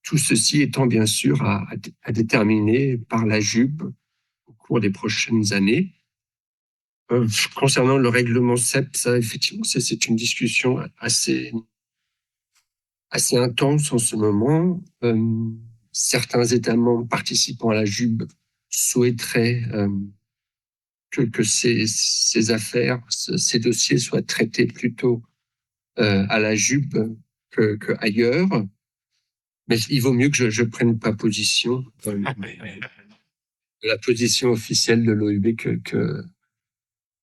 Speaker 2: tout ceci étant bien sûr à déterminer par la JUB au cours des prochaines années. Concernant le règlement CEP, ça, effectivement, c'est une discussion assez intense en ce moment. Certains États membres participant à la JUB souhaiteraient que ces affaires, ces dossiers soient traités plutôt à la JUB que ailleurs. Mais il vaut mieux que je prenne pas position. La position officielle de l'OIB que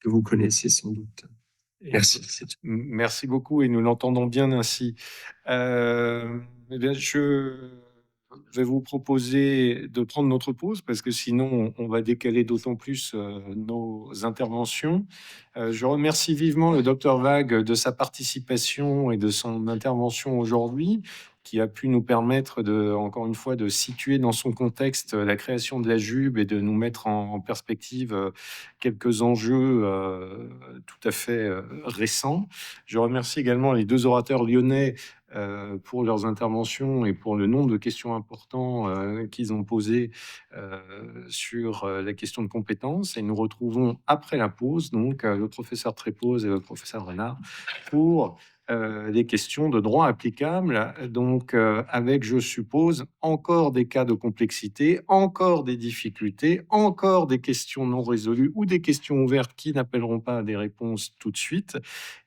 Speaker 2: vous connaissez sans doute. Merci.
Speaker 1: Merci beaucoup et nous l'entendons bien ainsi. Eh bien, je vais vous proposer de prendre notre pause parce que sinon on va décaler d'autant plus nos interventions. Je remercie vivement le docteur Wag de sa participation et de son intervention aujourd'hui, qui a pu nous permettre encore une fois de situer dans son contexte la création de la JUB et de nous mettre en perspective quelques enjeux tout à fait récents. Je remercie également les deux orateurs lyonnais pour leurs interventions et pour le nombre de questions importantes qu'ils ont posées sur la question de compétences. Et nous retrouvons après la pause, donc le professeur Trépose et le professeur Renard pour les questions de droit applicable. Donc, avec, je suppose, encore des cas de complexité, encore des difficultés, encore des questions non résolues ou des questions ouvertes qui n'appelleront pas à des réponses tout de suite.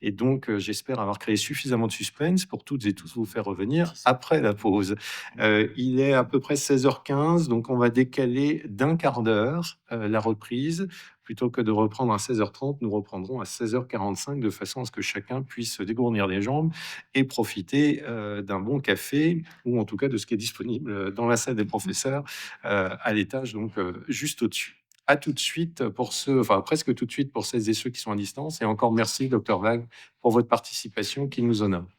Speaker 1: Et donc, j'espère avoir créé suffisamment de suspense pour toutes et tous vous faire revenir après la pause. Il est à peu près 16h15, donc on va décaler d'un quart d'heure la reprise. Plutôt que de reprendre à 16h30, nous reprendrons à 16h45 de façon à ce que chacun puisse se dégourdir les jambes et profiter d'un bon café ou en tout cas de ce qui est disponible dans la salle des professeurs à l'étage, donc juste au-dessus. À tout de suite pour ceux, enfin presque tout de suite pour celles et ceux qui sont à distance. Et encore merci, Dr Wag, pour votre participation qui nous honore.